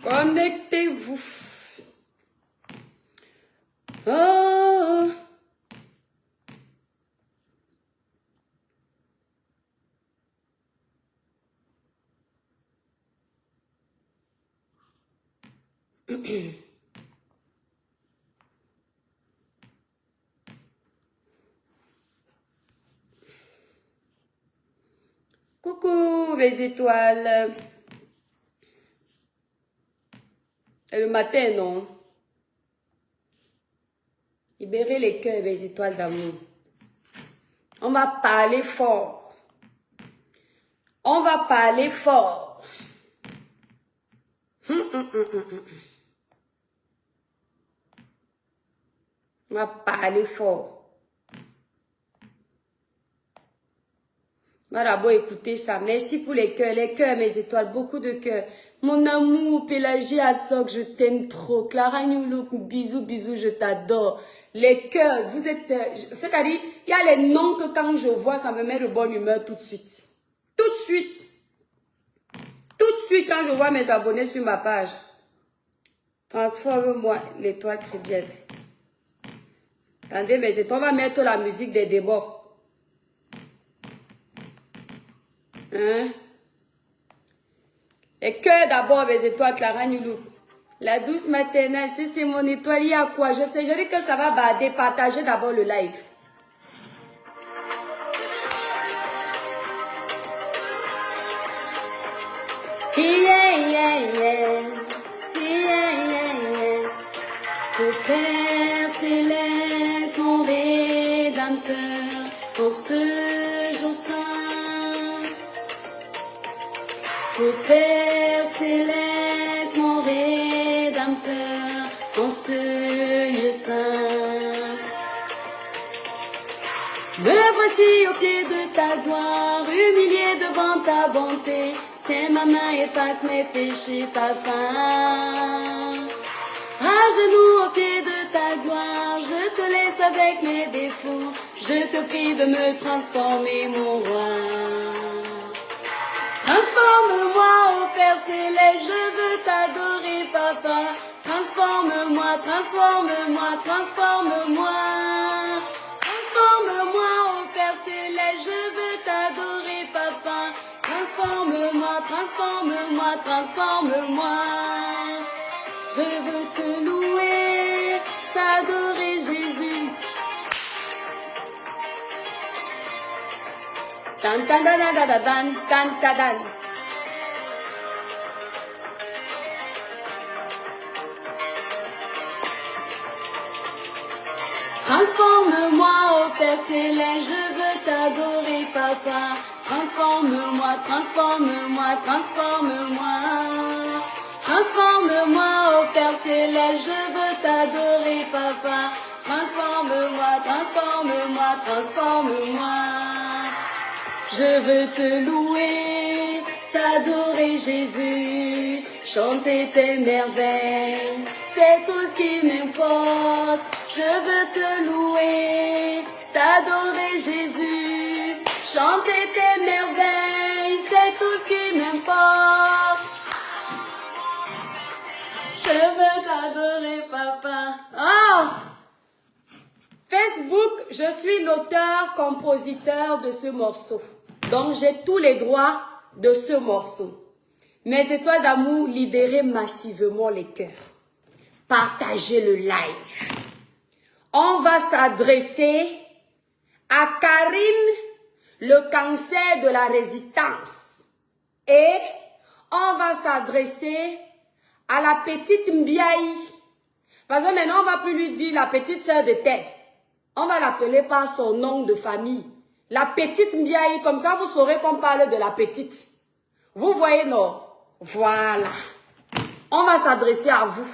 Connectez-vous. Oh. Coucou les étoiles. Et le matin, non? Libérez les cœurs, les étoiles d'amour. On va parler fort. On va parler fort. On va parler fort. On va d'abord écouter ça. Merci pour les cœurs, mes étoiles, beaucoup de cœurs. Mon amour, Pélagie Assok, je t'aime trop. Clara Newlook, bisous, bisous, je t'adore. Les cœurs, vous êtes... C'est-à-dire, il y a les noms que quand je vois, ça me met de bonne humeur tout de suite. Tout de suite. Tout de suite, quand je vois mes abonnés sur ma page. Transforme-moi, l'étoile chrétienne. Attendez, mes étoiles, on va mettre la musique des débords. Hein? Les cœurs d'abord, mes étoiles, Clara Newlook. La douce maternelle, si c'est mon étoile, il y a quoi? Je sais, je dis que ça va bader. Partagez d'abord le live. Yeah, yeah, yeah. Yeah, yeah, yeah. Ô Père céleste, mon rédempteur, en ce jour saint. Ô Père céleste, mon rédempteur, en ce lieu saint. Me voici au pied de ta gloire, humilié devant ta bonté. Tiens ma main, efface mes péchés, papa. À genoux au pied de ta gloire, je te laisse avec mes défauts. Je te prie de me transformer, mon roi. Transforme-moi, ô Père céleste, je veux t'adorer, papa. Transforme-moi, transforme-moi, transforme-moi. Transforme-moi, ô Père céleste, je veux t'adorer, papa. Transforme-moi, transforme-moi, transforme-moi. Je veux te louer, t'adorer, Jésus. Tan tan tan tan tan tan tan tan tan. Transforme-moi, ô Père céleste, je veux t'adorer, papa. Transforme-moi, transforme-moi, transforme-moi. Transforme-moi, ô Père céleste, je veux t'adorer, papa. Transforme-moi, transforme-moi, transforme-moi. Je veux te louer, t'adorer, Jésus. Chanter tes merveilles, c'est tout ce qui m'importe. Je veux te louer, t'adorer, Jésus. Chanter tes merveilles, c'est tout ce qui m'importe. Je veux t'adorer, papa. Oh! Facebook, je suis l'auteur-compositeur de ce morceau. Donc, j'ai tous les droits de ce morceau. Mes étoiles d'amour, libérez massivement les cœurs. Partagez le live. On va s'adresser à Karine, le cancer de la résistance. Et on va s'adresser à la petite Mbiaï. Parce que maintenant, on ne va plus lui dire la petite sœur de tel. On va l'appeler par son nom de famille. La petite Mbiaï, comme ça vous saurez qu'on parle de la petite. Vous voyez, non? Voilà. On va s'adresser à vous.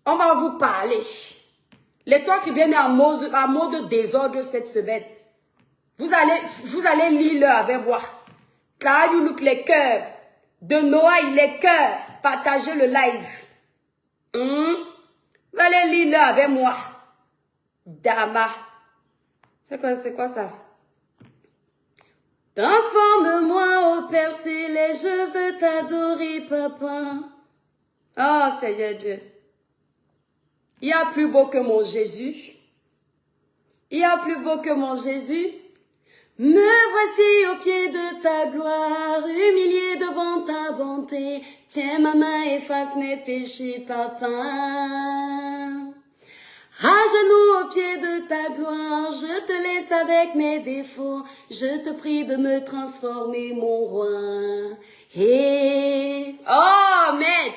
On va vous parler. L'étoile qui vient en mode désordre cette semaine. Vous allez lire avec moi. Clara Newlook, les cœurs. De Noailles, les cœurs. Partagez le live. Vous allez lire avec moi. Dama. C'est quoi ça? Transforme-moi, ô Père céleste, je veux t'adorer, papa. Oh, Seigneur Dieu. Il y a plus beau que mon Jésus. Il y a plus beau que mon Jésus. Me voici au pied de ta gloire, humilié devant ta bonté. Tiens ma main, efface mes péchés, papa. À genoux au pied de ta gloire, je te laisse avec mes défauts. Je te prie de me transformer, mon roi. Et oh, mais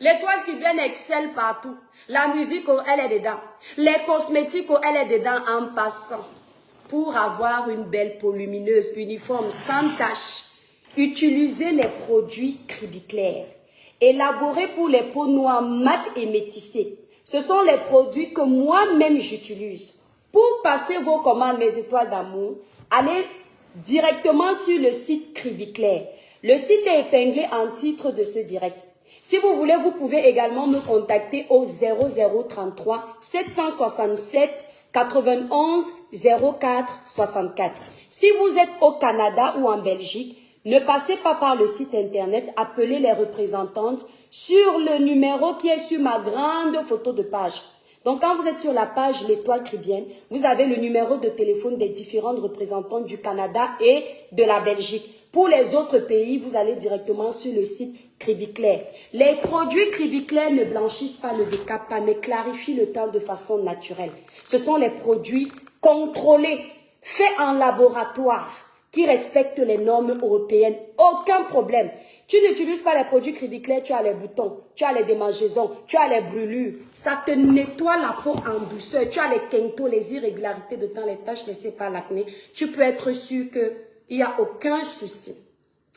l'étoile qui vient excelle partout. La musique, oh, elle est dedans. Les cosmétiques, oh, elle est dedans en passant. Pour avoir une belle peau lumineuse, uniforme, sans tache, utilisez les produits Cribiclair. Élaborés pour les peaux noires, mates et métissées. Ce sont les produits que moi-même j'utilise. Pour passer vos commandes, mes étoiles d'amour, allez directement sur le site Cribiclair. Le site est épinglé en titre de ce direct. Si vous voulez, vous pouvez également me contacter au 0033 767 91 04 64. Si vous êtes au Canada ou en Belgique, ne passez pas par le site internet, appelez les représentantes sur le numéro qui est sur ma grande photo de page. Donc quand vous êtes sur la page L'Étoile Cribienne, vous avez le numéro de téléphone des différentes représentantes du Canada et de la Belgique. Pour les autres pays, vous allez directement sur le site Cribiclair. Les produits Cribiclair ne blanchissent pas, ne décapent pas, mais clarifient le teint de façon naturelle. Ce sont les produits contrôlés, faits en laboratoire, qui respectent les normes européennes. Aucun problème. Tu n'utilises pas les produits Cribiclair, tu as les boutons, tu as les démangeaisons, tu as les brûlures. Ça te nettoie la peau en douceur. Tu as les quintos, les irrégularités de temps, les taches laissées par l'acné. Tu peux être sûr qu'il n'y a aucun souci.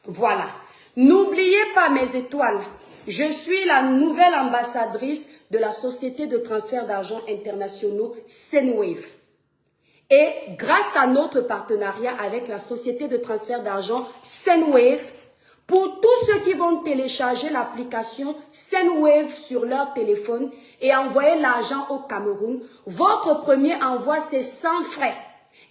Voilà. N'oubliez pas mes étoiles. Je suis la nouvelle ambassadrice de la société de transfert d'argent internationaux Sendwave. Et grâce à notre partenariat avec la société de transfert d'argent Sendwave, pour tous ceux qui vont télécharger l'application Sendwave sur leur téléphone et envoyer l'argent au Cameroun, votre premier envoi c'est sans frais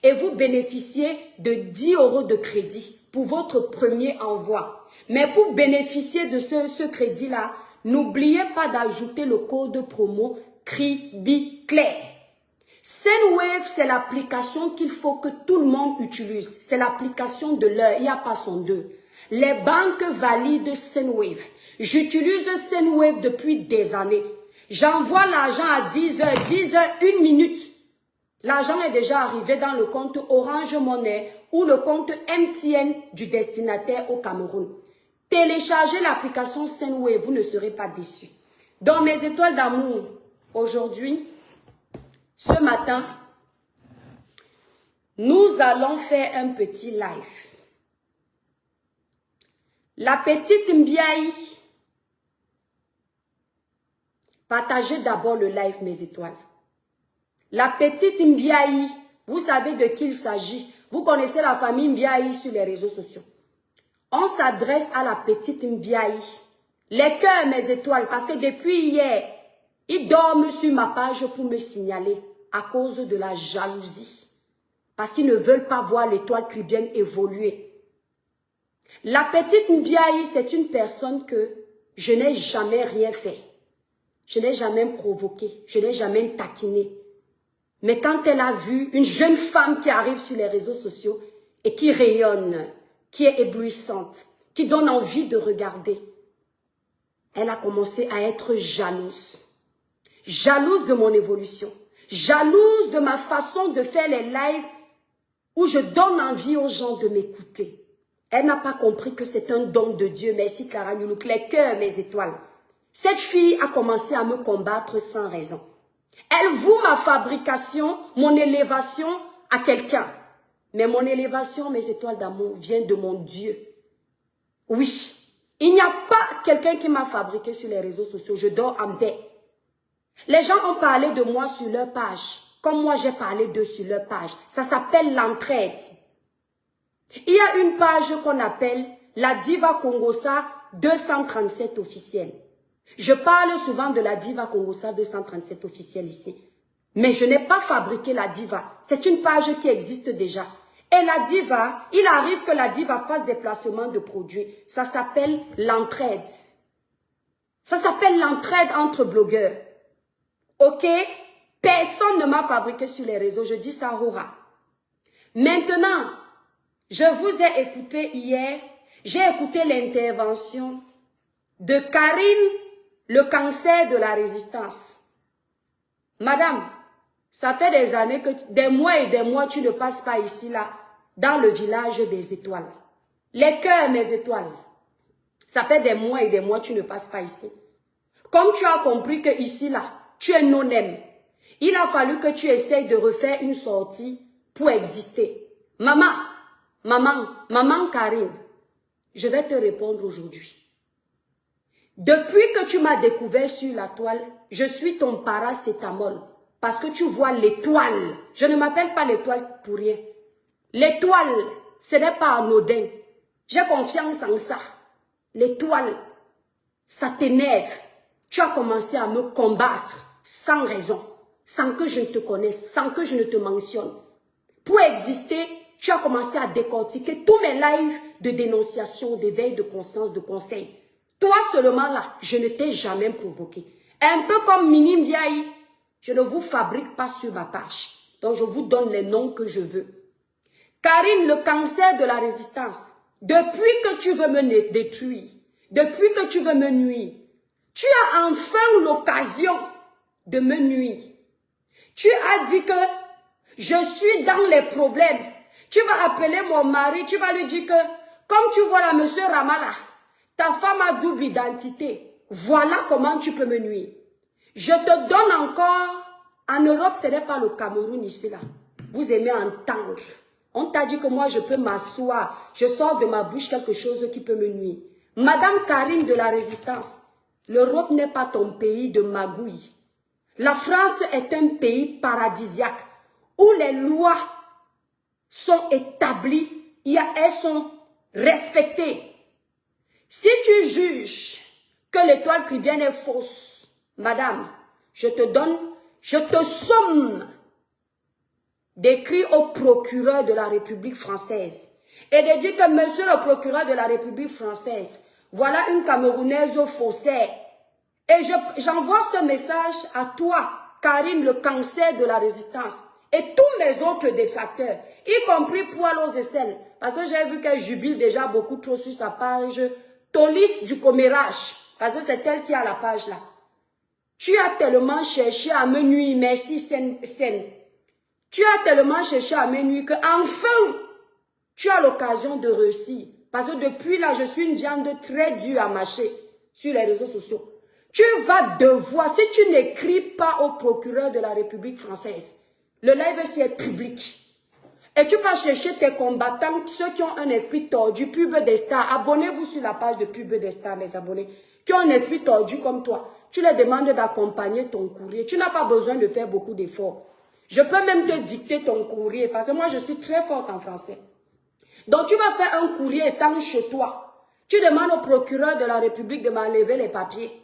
et vous bénéficiez de 10 € de crédit pour votre premier envoi. Mais pour bénéficier de ce crédit-là, n'oubliez pas d'ajouter le code promo Cribiclair. Sendwave, c'est l'application qu'il faut que tout le monde utilise. C'est l'application de l'heure, il n'y a pas son deux. Les banques valident Sendwave. J'utilise Sendwave depuis des années. J'envoie l'argent à 10 h 1 minute. L'argent est déjà arrivé dans le compte Orange Money ou le compte MTN du destinataire au Cameroun. Téléchargez l'application Sendwave, vous ne serez pas déçus. Dans mes étoiles d'amour, aujourd'hui, ce matin, nous allons faire un petit live. La petite Mbiaï, partagez d'abord le live, mes étoiles. La petite Mbiaï, vous savez de qui il s'agit. Vous connaissez la famille Mbiaï sur les réseaux sociaux. On s'adresse à la petite Mbiaï. Les cœurs, mes étoiles, parce que depuis hier, ils dorment sur ma page pour me signaler à cause de la jalousie. Parce qu'ils ne veulent pas voir l'étoile cribienne évoluer. La petite Mbiaï, c'est une personne que je n'ai jamais rien fait. Je n'ai jamais provoqué. Je n'ai jamais taquiné. Mais quand elle a vu une jeune femme qui arrive sur les réseaux sociaux et qui rayonne, qui est éblouissante, qui donne envie de regarder, elle a commencé à être jalouse. Jalouse de mon évolution. Jalouse de ma façon de faire les lives où je donne envie aux gens de m'écouter. Elle n'a pas compris que c'est un don de Dieu. Merci Clara Nulouk. Les cœurs, mes étoiles. Cette fille a commencé à me combattre sans raison. Elle voue ma fabrication, mon élévation à quelqu'un. Mais mon élévation, mes étoiles d'amour, vient de mon Dieu. Oui, il n'y a pas quelqu'un qui m'a fabriqué sur les réseaux sociaux. Je dors en paix. Les gens ont parlé de moi sur leur page, comme moi j'ai parlé d'eux sur leur page. Ça s'appelle l'entraide. Il y a une page qu'on appelle la Diva Congosa 237 officielle. Je parle souvent de la Diva Congosa 237 officielle ici. Mais je n'ai pas fabriqué la Diva. C'est une page qui existe déjà. Et la diva, il arrive que la diva fasse des placements de produits. Ça s'appelle l'entraide. Ça s'appelle l'entraide entre blogueurs. Ok? Personne ne m'a fabriqué sur les réseaux. Je dis ça, Aura. Maintenant, je vous ai écouté hier. J'ai écouté l'intervention de Karine, le cancer de la résistance. Madame, ça fait des années que, des mois et des mois, tu ne passes pas ici, là, dans le village des étoiles. Les cœurs, mes étoiles. Ça fait des mois et des mois, tu ne passes pas ici. Comme tu as compris que ici, là, tu es non-aime. Il a fallu que tu essayes de refaire une sortie pour exister. Maman Karine, je vais te répondre aujourd'hui. Depuis que tu m'as découvert sur la toile, je suis ton paracétamol. Parce que tu vois l'étoile. Je ne m'appelle pas l'étoile pour rien. L'étoile, ce n'est pas anodin. J'ai confiance en ça. L'étoile, ça t'énerve. Tu as commencé à me combattre sans raison, sans que je ne te connaisse, sans que je ne te mentionne. Pour exister, tu as commencé à décortiquer tous mes lives de dénonciation, d'éveil de conscience, de conseil. Toi seulement là, je ne t'ai jamais provoqué. Un peu comme Mini Mbiaye, je ne vous fabrique pas sur ma page. Donc je vous donne les noms que je veux. Karine, le cancer de la résistance. Depuis que tu veux me détruire, depuis que tu veux me nuire, tu as enfin l'occasion de me nuire. Tu as dit que je suis dans les problèmes. Tu vas appeler mon mari, tu vas lui dire que, comme tu vois là, monsieur Ramala, ta femme a double identité. Voilà comment tu peux me nuire. Je te donne encore, en Europe, ce n'est pas le Cameroun ici là. Vous aimez entendre. On t'a dit que moi je peux m'asseoir, je sors de ma bouche quelque chose qui peut me nuire. Madame Karine de la Résistance, l'Europe n'est pas ton pays de magouille. La France est un pays paradisiaque où les lois sont établies, elles sont respectées. Si tu juges que l'étoile chrétienne est fausse, madame, je te somme d'écrire au procureur de la République française et de dire que monsieur le procureur de la République française, voilà une Camerounaise faussaire. Et j'envoie ce message à toi, Karine, le cancer de la résistance, et tous mes autres détracteurs, y compris Poil aux aisselles, parce que j'ai vu qu'elle jubile déjà beaucoup trop sur sa page Tolis du commérage, parce que c'est elle qui a la page là. Tu as tellement cherché à me nuire, merci Sen. Tu as tellement cherché à me nuire que enfin, tu as l'occasion de réussir. Parce que depuis là, je suis une viande très dure à mâcher sur les réseaux sociaux. Tu vas devoir, si tu n'écris pas au procureur de la République française, le live est public. Et tu vas chercher tes combattants, ceux qui ont un esprit tordu, Pub des stars. Abonnez-vous sur la page de Pub des stars, mes abonnés, qui ont un esprit tordu comme toi. Tu leur demandes d'accompagner ton courrier. Tu n'as pas besoin de faire beaucoup d'efforts. Je peux même te dicter ton courrier, parce que moi, je suis très forte en français. Donc, tu vas faire un courrier étant chez toi. Tu demandes au procureur de la République de m'enlever les papiers.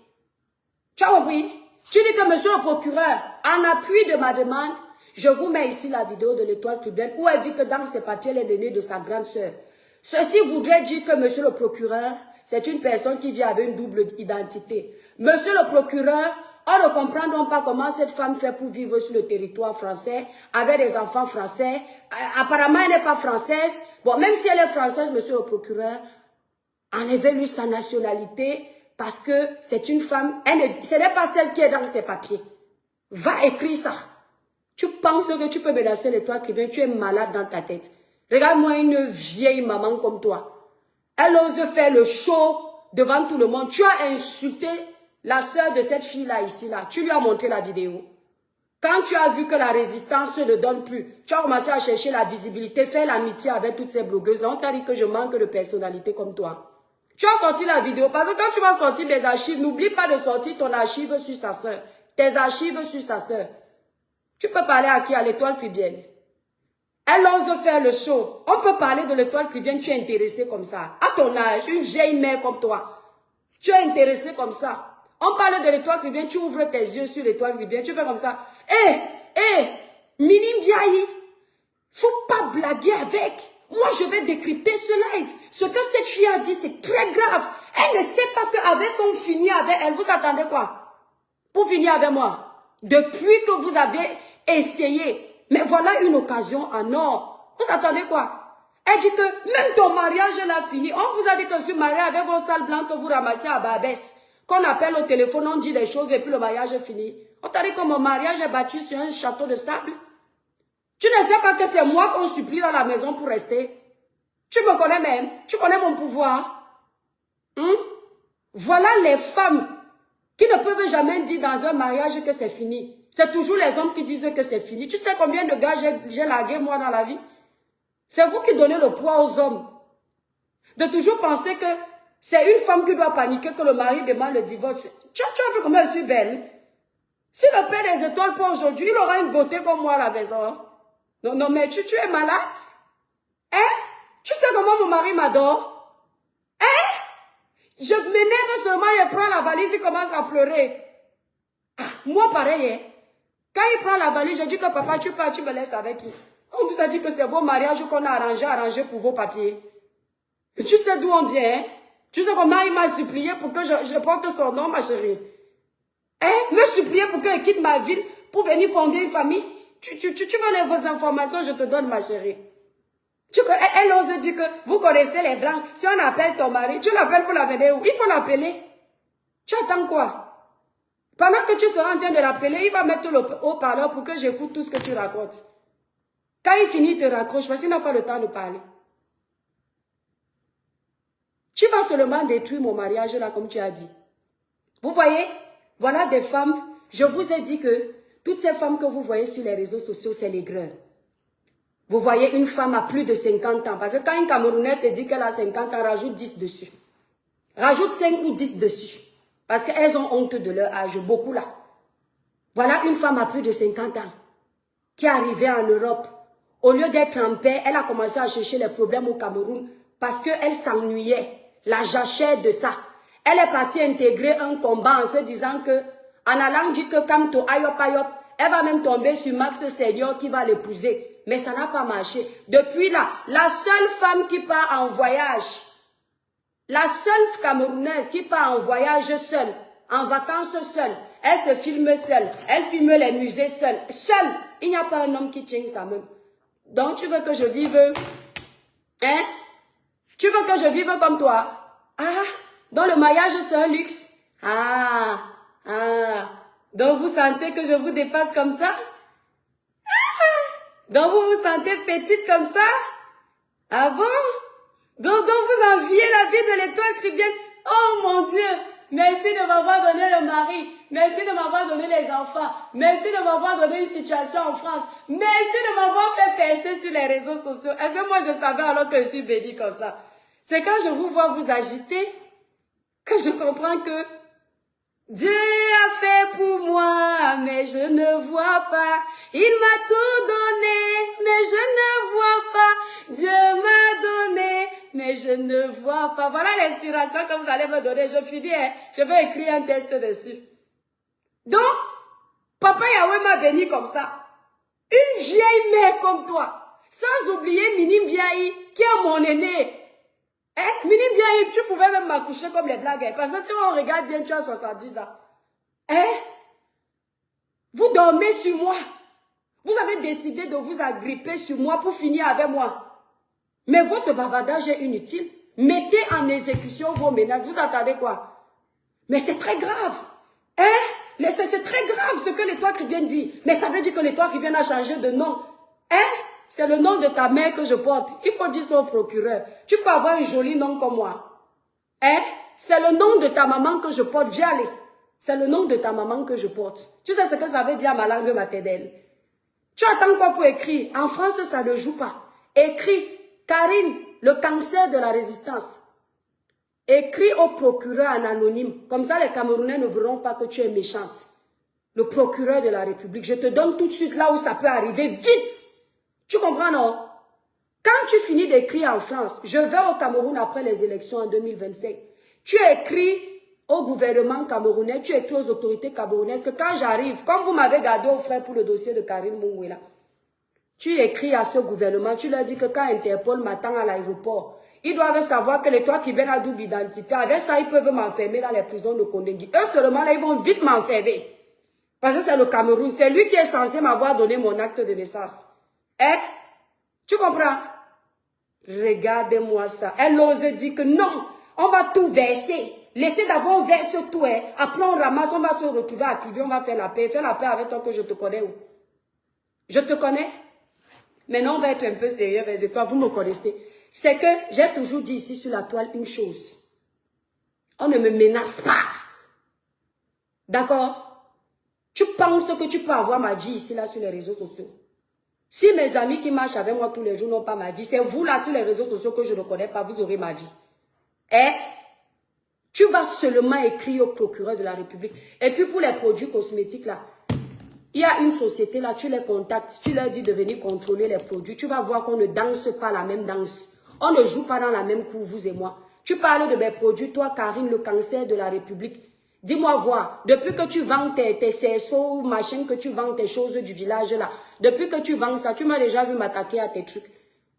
Tu as compris? Tu dis que monsieur le procureur, en appui de ma demande, je vous mets ici la vidéo de l'étoile cubaine où elle dit que dans ses papiers, elle est l'aînée de sa grande sœur. Ceci voudrait dire que monsieur le procureur, c'est une personne qui vit avec une double identité. Monsieur le procureur, on ne comprend donc pas comment cette femme fait pour vivre sur le territoire français, avec des enfants français. Apparemment, elle n'est pas française. Bon, même si elle est française, monsieur le procureur, enlevez-lui sa nationalité parce que c'est une femme, ce n'est pas celle qui est dans ses papiers. Va écrire ça. Tu penses que tu peux menacer l'étoile qui vient, tu es malade dans ta tête. Regarde-moi une vieille maman comme toi. Elle ose faire le show devant tout le monde. Tu as insulté la sœur de cette fille-là, ici, là. Tu lui as montré la vidéo. Quand tu as vu que la résistance ne donne plus, tu as commencé à chercher la visibilité, faire l'amitié avec toutes ces blogueuses. Là, on t'a dit que je manque de personnalité comme toi. Tu as sorti la vidéo, parce que quand tu vas sortir des archives, n'oublie pas de sortir ton archive sur sa sœur. Tes archives sur sa sœur. Tu peux parler à qui? À l'étoile cubaine. Elle ose faire le show. On peut parler de l'étoile cubaine, tu es intéressé comme ça. À ton âge, une vieille mère comme toi. Tu es intéressé comme ça. On parle de l'étoile cubaine, tu ouvres tes yeux sur l'étoile cubaine, tu fais comme ça. Mini Mbiaye, Faut pas blaguer avec. Moi, je vais décrypter ce live. Ce que cette fille a dit, c'est très grave. Elle ne sait pas qu'avec son fini avec elle, vous attendez quoi? Pour finir avec moi. Depuis que vous avez essayé. Mais voilà une occasion en or. Vous attendez quoi? Elle dit que même ton mariage l'a fini. On vous a dit que je suis mariée avec vos salles blancs que vous ramassez à Barbès. Qu'on appelle au téléphone, on dit des choses et puis le mariage est fini. On t'a dit que mon mariage est bâti sur un château de sable. Tu ne sais pas que c'est moi qu'on supplie dans la maison pour rester. Tu me connais même. Tu connais mon pouvoir. Voilà les femmes qui ne peuvent jamais dire dans un mariage que c'est fini. C'est toujours les hommes qui disent que c'est fini. Tu sais combien de gars j'ai largué moi dans la vie? C'est vous qui donnez le poids aux hommes. De toujours penser que c'est une femme qui doit paniquer que le mari demande le divorce. Tu as vu comment je suis belle? Si le père des étoiles pour aujourd'hui, il aura une beauté comme moi à la maison. Non, mais tu es malade? Hein? Tu sais comment mon mari m'adore? Hein? Je m'énerve seulement, il prend la valise, il commence à pleurer. Ah, moi pareil, hein? Quand il prend la valise, je dis que papa, tu pars, tu me laisses avec qui? On vous a dit que c'est vos mariages qu'on a arrangé pour vos papiers. Tu sais d'où on vient, hein? Tu sais comment il m'a supplié pour que je porte son nom, ma chérie? Hein? Me supplier pour que je quitte ma ville pour venir fonder une famille? Tu veux vos informations, je te donne, ma chérie. Elle ose dire que vous connaissez les blancs. Si on appelle ton mari, tu l'appelles pour l'amener où? Il faut l'appeler. Tu attends quoi? Pendant que tu seras en train de l'appeler, il va mettre le haut-parleur pour que j'écoute tout ce que tu racontes. Quand il finit, il te raccroche parce qu'il n'a pas le temps de parler. Tu vas seulement détruire mon mariage là, comme tu as dit. Vous voyez? Voilà des femmes. Je vous ai dit que toutes ces femmes que vous voyez sur les réseaux sociaux, c'est les greurs. Vous voyez une femme à plus de 50 ans. Parce que quand une Camerounaise te dit qu'elle a 50 ans, rajoute 10 dessus. Rajoute 5 ou 10 dessus. Parce qu'elles ont honte de leur âge, beaucoup là. Voilà une femme à plus de 50 ans qui est arrivée en Europe. Au lieu d'être en paix, elle a commencé à chercher les problèmes au Cameroun parce qu'elle s'ennuyait. La jachère de ça. Elle est partie intégrer un combat en se disant que, en allant dire que Kamto Ayop Ayop, elle va même tomber sur Max Senior qui va l'épouser. Mais ça n'a pas marché. Depuis là, la seule femme qui part en voyage, la seule Camerounaise qui part en voyage seule, en vacances seule, elle se filme seule, elle filme les musées seule. Seule, il n'y a pas un homme qui tient sa main. Donc tu veux que je vive, hein? Tu veux que je vive comme toi? Ah, dans le mariage c'est un luxe. Donc vous sentez que je vous dépasse comme ça? Donc vous vous sentez petite comme ça? Ah bon? Donc vous enviez la vie de l'étoile chrétienne? Oh mon Dieu! Merci de m'avoir donné le mari. Merci de m'avoir donné les enfants. Merci de m'avoir donné une situation en France. Merci de m'avoir fait percer sur les réseaux sociaux. Est-ce que moi je savais alors que je suis bénie comme ça? C'est quand je vous vois vous agiter que je comprends que Dieu a fait pour moi, mais je ne vois pas. Il m'a tout donné, mais je ne vois pas. Dieu m'a donné, mais je ne vois pas. Voilà l'inspiration que vous allez me donner. Je finis, hein? Je vais écrire un texte dessus. Donc, Papa Yahweh m'a béni comme ça. Une vieille mère comme toi. Sans oublier Minim Biaï, qui est mon aîné. Hein? Minim Biaï, tu pouvais même m'accoucher comme les blagues. Hein? Parce que si on regarde bien, tu as 70 ans. Hein? Vous dormez sur moi. Vous avez décidé de vous agripper sur moi pour finir avec moi. Mais votre bavardage est inutile. Mettez en exécution vos menaces. Vous attendez quoi? Mais c'est très grave. Hein? C'est très grave ce que l'étoile chrétienne dit. Mais ça veut dire que l'étoile chrétienne a changé de nom. Hein? C'est le nom de ta mère que je porte. Il faut dire ça au procureur. Tu peux avoir un joli nom comme moi. Hein? C'est le nom de ta maman que je porte. Viens aller. C'est le nom de ta maman que je porte. Tu sais ce que ça veut dire à ma langue maternelle? Tu attends quoi pour écrire? En France, ça ne joue pas. Écris, Karine, le cancer de la résistance. Écris au procureur en anonyme. Comme ça, les Camerounais ne verront pas que tu es méchante. Le procureur de la République. Je te donne tout de suite là où ça peut arriver. Vite! Tu comprends, non? Quand tu finis d'écrire en France, je vais au Cameroun après les élections en 2025. Tu écris au gouvernement camerounais, tu écris aux autorités camerounaises que quand j'arrive, comme vous m'avez gardé au frère pour le dossier de Karim Mungwela, Tu écris à ce gouvernement, tu leur dis que quand Interpol m'attend à l'aéroport, ils doivent savoir que les trois qui viennent à double identité, avec ça, ils peuvent m'enfermer dans les prisons de Kondengui. Eux seulement, là, ils vont vite m'enfermer. Parce que c'est le Cameroun. C'est lui qui est censé m'avoir donné mon acte de naissance. Hein? Tu comprends? Regardez-moi ça. Elle ose dire que non, on va tout verser. Laissez d'abord verser tout. Hein. Après, on ramasse, on va se retrouver à Kibi, on va faire la paix. Fais la paix avec toi que je te connais où? Je te connais? Maintenant, on va être un peu sérieux, mais pas, vous me connaissez. C'est que j'ai toujours dit ici sur la toile une chose. On ne me menace pas. D'accord? Tu penses que tu peux avoir ma vie ici, là, sur les réseaux sociaux. Si mes amis qui marchent avec moi tous les jours n'ont pas ma vie, c'est vous, là, sur les réseaux sociaux que je ne connais pas, vous aurez ma vie. Et tu vas seulement écrire au procureur de la République. Et puis, pour les produits cosmétiques, là, il y a une société là, tu les contactes, tu leur dis de venir contrôler les produits. Tu vas voir qu'on ne danse pas la même danse. On ne joue pas dans la même cour, vous et moi. Tu parles de mes produits, toi, Karine, le cancer de la République. Dis-moi, voir, depuis que tu vends tes cerceaux, machin, que tu vends tes choses du village là, depuis que tu vends ça, tu m'as déjà vu m'attaquer à tes trucs.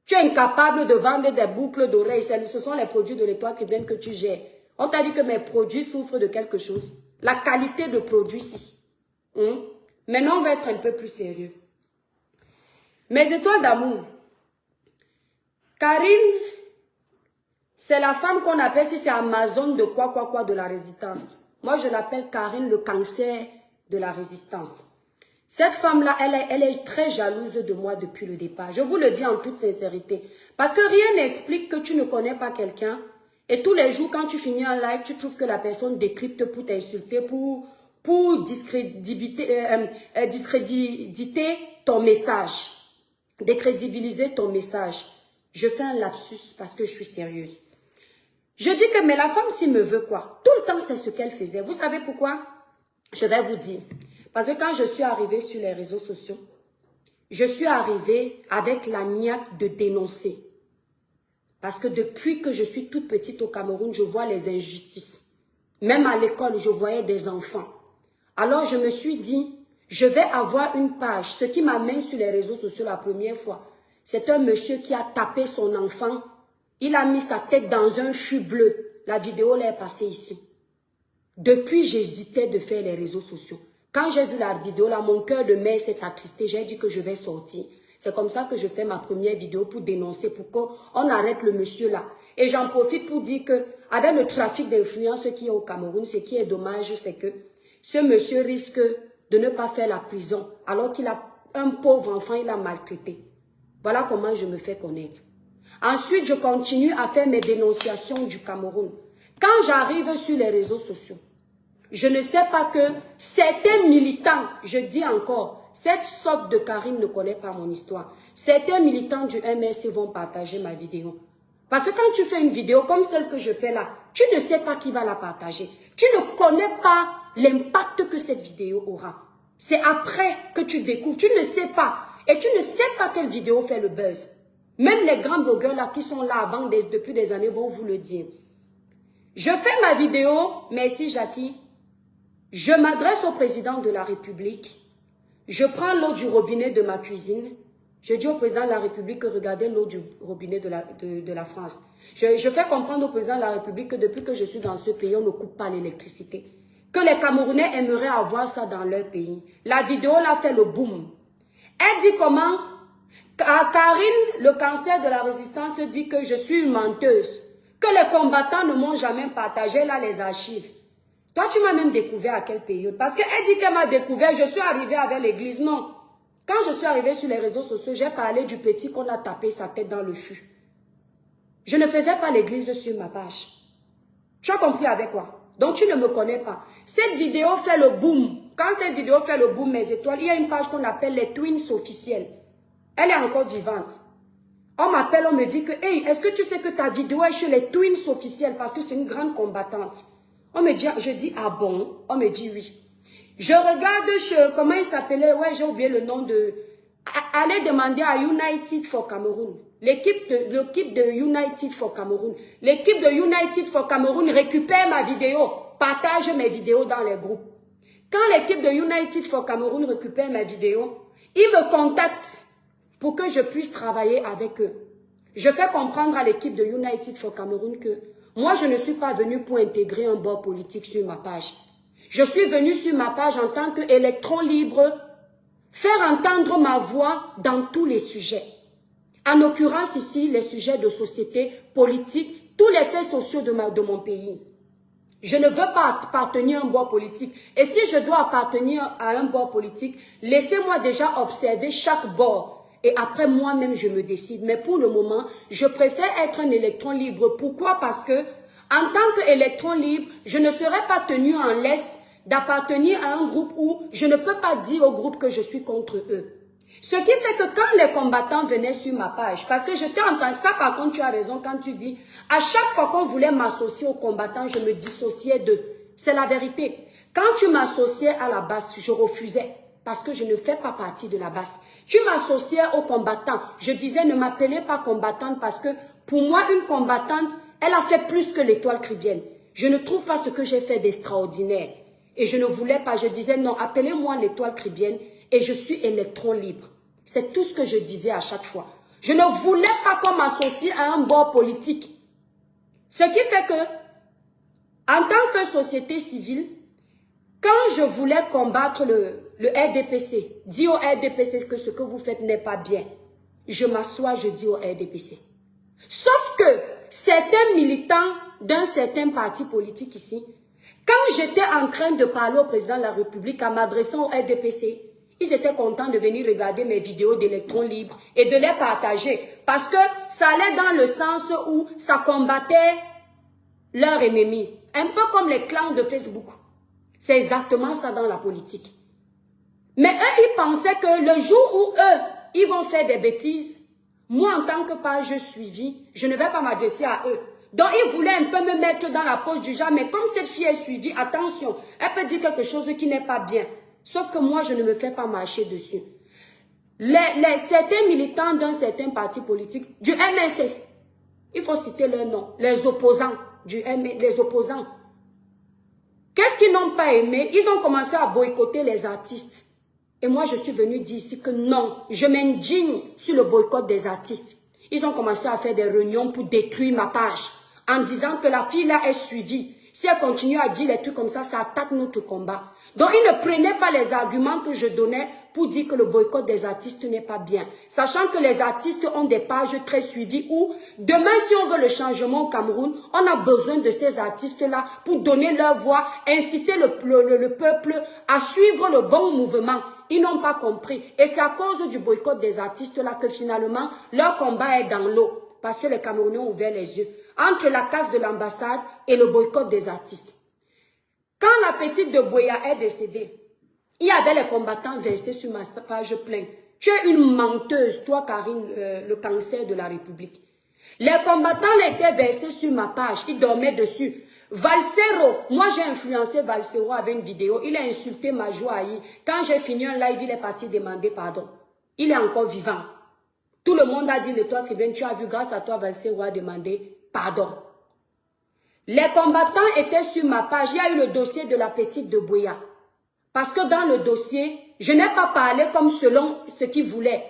Tu es incapable de vendre des boucles d'oreilles. Ce sont les produits de l'Étoile cubaine que tu gères. On t'a dit que mes produits souffrent de quelque chose. La qualité de produit, si. Maintenant, on va être un peu plus sérieux. Mes étoiles d'amour. Karine, c'est la femme qu'on appelle, si c'est Amazon de quoi de la résistance. Moi, je l'appelle Karine, le cancer de la résistance. Cette femme-là, elle est très jalouse de moi depuis le départ. Je vous le dis en toute sincérité. Parce que rien n'explique que tu ne connais pas quelqu'un. Et tous les jours, quand tu finis un live, tu trouves que la personne décrypte pour t'insulter, pour discréditer ton message. Décrédibiliser ton message. Je fais un lapsus parce que je suis sérieuse. Je dis que, mais la femme, s'il me veut quoi? Tout le temps, c'est ce qu'elle faisait. Vous savez pourquoi? Je vais vous dire. Parce que quand je suis arrivée sur les réseaux sociaux, je suis arrivée avec la niaque de dénoncer. Parce que depuis que je suis toute petite au Cameroun, je vois les injustices. Même à l'école, je voyais des enfants. Alors, je me suis dit, je vais avoir une page. Ce qui m'amène sur les réseaux sociaux la première fois, c'est un monsieur qui a tapé son enfant. Il a mis sa tête dans un fût bleu. La vidéo là est passée ici. Depuis, j'hésitais de faire les réseaux sociaux. Quand j'ai vu la vidéo là, mon cœur de mère s'est attristé. J'ai dit que je vais sortir. C'est comme ça que je fais ma première vidéo pour dénoncer, pour qu'on arrête le monsieur là. Et j'en profite pour dire que, avec le trafic d'influence qui est au Cameroun, ce qui est dommage, c'est que ce monsieur risque de ne pas faire la prison, alors qu'il a un pauvre enfant, il a maltraité. Voilà comment je me fais connaître. Ensuite, je continue à faire mes dénonciations du Cameroun. Quand j'arrive sur les réseaux sociaux, je ne sais pas que certains militants, je dis encore, cette sorte de Karine ne connaît pas mon histoire. Certains militants du MSC vont partager ma vidéo. Parce que quand tu fais une vidéo comme celle que je fais là, tu ne sais pas qui va la partager. Tu ne connais pas l'impact que cette vidéo aura. C'est après que tu découvres. Tu ne sais pas. Et tu ne sais pas quelle vidéo fait le buzz. Même les grands blogueurs là qui sont là avant depuis des années vont vous le dire. Je fais ma vidéo, merci Jackie. Je m'adresse au président de la République. Je prends l'eau du robinet de ma cuisine. Je dis au président de la République que regardez l'eau du robinet de la France. Je fais comprendre au président de la République que depuis que je suis dans ce pays, on ne coupe pas l'électricité. Que les Camerounais aimeraient avoir ça dans leur pays. La vidéo là fait le boom. Elle dit comment? Karine, le cancer de la résistance, dit que je suis une menteuse. Que les combattants ne m'ont jamais partagé là les archives. Toi, tu m'as même découvert à quelle période? Parce qu'elle dit qu'elle m'a découvert, je suis arrivée avec l'église. Non. Quand je suis arrivée sur les réseaux sociaux, j'ai parlé du petit qu'on a tapé sa tête dans le fût. Je ne faisais pas l'église sur ma page. Tu as compris avec quoi? Donc, tu ne me connais pas. Cette vidéo fait le boom. Quand cette vidéo fait le boom, mes étoiles, il y a une page qu'on appelle les Twins officiels. Elle est encore vivante. On m'appelle, on me dit que, hey, est-ce que tu sais que ta vidéo est chez les Twins officiels parce que c'est une grande combattante? On me dit, je dis, ah bon? On me dit oui. Je regarde chez, comment il s'appelait? Ouais, j'ai oublié le nom de... Allez demander à United for Cameroun. L'équipe de United for Cameroun. L'équipe de United for Cameroun récupère ma vidéo, partage mes vidéos dans les groupes. Quand l'équipe de United for Cameroun récupère ma vidéo, ils me contactent. pour que je puisse travailler avec eux. Je fais comprendre à l'équipe de United for Cameroun que moi, je ne suis pas venu pour intégrer un bord politique sur ma page. Je suis venu sur ma page en tant qu'électron libre, faire entendre ma voix dans tous les sujets. En l'occurrence ici, les sujets de société, politique, tous les faits sociaux de mon pays. Je ne veux pas appartenir à un bord politique. Et si je dois appartenir à un bord politique, laissez-moi déjà observer chaque bord. Et après, moi-même, je me décide. Mais pour le moment, je préfère être un électron libre. Pourquoi? Parce que, en tant qu'électron libre, je ne serai pas tenu en laisse d'appartenir à un groupe où je ne peux pas dire au groupe que je suis contre eux. Ce qui fait que quand les combattants venaient sur ma page, parce que je t'ai entendu ça, par contre, tu as raison quand tu dis, à chaque fois qu'on voulait m'associer aux combattants, je me dissociais d'eux. C'est la vérité. Quand tu m'associais à la base, je refusais, parce que je ne fais pas partie de la base. Tu m'associais aux combattants, je disais, ne m'appelez pas combattante, parce que pour moi, une combattante, elle a fait plus que l'étoile caribéenne. Je ne trouve pas ce que j'ai fait d'extraordinaire. Et je ne voulais pas, je disais, non, appelez-moi l'étoile caribéenne, et je suis électron libre. C'est tout ce que je disais à chaque fois. Je ne voulais pas qu'on m'associe à un bord politique. Ce qui fait que, en tant que société civile, quand je voulais combattre le RDPC, dire au RDPC que ce que vous faites n'est pas bien, je m'assois, je dis au RDPC. Sauf que certains militants d'un certain parti politique ici, quand j'étais en train de parler au président de la République en m'adressant au RDPC, ils étaient contents de venir regarder mes vidéos d'électrons libres et de les partager. Parce que ça allait dans le sens où ça combattait leur ennemi. Un peu comme les clans de Facebook. C'est exactement ça dans la politique. Mais eux, ils pensaient que le jour où eux, ils vont faire des bêtises, moi en tant que page suivie, je ne vais pas m'adresser à eux. Donc ils voulaient un peu me mettre dans la poche du genre, mais comme cette fille est suivie, attention, elle peut dire quelque chose qui n'est pas bien. Sauf que moi, je ne me fais pas marcher dessus. Certains militants d'un certain parti politique, du MLC, il faut citer leur nom, les opposants, les opposants. Qu'est-ce qu'ils n'ont pas aimé? Ils ont commencé à boycotter les artistes. Et moi, je suis venue dire ici que non, je m'indigne sur le boycott des artistes. Ils ont commencé à faire des réunions pour détruire ma page, en disant que la fille là est suivie. Si elle continue à dire des trucs comme ça attaque notre combat. Donc, ils ne prenaient pas les arguments que je donnais pour dire que le boycott des artistes n'est pas bien. Sachant que les artistes ont des pages très suivies où, demain, si on veut le changement au Cameroun, on a besoin de ces artistes-là pour donner leur voix, inciter le peuple à suivre le bon mouvement. Ils n'ont pas compris. Et c'est à cause du boycott des artistes-là que finalement, leur combat est dans l'eau. Parce que les Camerounais ont ouvert les yeux. Entre la casse de l'ambassade et le boycott des artistes. Quand la petite de Boya est décédée, il y avait les combattants versés sur ma page pleine. Tu es une menteuse, toi Karine, le cancer de la République. Les combattants étaient versés sur ma page, ils dormaient dessus. Valsero, moi j'ai influencé Valsero avec une vidéo, il a insulté ma joie. Quand j'ai fini un live, il est parti demander pardon. Il est encore vivant. Tout le monde a dit de toi, Tribune, tu as vu, grâce à toi, Valsero a demandé pardon. Les combattants étaient sur ma page. Il y a eu le dossier de la petite de Boya. Parce que dans le dossier, je n'ai pas parlé comme selon ce qu'ils voulaient.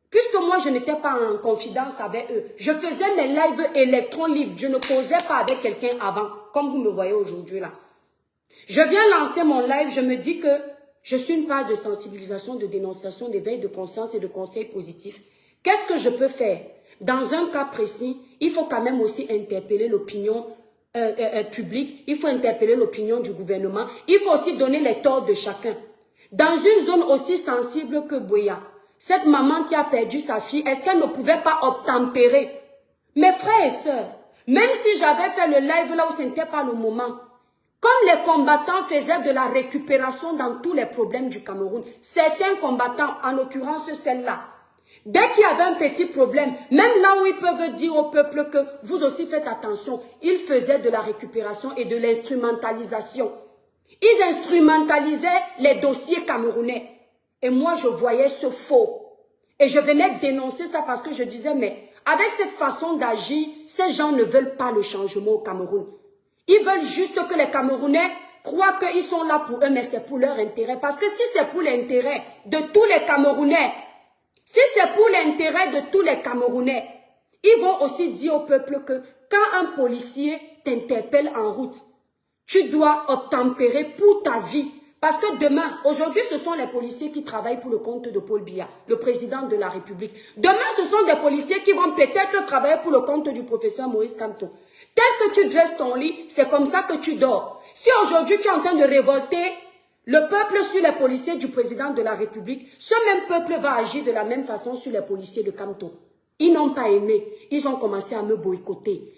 Puisque moi, je n'étais pas en confidence avec eux. Je faisais mes lives électrons libres. Je ne causais pas avec quelqu'un avant, comme vous me voyez aujourd'hui là. Je viens lancer mon live, je me dis que je suis une page de sensibilisation, de dénonciation, d'éveil de conscience et de conseils positifs. Qu'est-ce que je peux faire? Dans un cas précis, il faut quand même aussi interpeller l'opinion publique, il faut interpeller l'opinion du gouvernement, il faut aussi donner les torts de chacun. Dans une zone aussi sensible que Boya, cette maman qui a perdu sa fille, est-ce qu'elle ne pouvait pas obtempérer? Mes frères et sœurs, même si j'avais fait le live là où ce n'était pas le moment, comme les combattants faisaient de la récupération dans tous les problèmes du Cameroun, certains combattants, en l'occurrence celle-là, dès qu'il y avait un petit problème, même là où ils peuvent dire au peuple que vous aussi faites attention, ils faisaient de la récupération et de l'instrumentalisation. Ils instrumentalisaient les dossiers camerounais. Et moi, je voyais ce faux. Et je venais dénoncer ça parce que je disais, mais avec cette façon d'agir, ces gens ne veulent pas le changement au Cameroun. Ils veulent juste que les Camerounais croient qu'ils sont là pour eux, mais c'est pour leur intérêt. Parce que si c'est pour l'intérêt de tous les Camerounais, Si c'est pour l'intérêt de tous les Camerounais, ils vont aussi dire au peuple que quand un policier t'interpelle en route, tu dois obtempérer pour ta vie. Parce que demain, aujourd'hui, ce sont les policiers qui travaillent pour le compte de Paul Biya, le président de la République. Demain, ce sont des policiers qui vont peut-être travailler pour le compte du professeur Moïse Kamto. Tel que tu dresses ton lit, c'est comme ça que tu dors. Si aujourd'hui, tu es en train de révolter le peuple sur les policiers du président de la République, ce même peuple va agir de la même façon sur les policiers de Kamto. Ils n'ont pas aimé. Ils ont commencé à me boycotter,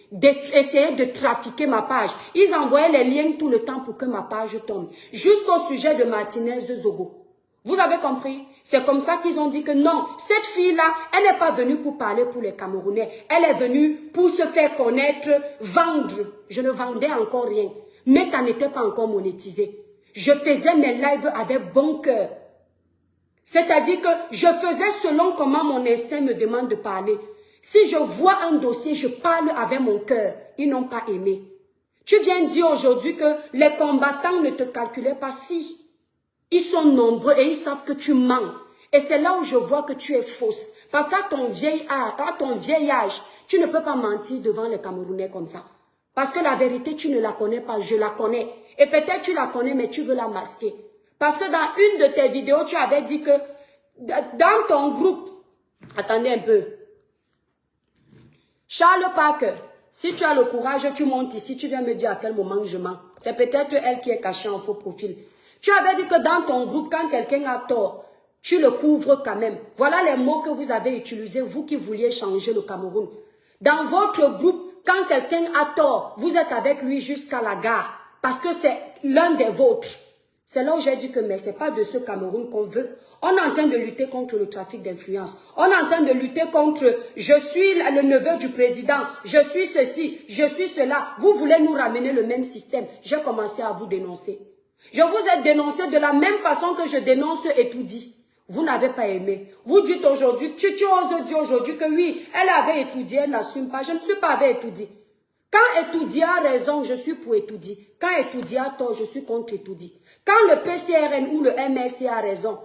essayer de trafiquer ma page. Ils envoyaient les liens tout le temps pour que ma page tombe. Jusqu'au sujet de Martinez Zogo. Vous avez compris? C'est comme ça qu'ils ont dit que non, cette fille-là, elle n'est pas venue pour parler pour les Camerounais. Elle est venue pour se faire connaître, vendre. Je ne vendais encore rien. Mais ça n'était pas encore monétisé. Je faisais mes lives avec bon cœur. C'est-à-dire que je faisais selon comment mon instinct me demande de parler. Si je vois un dossier, je parle avec mon cœur. Ils n'ont pas aimé. Tu viens dire aujourd'hui que les combattants ne te calculaient pas si. Ils sont nombreux et ils savent que tu mens. Et c'est là où je vois que tu es fausse. Parce qu'à ton vieil âge, tu ne peux pas mentir devant les Camerounais comme ça. Parce que la vérité, tu ne la connais pas, je la connais. Et peut-être tu la connais, mais tu veux la masquer. Parce que dans une de tes vidéos, tu avais dit que dans ton groupe, attendez un peu, Charles Parker, si tu as le courage, tu montes ici, tu viens me dire à quel moment je mens. C'est peut-être elle qui est cachée en faux profil. Tu avais dit que dans ton groupe, quand quelqu'un a tort, tu le couvres quand même. Voilà les mots que vous avez utilisés, vous qui vouliez changer le Cameroun. Dans votre groupe, quand quelqu'un a tort, vous êtes avec lui jusqu'à la gare, parce que c'est l'un des vôtres. C'est là où j'ai dit que mais ce n'est pas de ce Cameroun qu'on veut. On est en train de lutter contre le trafic d'influence. On est en train de lutter contre je suis le neveu du président, je suis ceci, je suis cela. Vous voulez nous ramener le même système. J'ai commencé à vous dénoncer. Je vous ai dénoncé de la même façon que je dénonce Etoudi. Vous n'avez pas aimé. Vous dites aujourd'hui, tu oses dire aujourd'hui que oui, elle avait étudié, elle n'assume pas. Je ne suis pas avec Etoudi. Quand Etoudi a raison, je suis pour Etoudi. Quand Etoudi a tort, je suis contre Etoudi. Quand le PCRN ou le MRC a raison,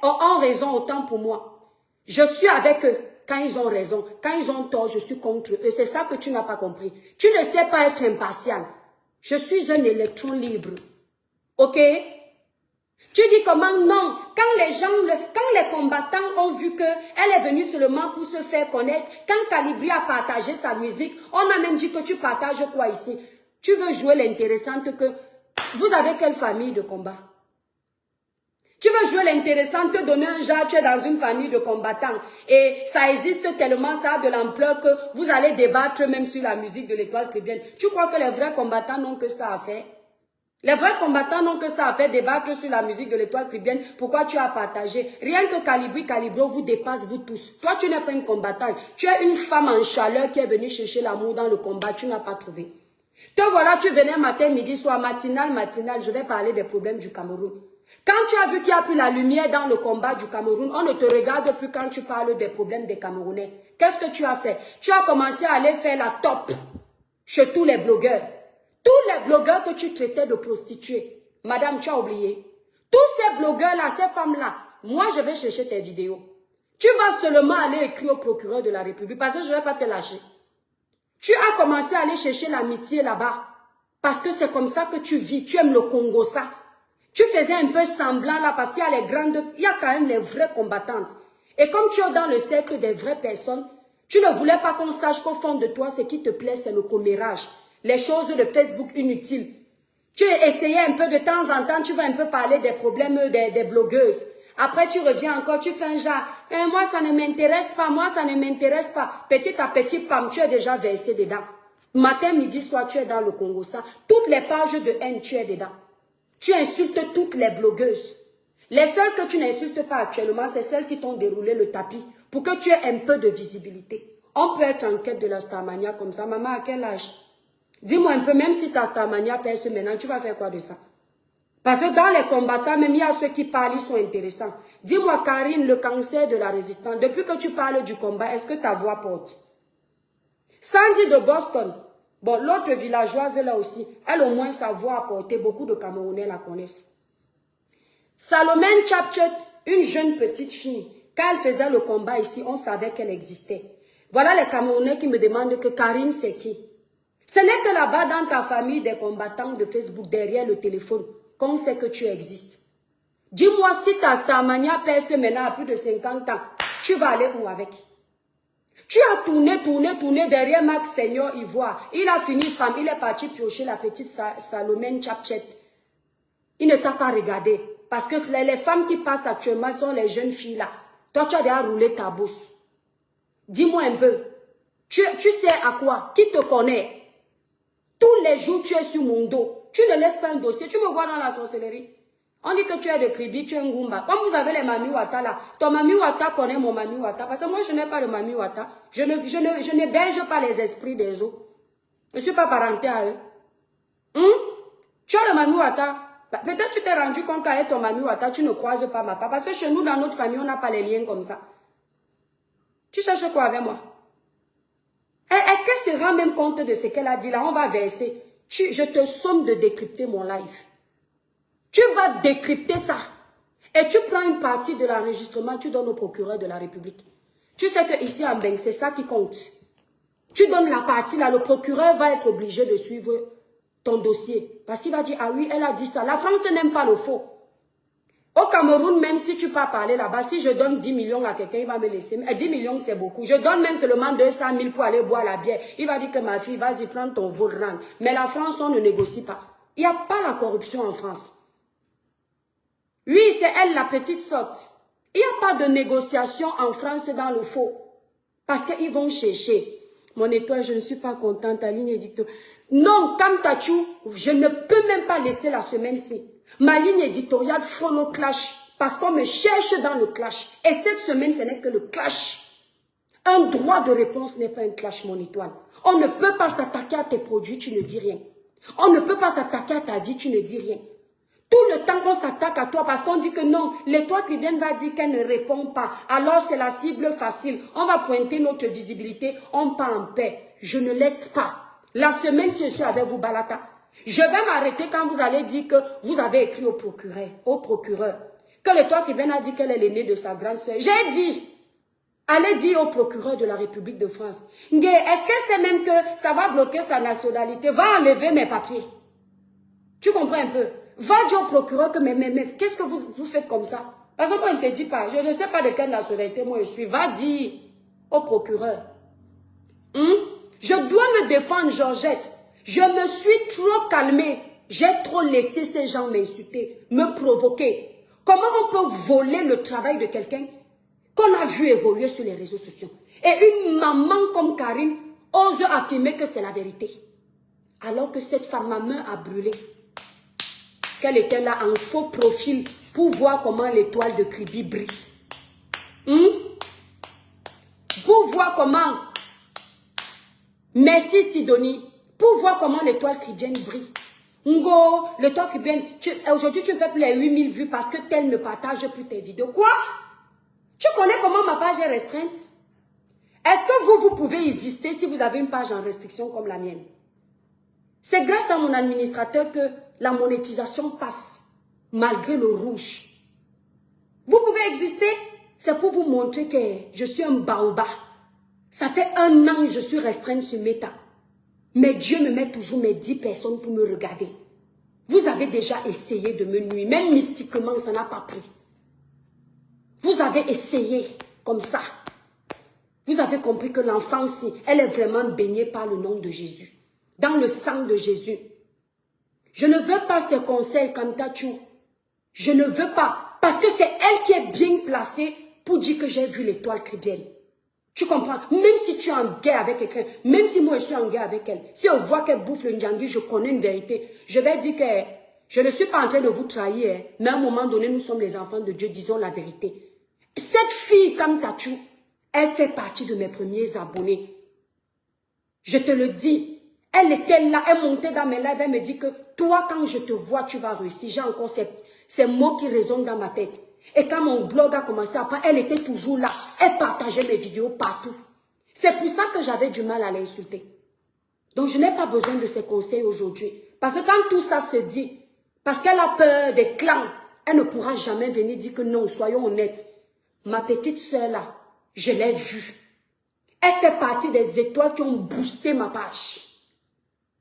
ont raison autant pour moi. Je suis avec eux quand ils ont raison. Quand ils ont tort, je suis contre eux. C'est ça que tu n'as pas compris. Tu ne sais pas être impartial. Je suis un électron libre. Ok? Tu dis comment non? Quand les combattants ont vu qu'elle est venue seulement pour se faire connaître, quand Calibri a partagé sa musique, on a même dit que tu partages quoi ici? Tu veux jouer l'intéressante que... Vous avez quelle famille de combat? Tu veux jouer l'intéressante, te donner un genre, tu es dans une famille de combattants. Et ça existe tellement, ça a de l'ampleur que vous allez débattre même sur la musique de l'étoile chrétienne. Tu crois que les vrais combattants n'ont que ça à faire? Les vrais combattants n'ont que ça à faire, débattre sur la musique de l'étoile chrétienne. Pourquoi tu as partagé? Rien que Calibro vous dépasse, vous tous. Toi, tu n'es pas une combattante. Tu es une femme en chaleur qui est venue chercher l'amour dans le combat. Tu n'as pas trouvé. Te voilà, tu venais matin, midi, soir, matinal, je vais parler des problèmes du Cameroun. Quand tu as vu qu'il n'y a plus la lumière dans le combat du Cameroun, on ne te regarde plus quand tu parles des problèmes des Camerounais. Qu'est-ce que tu as fait? Tu as commencé à aller faire la top chez tous les blogueurs. Tous les blogueurs que tu traitais de prostituées. Madame, tu as oublié. Tous ces blogueurs-là, ces femmes-là, moi je vais chercher tes vidéos. Tu vas seulement aller écrire au procureur de la République parce que je ne vais pas te lâcher. Tu as commencé à aller chercher l'amitié là-bas. Parce que c'est comme ça que tu vis. Tu aimes le Congo, ça. Tu faisais un peu semblant là parce qu'il y a les grandes... Il y a quand même les vraies combattantes. Et comme tu es dans le cercle des vraies personnes, tu ne voulais pas qu'on sache qu'au fond de toi, ce qui te plaît, c'est le commérage. Les choses de Facebook inutiles. Tu essayais un peu de temps en temps, tu vas un peu parler des problèmes des blogueuses. Après, tu reviens encore, tu fais un genre, moi, ça ne m'intéresse pas, moi, ça ne m'intéresse pas. Petit à petit, pam, tu es déjà versé dedans. Matin, midi, soir, tu es dans le Congo, ça. Toutes les pages de haine, tu es dedans. Tu insultes toutes les blogueuses. Les seules que tu n'insultes pas actuellement, c'est celles qui t'ont déroulé le tapis pour que tu aies un peu de visibilité. On peut être en quête de la Starmania comme ça. Maman, à quel âge? Dis-moi un peu, même si ta Starmania perce maintenant, tu vas faire quoi de ça? Parce que dans les combattants, même il y a ceux qui parlent, ils sont intéressants. Dis-moi, Karine, le cancer de la résistance, depuis que tu parles du combat, est-ce que ta voix porte? Sandy de Boston, bon, l'autre villageoise là aussi, elle au moins sa voix a porté, beaucoup de Camerounais la connaissent. Salomène Tchapchet, une jeune petite fille Quand elle faisait le combat ici, on savait qu'elle existait. Voilà les Camerounais qui me demandent que Karine, c'est qui? Ce n'est que là-bas dans ta famille des combattants de Facebook, derrière le téléphone, qu'on sait que tu existes. Dis-moi si ta mania perce maintenant à plus de 50 ans, tu vas aller où avec? Tu as tourné derrière Max Seigneur Ivoire. Il a fini, femme, il est parti piocher la petite Salomène Chapchet. Il ne t'a pas regardé. Parce que les femmes qui passent actuellement sont les jeunes filles là. Toi, tu as déjà roulé ta bourse. Dis-moi un peu. Tu sais à quoi? Qui te connaît? Tous les jours, tu es sur mon dos. Tu ne laisses pas un dossier. Tu me vois dans la sorcellerie. On dit que tu es de Kribi, tu es un Goumba. Comme vous avez les Mami Wata là. Ton Mami Wata connaît mon Mami Wata. Parce que moi, je n'ai pas de Mami Wata. Je n'héberge pas les esprits des eaux. Je ne suis pas parenté à eux. Tu as le Mami Wata. Peut-être tu t'es rendu compte qu'avec ton Mami Wata, tu ne croises pas ma part. Parce que chez nous, dans notre famille, on n'a pas les liens comme ça. Tu cherches quoi avec moi? Est-ce qu'elle se rend même compte de ce qu'elle a dit là? On va verser. Je te somme de décrypter mon live. Tu vas décrypter ça. Et tu prends une partie de l'enregistrement, tu donnes au procureur de la République. Tu sais qu'ici en Beng, c'est ça qui compte. Tu donnes la partie là, le procureur va être obligé de suivre ton dossier. Parce qu'il va dire, ah oui, elle a dit ça. La France n'aime pas le faux. Au Cameroun, même si tu peux parler là-bas, si je donne 10 millions à quelqu'un, il va me laisser. 10 millions, c'est beaucoup. Je donne même seulement 200 000 pour aller boire la bière. Il va dire que ma fille, vas-y, prends ton vol rang. Mais la France, on ne négocie pas. Il n'y a pas la corruption en France. Oui, c'est elle la petite sorte. Il n'y a pas de négociation en France dans le faux. Parce qu'ils vont chercher. Mon étoile, je ne suis pas contente, ta ligne éditoriale. Non, Kamtachou, je ne peux même pas laisser la semaine-ci. Ma ligne éditoriale follow clash. Parce qu'on me cherche dans le clash. Et cette semaine, ce n'est que le clash. Un droit de réponse n'est pas un clash, mon étoile. On ne peut pas s'attaquer à tes produits, tu ne dis rien. On ne peut pas s'attaquer à ta vie, tu ne dis rien. Tout le temps on s'attaque à toi parce qu'on dit que non, l'étoile Caribbean va dire qu'elle ne répond pas. Alors c'est la cible facile. On va pointer notre visibilité, on part en paix. Je ne laisse pas. La semaine, je suis avec vous, Balata. Je vais m'arrêter quand vous allez dire que vous avez écrit au procureur, que l'étoile Caribbean a dit qu'elle est l'aînée de sa grande sœur. J'ai dit, allez dire au procureur de la République de France, est-ce que c'est même que ça va bloquer sa nationalité? Va enlever mes papiers. Tu comprends un peu? Va dire au procureur que, mais qu'est-ce que vous faites comme ça? Parce qu'on ne te dit pas, je ne sais pas de quelle nationalité moi je suis. Va dire au procureur. Je dois me défendre, Georgette. Je me suis trop calmée. J'ai trop laissé ces gens m'insulter, me provoquer. Comment on peut voler le travail de quelqu'un qu'on a vu évoluer sur les réseaux sociaux? Et une maman comme Karine ose affirmer que c'est la vérité. Alors que cette femme, ma main a brûlé. Qu'elle était là en faux profil pour voir comment l'étoile de Kribi brille. Pour voir comment, merci Sidonie, pour voir comment l'étoile Kribienne brille. Ngo, l'étoile Kribienne, aujourd'hui tu fais plus les 8000 vues parce que tel ne partage plus tes vidéos. Quoi? Tu connais comment ma page est restreinte? Est-ce que vous pouvez exister si vous avez une page en restriction comme la mienne? C'est grâce à mon administrateur que la monétisation passe, malgré le rouge. Vous pouvez exister, c'est pour vous montrer que je suis un baobab. Ça fait 1 an que je suis restreinte sur Meta. Mais Dieu me met toujours mes 10 personnes pour me regarder. Vous avez déjà essayé de me nuire, même mystiquement, ça n'a pas pris. Vous avez essayé comme ça. Vous avez compris que l'enfance, elle est vraiment baignée par le nom de Jésus. Dans le sang de Jésus. Je ne veux pas ces conseils comme Tachou. Je ne veux pas. Parce que c'est elle qui est bien placée pour dire que j'ai vu l'étoile caribéenne. Tu comprends? Même si tu es en guerre avec quelqu'un, même si moi je suis en guerre avec elle, si on voit qu'elle bouffe le Ndjangui, je connais une vérité. Je vais dire que je ne suis pas en train de vous trahir, mais à un moment donné, nous sommes les enfants de Dieu, disons la vérité. Cette fille comme Tachou, elle fait partie de mes premiers abonnés. Je te le dis. Elle était là, elle montait dans mes lives, elle me dit que toi, quand je te vois, tu vas réussir. J'ai encore ces mots qui résonnent dans ma tête. Et quand mon blog a commencé à parler, elle était toujours là. Elle partageait mes vidéos partout. C'est pour ça que j'avais du mal à l'insulter. Donc, je n'ai pas besoin de ses conseils aujourd'hui. Parce que quand tout ça se dit, parce qu'elle a peur des clans, elle ne pourra jamais venir dire que non, soyons honnêtes. Ma petite soeur là, je l'ai vue. Elle fait partie des étoiles qui ont boosté ma page.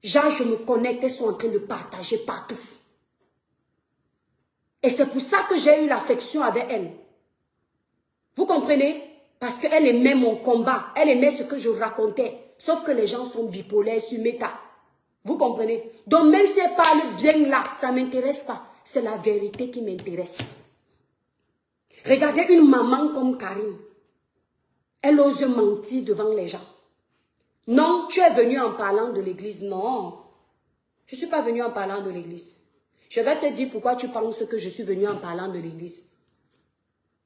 Genre, je me connecte, elles sont en train de partager partout. Et c'est pour ça que j'ai eu l'affection avec elle. Vous comprenez? Parce qu'elle aimait mon combat. Elle aimait ce que je racontais. Sauf que les gens sont bipolaires sur méta. Vous comprenez? Donc même si elle parle bien là, ça ne m'intéresse pas. C'est la vérité qui m'intéresse. Regardez une maman comme Karine. Elle ose mentir devant les gens. Non, tu es venu en parlant de l'église. Non, je ne suis pas venu en parlant de l'église. Je vais te dire pourquoi tu penses que je suis venu en parlant de l'église.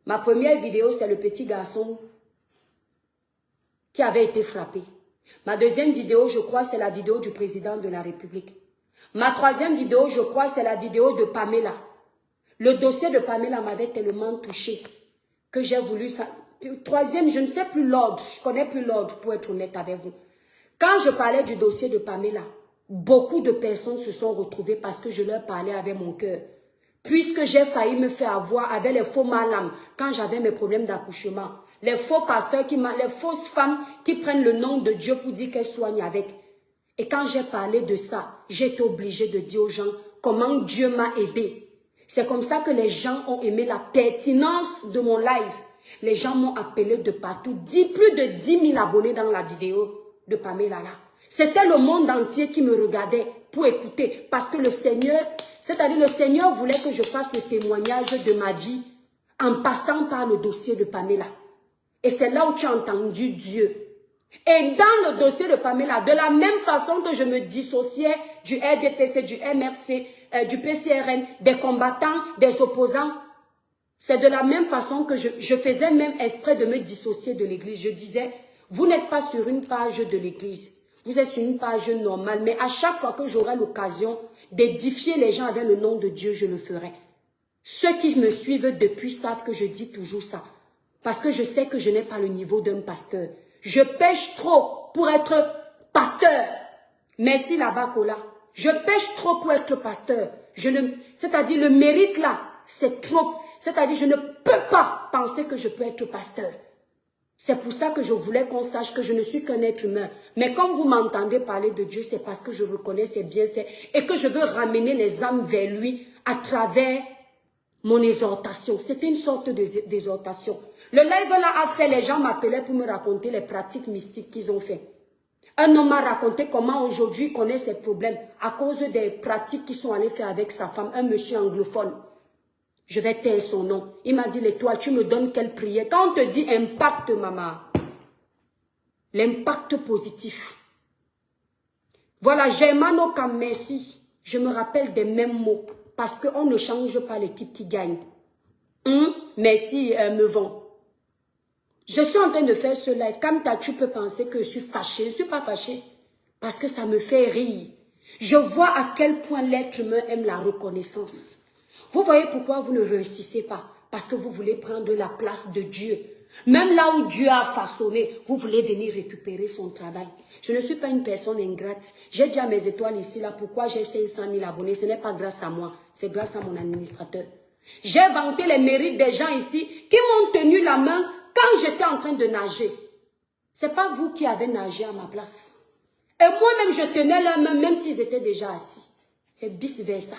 Ma première vidéo, c'est le petit garçon qui avait été frappé. Ma deuxième vidéo, je crois, c'est la vidéo du président de la République. Ma troisième vidéo, je crois, c'est la vidéo de Pamela. Le dossier de Pamela m'avait tellement touché que j'ai voulu ça. Troisième, je ne sais plus l'ordre. Je ne connais plus l'ordre pour être honnête avec vous. Quand je parlais du dossier de Pamela, beaucoup de personnes se sont retrouvées parce que je leur parlais avec mon cœur. Puisque j'ai failli me faire avoir avec les faux malams quand j'avais mes problèmes d'accouchement. Les faux pasteurs, les fausses femmes qui prennent le nom de Dieu pour dire qu'elles soignent avec. Et quand j'ai parlé de ça, j'ai été obligée de dire aux gens comment Dieu m'a aidé. C'est comme ça que les gens ont aimé la pertinence de mon live. Les gens m'ont appelé de partout. Plus de 10 000 abonnés dans la vidéo de Pamela là. C'était le monde entier qui me regardait pour écouter. Parce que le Seigneur, c'est-à-dire le Seigneur voulait que je fasse le témoignage de ma vie en passant par le dossier de Pamela. Et c'est là où tu as entendu Dieu. Et dans le dossier de Pamela, de la même façon que je me dissociais du RDPC, du MRC, du PCRN, des combattants, des opposants, c'est de la même façon que je faisais même exprès de me dissocier de l'église. Je disais, vous n'êtes pas sur une page de l'église, vous êtes sur une page normale, mais à chaque fois que j'aurai l'occasion d'édifier les gens avec le nom de Dieu, je le ferai. Ceux qui me suivent depuis savent que je dis toujours ça. Parce que je sais que je n'ai pas le niveau d'un pasteur. Je pêche trop pour être pasteur. Merci là-bas, Kola. Je pêche trop pour être pasteur. C'est-à-dire le mérite là, c'est trop. C'est-à-dire je ne peux pas penser que je peux être pasteur. C'est pour ça que je voulais qu'on sache que je ne suis qu'un être humain. Mais comme vous m'entendez parler de Dieu, c'est parce que je reconnais ses bienfaits et que je veux ramener les âmes vers lui à travers mon exhortation. C'était une sorte d'exhortation. Le live là a fait, les gens m'appelaient pour me raconter les pratiques mystiques qu'ils ont fait. Un homme m'a raconté comment aujourd'hui il connaît ses problèmes à cause des pratiques qu'ils sont allés faire avec sa femme, un monsieur anglophone. Je vais taire son nom. Il m'a dit, l'étoile, tu me donnes quelle prière? Quand on te dit impact, maman, l'impact positif. Voilà, Germano comme merci. Je me rappelle des mêmes mots parce qu'on ne change pas l'équipe qui gagne. Merci, me vend. Je suis en train de faire ce live. Comme tu peux penser que je suis fâchée. Je ne suis pas fâchée parce que ça me fait rire. Je vois à quel point l'être humain aime la reconnaissance. Vous voyez pourquoi vous ne réussissez pas? Parce que vous voulez prendre la place de Dieu. Même là où Dieu a façonné, vous voulez venir récupérer son travail. Je ne suis pas une personne ingrate. J'ai déjà mes étoiles ici, là. Pourquoi j'ai 500 000 abonnés? Ce n'est pas grâce à moi. C'est grâce à mon administrateur. J'ai vanté les mérites des gens ici qui m'ont tenu la main quand j'étais en train de nager. Ce n'est pas vous qui avez nagé à ma place. Et moi-même, je tenais leur main même s'ils étaient déjà assis. C'est vice-versa.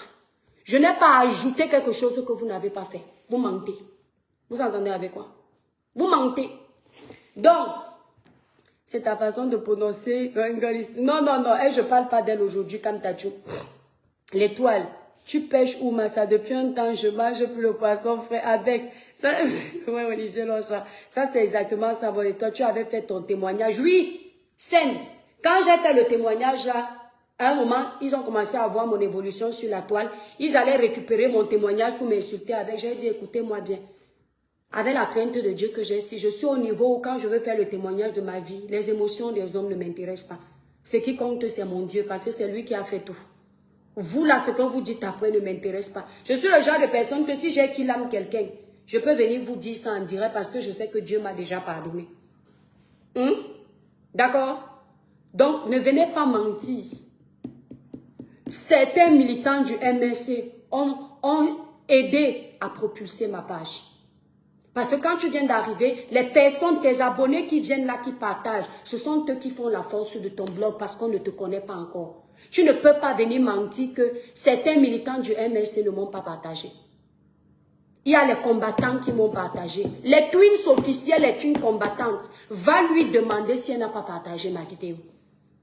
Je n'ai pas ajouté quelque chose que vous n'avez pas fait. Vous mentez. Vous entendez avec quoi? Vous mentez. Donc, c'est ta façon de prononcer. Non, non, non. Et je ne parle pas d'elle aujourd'hui, comme Tachou. L'étoile. Tu pêches où, Massa? Depuis un temps, je mange plus le poisson frais avec. Ça, ouais, Olivier Loncha. Ça, c'est exactement ça, bon. Et toi, tu avais fait ton témoignage. Oui, scène. Quand j'ai fait le témoignage, là, à un moment, ils ont commencé à voir mon évolution sur la toile. Ils allaient récupérer mon témoignage pour m'insulter avec. J'ai dit, écoutez-moi bien. Avec la crainte de Dieu que j'ai, si je suis au niveau où quand je veux faire le témoignage de ma vie, les émotions des hommes ne m'intéressent pas. Ce qui compte, c'est mon Dieu, parce que c'est lui qui a fait tout. Vous, là, ce que vous dites après ne m'intéresse pas. Je suis le genre de personne que si j'ai qu'il aime quelqu'un, je peux venir vous dire ça en direct parce que je sais que Dieu m'a déjà pardonné. D'accord? Donc, ne venez pas mentir. Certains militants du MRC ont aidé à propulser ma page. Parce que quand tu viens d'arriver, les personnes, tes abonnés qui viennent là, qui partagent, ce sont eux qui font la force de ton blog parce qu'on ne te connaît pas encore. Tu ne peux pas venir mentir que certains militants du MLC ne m'ont pas partagé. Il y a les combattants qui m'ont partagé. Les twins officiels est une combattante. Va lui demander si elle n'a pas partagé ma vidéo.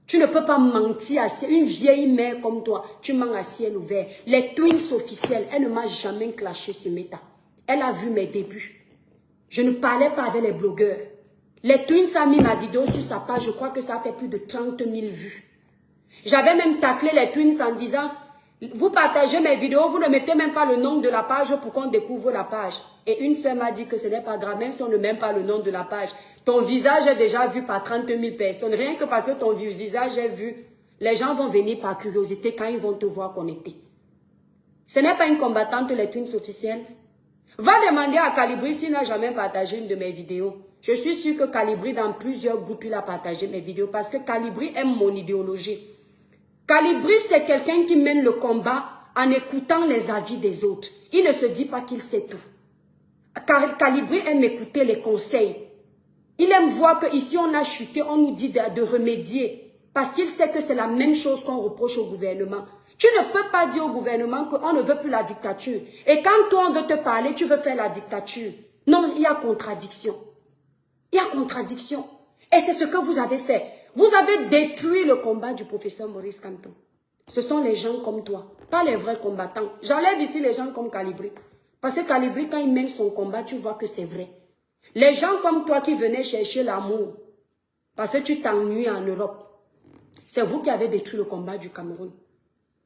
Tu ne peux pas mentir à une vieille mère comme toi. Tu mens à ciel ouvert. Les twins officiels, elle ne m'a jamais clashé sur Meta. Elle a vu mes débuts. Je ne parlais pas avec les blogueurs. Les twins a mis ma vidéo sur sa page. Je crois que ça fait plus de 30 000 vues. J'avais même taclé les twins en disant... Vous partagez mes vidéos, vous ne mettez même pas le nom de la page pour qu'on découvre la page. Et une sœur m'a dit que ce n'est pas grave, même si on ne met pas le nom de la page. Ton visage est déjà vu par 30 000 personnes. Rien que parce que ton visage est vu, les gens vont venir par curiosité quand ils vont te voir connecté. Ce n'est pas une combattante, les twins officiels. Va demander à Calibri s'il n'a jamais partagé une de mes vidéos. Je suis sûre que Calibri, dans plusieurs groupes, il a partagé mes vidéos parce que Calibri aime mon idéologie. Calibri, c'est quelqu'un qui mène le combat en écoutant les avis des autres. Il ne se dit pas qu'il sait tout. Calibri aime écouter les conseils. Il aime voir qu'ici on a chuté, on nous dit de remédier. Parce qu'il sait que c'est la même chose qu'on reproche au gouvernement. Tu ne peux pas dire au gouvernement qu'on ne veut plus la dictature. Et quand toi on veut te parler, tu veux faire la dictature. Non, il y a contradiction. Il y a contradiction. Et c'est ce que vous avez fait. Vous avez détruit le combat du professeur Maurice Kamto. Ce sont les gens comme toi, pas les vrais combattants. J'enlève ici les gens comme Calibri. Parce que Calibri, quand il mène son combat, tu vois que c'est vrai. Les gens comme toi qui venaient chercher l'amour, parce que tu t'ennuies en Europe, c'est vous qui avez détruit le combat du Cameroun.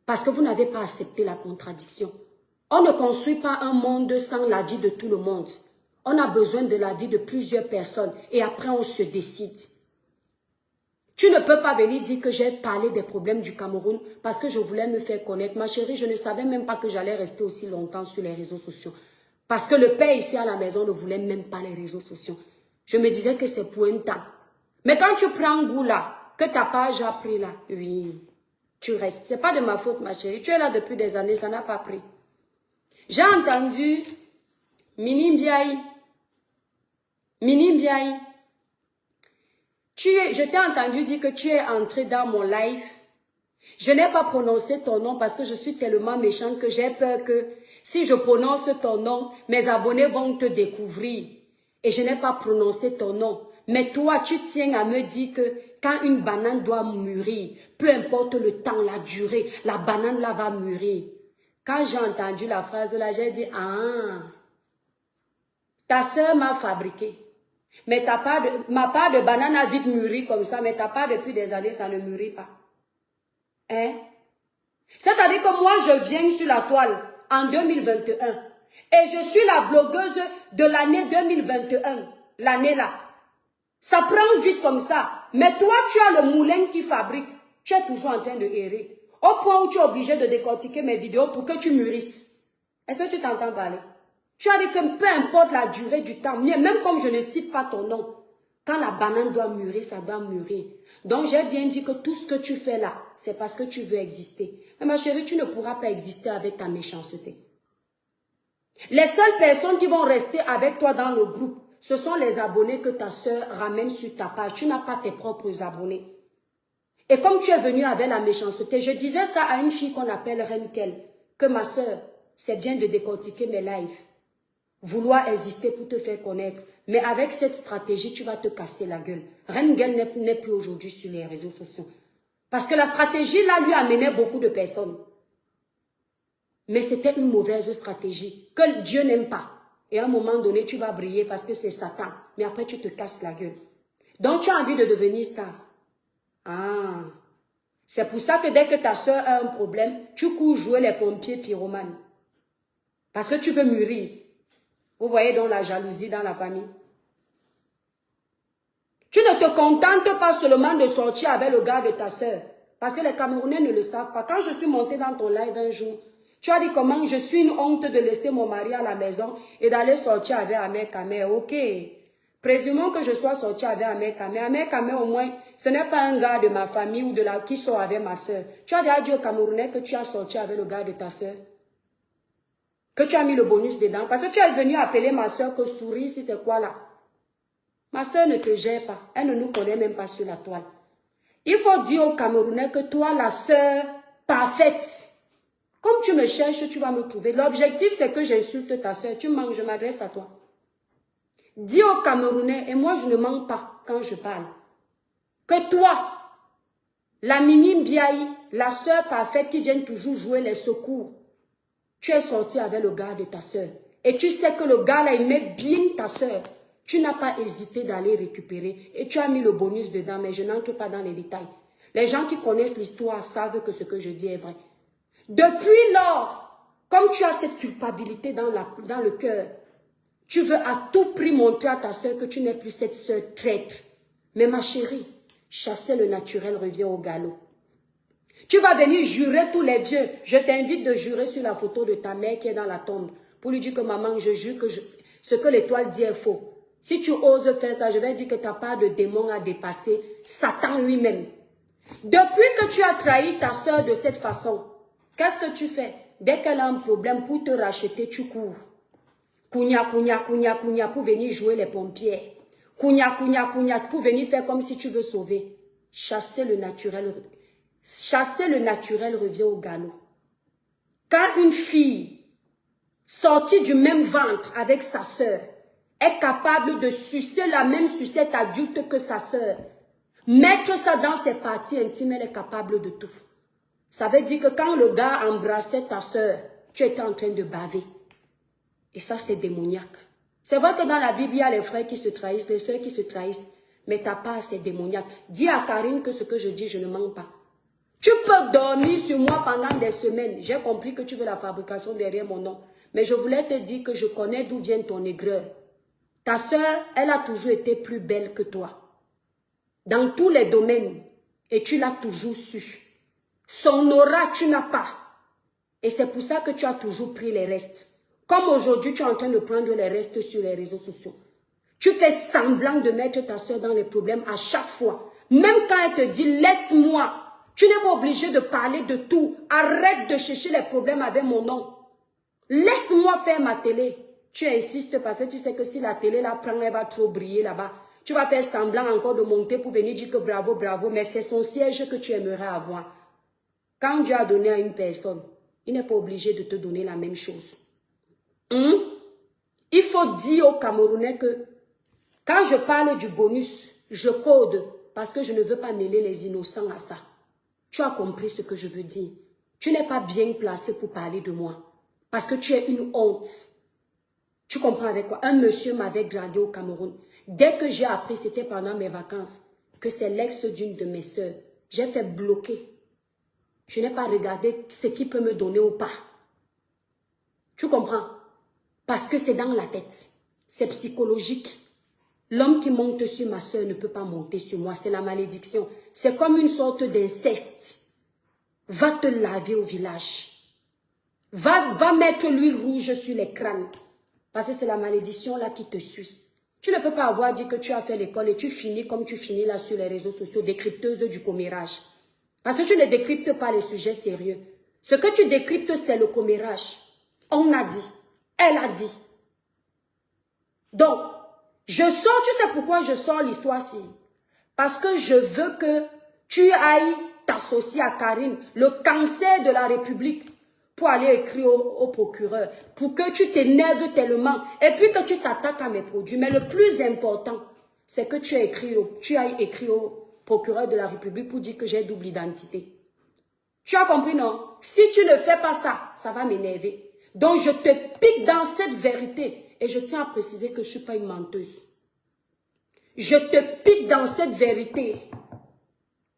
Parce que vous n'avez pas accepté la contradiction. On ne construit pas un monde sans l'avis de tout le monde. On a besoin de l'avis de plusieurs personnes et après on se décide. Tu ne peux pas venir dire que j'ai parlé des problèmes du Cameroun parce que je voulais me faire connaître. Ma chérie, je ne savais même pas que j'allais rester aussi longtemps sur les réseaux sociaux. Parce que le père ici à la maison ne voulait même pas les réseaux sociaux. Je me disais que c'est pour un temps. Mais quand tu prends goût là, que ta page a pris là, oui, tu restes. Ce n'est pas de ma faute, ma chérie. Tu es là depuis des années, ça n'a pas pris. J'ai entendu Mini Biaï. Je t'ai entendu dire que tu es entré dans mon live. Je n'ai pas prononcé ton nom parce que je suis tellement méchante que j'ai peur que si je prononce ton nom, mes abonnés vont te découvrir. Et je n'ai pas prononcé ton nom. Mais toi, tu tiens à me dire que quand une banane doit mûrir, peu importe le temps, la durée, la banane là va mûrir. Quand j'ai entendu la phrase là, j'ai dit, ah, ta soeur m'a fabriqué. Mais ma part de banane a vite mûri comme ça, mais ta part depuis des années, ça ne mûrit pas. Hein? C'est-à-dire que moi, je viens sur la toile en 2021 et je suis la blogueuse de l'année 2021, l'année là. Ça prend vite comme ça. Mais toi, tu as le moulin qui fabrique. Tu es toujours en train de errer. Au point où tu es obligé de décortiquer mes vidéos pour que tu mûrisses. Est-ce que tu t'entends parler? Tu as dit que peu importe la durée du temps, même comme je ne cite pas ton nom, quand la banane doit mûrir, ça doit mûrir. Donc j'ai bien dit que tout ce que tu fais là, c'est parce que tu veux exister. Mais ma chérie, tu ne pourras pas exister avec ta méchanceté. Les seules personnes qui vont rester avec toi dans le groupe, ce sont les abonnés que ta soeur ramène sur ta page. Tu n'as pas tes propres abonnés. Et comme tu es venu avec la méchanceté, je disais ça à une fille qu'on appelle Renkel, que ma soeur, c'est bien de décortiquer mes lives. Vouloir exister pour te faire connaître. Mais avec cette stratégie, tu vas te casser la gueule. Renkel n'est plus aujourd'hui sur les réseaux sociaux. Parce que la stratégie, là, lui amenait beaucoup de personnes. Mais c'était une mauvaise stratégie que Dieu n'aime pas. Et à un moment donné, tu vas briller parce que c'est Satan. Mais après, tu te casses la gueule. Donc, tu as envie de devenir star. Ah. C'est pour ça que dès que ta soeur a un problème, tu cours jouer les pompiers pyromanes. Parce que tu veux mûrir. Vous voyez donc la jalousie dans la famille. Tu ne te contentes pas seulement de sortir avec le gars de ta soeur. Parce que les Camerounais ne le savent pas. Quand je suis montée dans ton live un jour, tu as dit comment je suis une honte de laisser mon mari à la maison et d'aller sortir avec Ahmed Kamer. Ok. Présumons que je sois sortie avec Ahmed Kamer. Ahmed Kamer, au moins, ce n'est pas un gars de ma famille ou de la qui sort avec ma soeur. Tu as déjà dit aux Camerounais que tu as sorti avec le gars de ta soeur. que tu as mis le bonus dedans. Parce que tu es venu appeler ma soeur que souris, si c'est quoi là? Ma soeur ne te gère pas. Elle ne nous connaît même pas sur la toile. Il faut dire aux Camerounais que toi, la soeur parfaite, comme tu me cherches, tu vas me trouver. L'objectif, c'est que j'insulte ta soeur. Tu manques, je m'adresse à toi. Dis aux Camerounais, et moi, je ne mens pas quand je parle, que toi, la Mini Biaï, la soeur parfaite qui vient toujours jouer les secours, tu es sorti avec le gars de ta soeur. Et tu sais que le gars là, il met bien ta soeur. Tu n'as pas hésité d'aller récupérer. Et tu as mis le bonus dedans, mais je n'entre pas dans les détails. Les gens qui connaissent l'histoire savent que ce que je dis est vrai. Depuis lors, comme tu as cette culpabilité dans le cœur, tu veux à tout prix montrer à ta soeur que tu n'es plus cette soeur traître. Mais ma chérie, chasser le naturel revient au galop. Tu vas venir jurer tous les dieux. Je t'invite de jurer sur la photo de ta mère qui est dans la tombe. Pour lui dire que maman, je jure que ce que l'étoile dit est faux. Si tu oses faire ça, je vais dire que tu n'as pas de démon à dépasser. Satan lui-même. Depuis que tu as trahi ta soeur de cette façon, qu'est-ce que tu fais? Dès qu'elle a un problème pour te racheter, tu cours. Kounya, kounya, kounya, kounya, pour venir jouer les pompiers. Kounya, kounya, kounya, pour venir faire comme si tu veux sauver. Chasser le naturel revient au galop. Quand une fille sortie du même ventre avec sa sœur est capable de sucer la même sucette adulte que sa sœur, mettre ça dans ses parties intimes, elle est capable de tout. Ça veut dire que quand le gars embrassait ta sœur, tu étais en train de baver. Et ça, c'est démoniaque. C'est vrai que dans la Bible, il y a les frères qui se trahissent, les sœurs qui se trahissent, mais ta part, c'est démoniaque. Dis à Karine que ce que je dis, je ne mens pas. Tu peux dormir sur moi pendant des semaines. J'ai compris que tu veux la fabrication derrière mon nom. Mais je voulais te dire que je connais d'où vient ton aigreur. Ta sœur, elle a toujours été plus belle que toi. Dans tous les domaines. Et tu l'as toujours su. Son aura, tu n'as pas. Et c'est pour ça que tu as toujours pris les restes. Comme aujourd'hui, tu es en train de prendre les restes sur les réseaux sociaux. Tu fais semblant de mettre ta soeur dans les problèmes à chaque fois. Même quand elle te dit « laisse-moi », tu n'es pas obligé de parler de tout. Arrête de chercher les problèmes avec mon nom. Laisse-moi faire ma télé. Tu insistes parce que tu sais que si la télé la prend, elle va trop briller là-bas. Tu vas faire semblant encore de monter pour venir dire que bravo, bravo, mais c'est son siège que tu aimerais avoir. Quand Dieu a donné à une personne, il n'est pas obligé de te donner la même chose. Il faut dire aux Camerounais que quand je parle du bonus, je code parce que je ne veux pas mêler les innocents à ça. Tu as compris ce que je veux dire. Tu n'es pas bien placé pour parler de moi parce que tu es une honte. Tu comprends avec quoi? Un monsieur m'avait dragué au Cameroun. Dès que j'ai appris, c'était pendant mes vacances, que c'est l'ex d'une de mes sœurs, j'ai fait bloquer. Je n'ai pas regardé ce qu'il peut me donner ou pas. Tu comprends? Parce que c'est dans la tête. C'est psychologique. L'homme qui monte sur ma soeur ne peut pas monter sur moi. C'est la malédiction. C'est comme une sorte d'inceste. Va te laver au village. Va mettre l'huile rouge sur les crânes. Parce que c'est la malédiction là qui te suit. Tu ne peux pas avoir dit que tu as fait l'école et tu finis comme tu finis là sur les réseaux sociaux, décrypteuse du commérage. Parce que tu ne décryptes pas les sujets sérieux. Ce que tu décryptes, c'est le commérage. On a dit. Elle a dit. Donc, je sors, tu sais pourquoi je sors l'histoire-ci? Parce que je veux que tu ailles t'associer à Karine, le cancer de la République, pour aller écrire au procureur, pour que tu t'énerves tellement, et puis que tu t'attaques à mes produits. Mais le plus important, c'est que tu ailles écrire au procureur de la République pour dire que j'ai double identité. Tu as compris, non? Si tu ne fais pas ça, ça va m'énerver. Donc, je te pique dans cette vérité. Et je tiens à préciser que je ne suis pas une menteuse. Je te pique dans cette vérité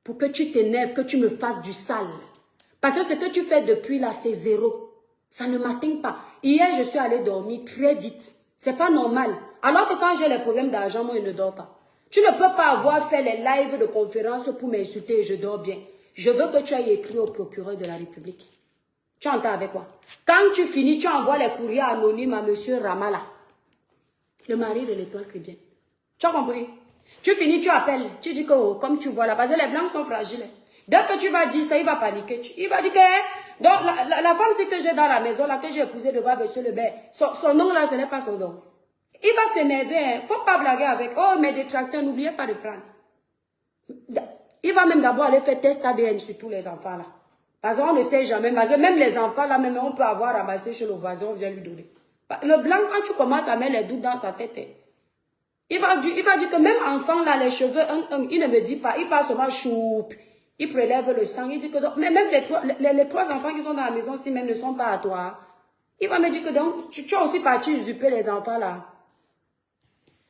pour que tu t'énerves, que tu me fasses du sale. Parce que ce que tu fais depuis là, c'est zéro. Ça ne m'atteint pas. Hier, je suis allée dormir très vite. C'est pas normal. Alors que quand j'ai les problèmes d'argent, moi, je ne dors pas. Tu ne peux pas avoir fait les lives de conférence pour m'insulter et je dors bien. Je veux que tu ailles écrire au procureur de la République. Tu entends avec quoi? Quand tu finis, tu envoies les courriers anonymes à M. Ramala, le mari de l'étoile chrétienne. Tu as compris? Tu finis, tu appelles. Tu dis que, oh, comme tu vois là, parce que les blancs sont fragiles. Dès que tu vas dire ça, il va paniquer. Il va dire que Donc, la femme que j'ai dans la maison, là, que j'ai épousée devant monsieur le maire, son nom là, ce n'est pas son nom. Il va s'énerver, hein. Faut pas blaguer avec. Oh, mes détracteurs, n'oubliez pas de prendre. Il va même d'abord aller faire test ADN sur tous les enfants là. Parce qu'on ne sait jamais. Parce que même les enfants là, même on peut avoir ramassé chez le voisin, on vient lui donner. Le blanc, quand tu commences à mettre les doutes dans sa tête, il va dire que même enfant là, les cheveux, il ne me dit pas, il parle seulement choup. Il prélève le sang, il dit que donc, mais même les trois enfants qui sont dans la maison, si même ne sont pas à toi, il va me dire que donc, tu as aussi parti usurper les enfants là.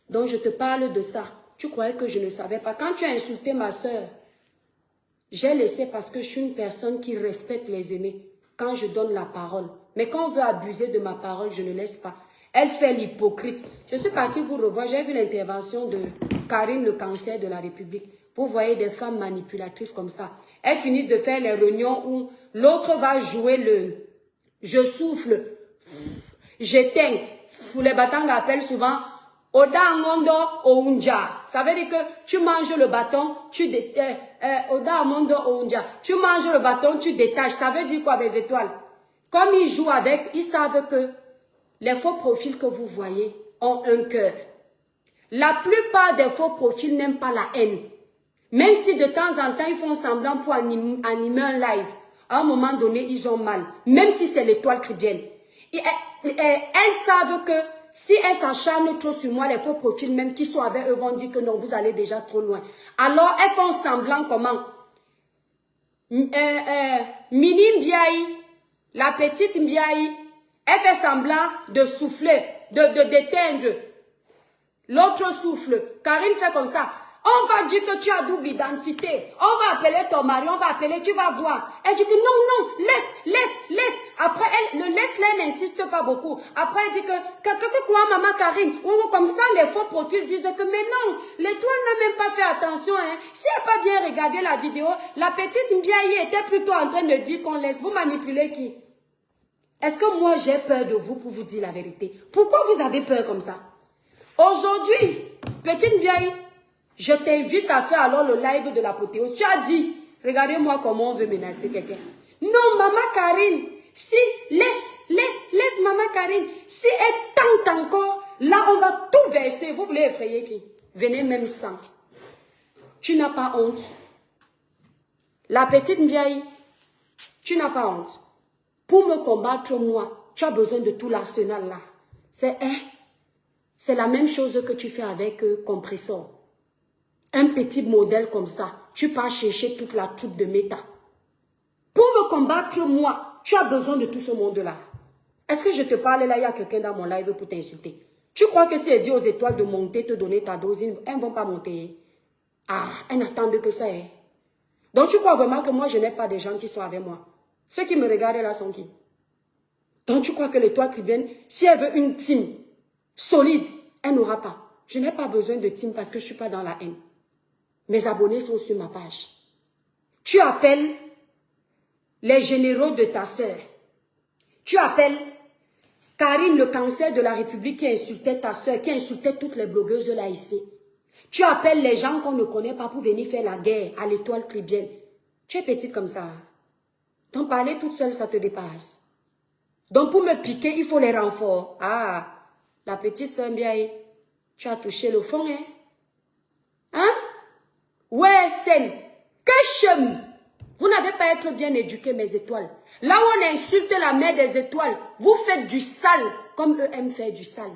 Donc je te parle de ça. Tu croyais que je ne savais pas. Quand tu as insulté ma soeur, j'ai laissé parce que je suis une personne qui respecte les aînés quand je donne la parole. Mais quand on veut abuser de ma parole, je ne laisse pas. Elle fait l'hypocrite. Je suis partie vous revoir, j'ai vu l'intervention de Karine, le cancer de la République. Vous voyez des femmes manipulatrices comme ça. Elles finissent de faire les réunions où l'autre va jouer le « je souffle »,« j'éteins ». Les Batang appellent souvent « Oda Mondo Ounja ». Ça veut dire que tu manges le bâton, Oda Mondo Ounja. Tu manges le bâton, tu détaches. Ça veut dire quoi, mes étoiles? Comme ils jouent avec, ils savent que les faux profils que vous voyez ont un cœur. La plupart des faux profils n'aiment pas la haine. Même si de temps en temps, ils font semblant pour animer un live. À un moment donné, ils ont mal. Même si c'est l'étoile chrétienne. Elles savent que si elles s'acharnent trop sur moi, les faux profils, même qui sont avec eux, vont dire que non, vous allez déjà trop loin. Alors, elles font semblant comment? Mini Mbiaï, la petite Mbiaï, elle fait semblant de souffler, d'éteindre. L'autre souffle. Karine fait comme ça. On va dire que tu as double identité. On va appeler ton mari, on va appeler, tu vas voir. Elle dit que non, laisse. Après, le laisse-là, elle n'insiste pas beaucoup. Après, elle dit que quoi, maman Karine? Ou comme ça, les faux profils disent que, mais non, l'étoile n'a même pas fait attention, hein. Si elle n'a pas bien regardé la vidéo, la petite Mbiaye était plutôt en train de dire qu'on laisse. Vous manipuler qui? Est-ce que moi, j'ai peur de vous pour vous dire la vérité? Pourquoi vous avez peur comme ça? Aujourd'hui, petite Mbiaye, je t'invite à faire alors le live de l'apothéose. Tu as dit, regardez-moi comment on veut menacer quelqu'un. Non, maman Karine, si, laisse maman Karine. Si elle tente encore, là on va tout verser. Vous voulez effrayer qui? Venez même sans. Tu n'as pas honte. La petite Mbiaye, tu n'as pas honte. Pour me combattre moi, tu as besoin de tout l'arsenal là. C'est la même chose que tu fais avec Compressor. Un petit modèle comme ça, tu pars chercher toute la troupe de méta. Pour me combattre, moi, tu as besoin de tout ce monde-là. Est-ce que je te parle là, il y a quelqu'un dans mon live pour t'insulter? Tu crois que si elle dit aux étoiles de monter, te donner ta dose, elles ne vont pas monter? Ah, elles n'attendent que ça. Hein? Donc tu crois vraiment que moi, je n'ai pas des gens qui sont avec moi? Ceux qui me regardent là sont qui? Donc tu crois que l'étoile chrétienne, si elle veut une team solide, elle n'aura pas. Je n'ai pas besoin de team parce que je ne suis pas dans la haine. Mes abonnés sont sur ma page. Tu appelles les généraux de ta sœur. Tu appelles Karine, le cancer de la République qui insultait ta sœur, qui insultait toutes les blogueuses là ici. Tu appelles les gens qu'on ne connaît pas pour venir faire la guerre à l'étoile chrétienne. Tu es petite comme ça. Donc parler toute seule, ça te dépasse. Donc pour me piquer, il faut les renforts. Ah, la petite sœur Mbiaye, tu as touché le fond, hein? Hein? Ouais, Sen, que chem. Vous n'avez pas à être bien éduqués, mes étoiles. Là où on insulte la mère des étoiles, vous faites du sale, comme eux aiment faire du sale,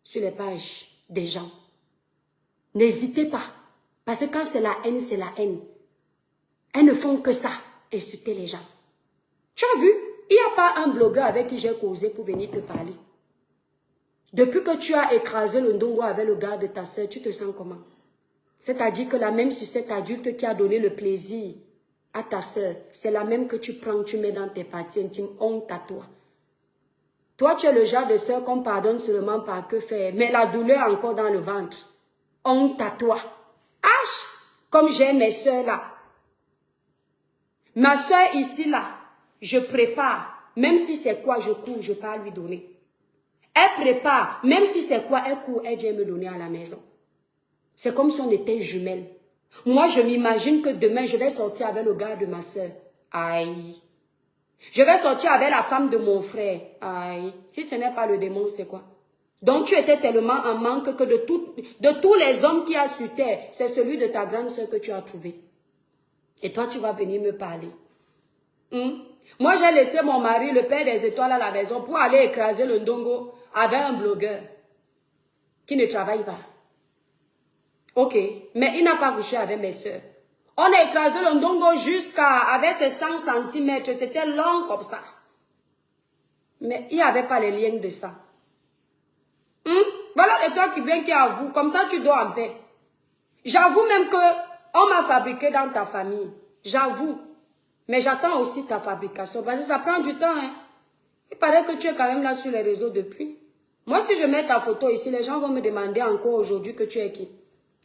sur les pages des gens. N'hésitez pas, parce que quand c'est la haine, c'est la haine. Elles ne font que ça, insulter les gens. Tu as vu, il n'y a pas un blogueur avec qui j'ai causé pour venir te parler. Depuis que tu as écrasé le ndongo avec le gars de ta soeur, tu te sens comment? C'est-à-dire que la même sucette adulte qui a donné le plaisir à ta soeur, c'est la même que tu prends, tu mets dans tes parties intimes, honte à toi. Toi, tu es le genre de soeur qu'on pardonne seulement par que faire, mais la douleur encore dans le ventre. Honte à toi. H, comme j'ai mes soeurs là. Ma soeur ici là, je prépare, même si c'est quoi je cours, je pars lui donner. Elle prépare, même si c'est quoi elle court, elle vient me donner à la maison. C'est comme si on était jumelles. Moi, je m'imagine que demain, je vais sortir avec le gars de ma soeur. Aïe. Je vais sortir avec la femme de mon frère. Aïe, si ce n'est pas le démon, c'est quoi? Donc tu étais tellement en manque que de tous les hommes qui y a sur terre, c'est celui de ta grande soeur que tu as trouvé. Et toi, tu vas venir me parler. Moi, j'ai laissé mon mari, le père des étoiles, à la maison pour aller écraser le ndongo avec un blogueur qui ne travaille pas. Ok, mais il n'a pas couché avec mes soeurs. On a écrasé le ndongo avec ses 100 cm. C'était long comme ça. Mais il n'y avait pas les liens de sang. Voilà les toi qui viens qui avoue. Comme ça, tu dors en paix. J'avoue même que on m'a fabriqué dans ta famille. J'avoue. Mais j'attends aussi ta fabrication. Parce que ça prend du temps. Hein. Il paraît que tu es quand même là sur les réseaux depuis. Moi, si je mets ta photo ici, les gens vont me demander encore aujourd'hui que tu es qui.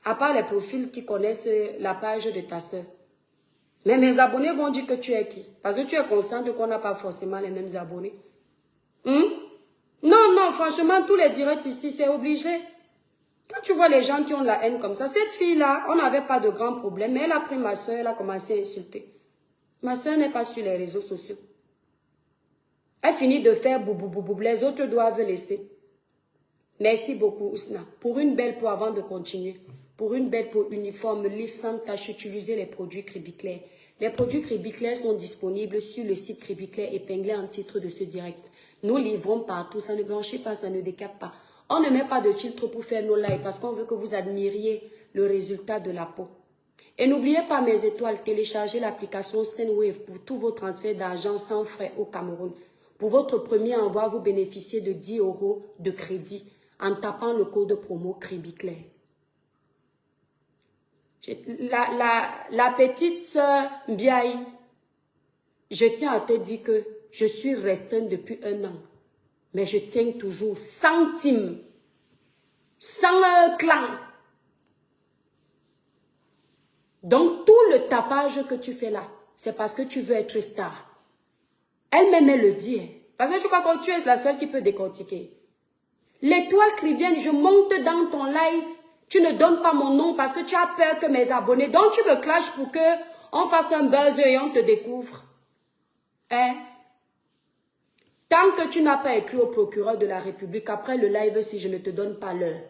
À part les profils qui connaissent la page de ta soeur. Mais mes abonnés vont dire que tu es qui. Parce que tu es consciente qu'on n'a pas forcément les mêmes abonnés. Non, non, franchement, tous les directs ici, c'est obligé. Quand tu vois les gens qui ont la haine comme ça, cette fille-là, on n'avait pas de grands problèmes, mais elle a pris ma soeur, elle a commencé à insulter. Ma soeur n'est pas sur les réseaux sociaux. Elle finit de faire boubou, les autres doivent laisser. Merci beaucoup, Ousna. Pour une belle peau, avant de continuer, pour une belle peau uniforme, lisse, sans tache, utilisez les produits Crébiclair. Les produits Crébiclair sont disponibles sur le site Crébiclair épinglé en titre de ce direct. Nous livrons partout, ça ne blanchit pas, ça ne décape pas. On ne met pas de filtre pour faire nos lives parce qu'on veut que vous admiriez le résultat de la peau. Et n'oubliez pas mes étoiles, téléchargez l'application Sendwave pour tous vos transferts d'argent sans frais au Cameroun. Pour votre premier envoi, vous bénéficiez de 10 € de crédit en tapant le code promo Crébiclair. La petite sœur Mbiaï, je tiens à te dire que je suis restreinte depuis 1 an. Mais je tiens toujours sans team, sans clan. Donc tout le tapage que tu fais là, c'est parce que tu veux être star. Elle-même, elle le dit. Parce que je crois que tu es la seule qui peut décortiquer. L'étoile cribienne, je monte dans ton live. Tu ne donnes pas mon nom parce que tu as peur que mes abonnés... Donc tu me clashes pour qu'on fasse un buzz et on te découvre. Hein? Tant que tu n'as pas écrit au procureur de la République, après le live, si je ne te donne pas l'heure.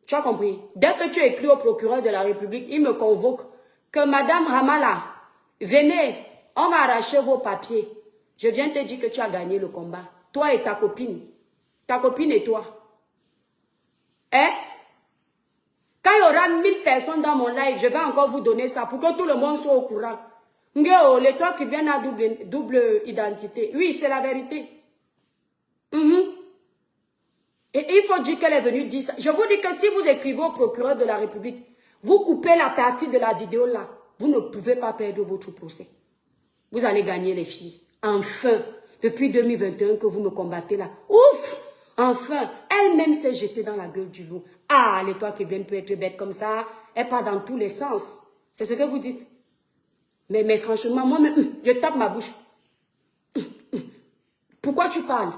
Tu as compris? Dès que tu écris au procureur de la République, il me convoque que Madame Ramala, venez, on va arracher vos papiers. Je viens te dire que tu as gagné le combat. Toi et ta copine. Ta copine et toi. Hein? Quand il y aura 1000 personnes dans mon live, je vais encore vous donner ça pour que tout le monde soit au courant. Ngeo, l'étoile qui vient à double identité. Oui, c'est la vérité. Et il faut dire qu'elle est venue dire ça. Je vous dis que si vous écrivez au procureur de la République, vous coupez la partie de la vidéo là, vous ne pouvez pas perdre votre procès. Vous allez gagner les filles. Enfin, depuis 2021 que vous me combattez là. Ouf! Enfin, elle-même s'est jetée dans la gueule du loup. Ah, l'étoile qui vient peut être bête comme ça. Elle part dans tous les sens. C'est ce que vous dites. Mais franchement, moi, je tape ma bouche. Pourquoi tu parles?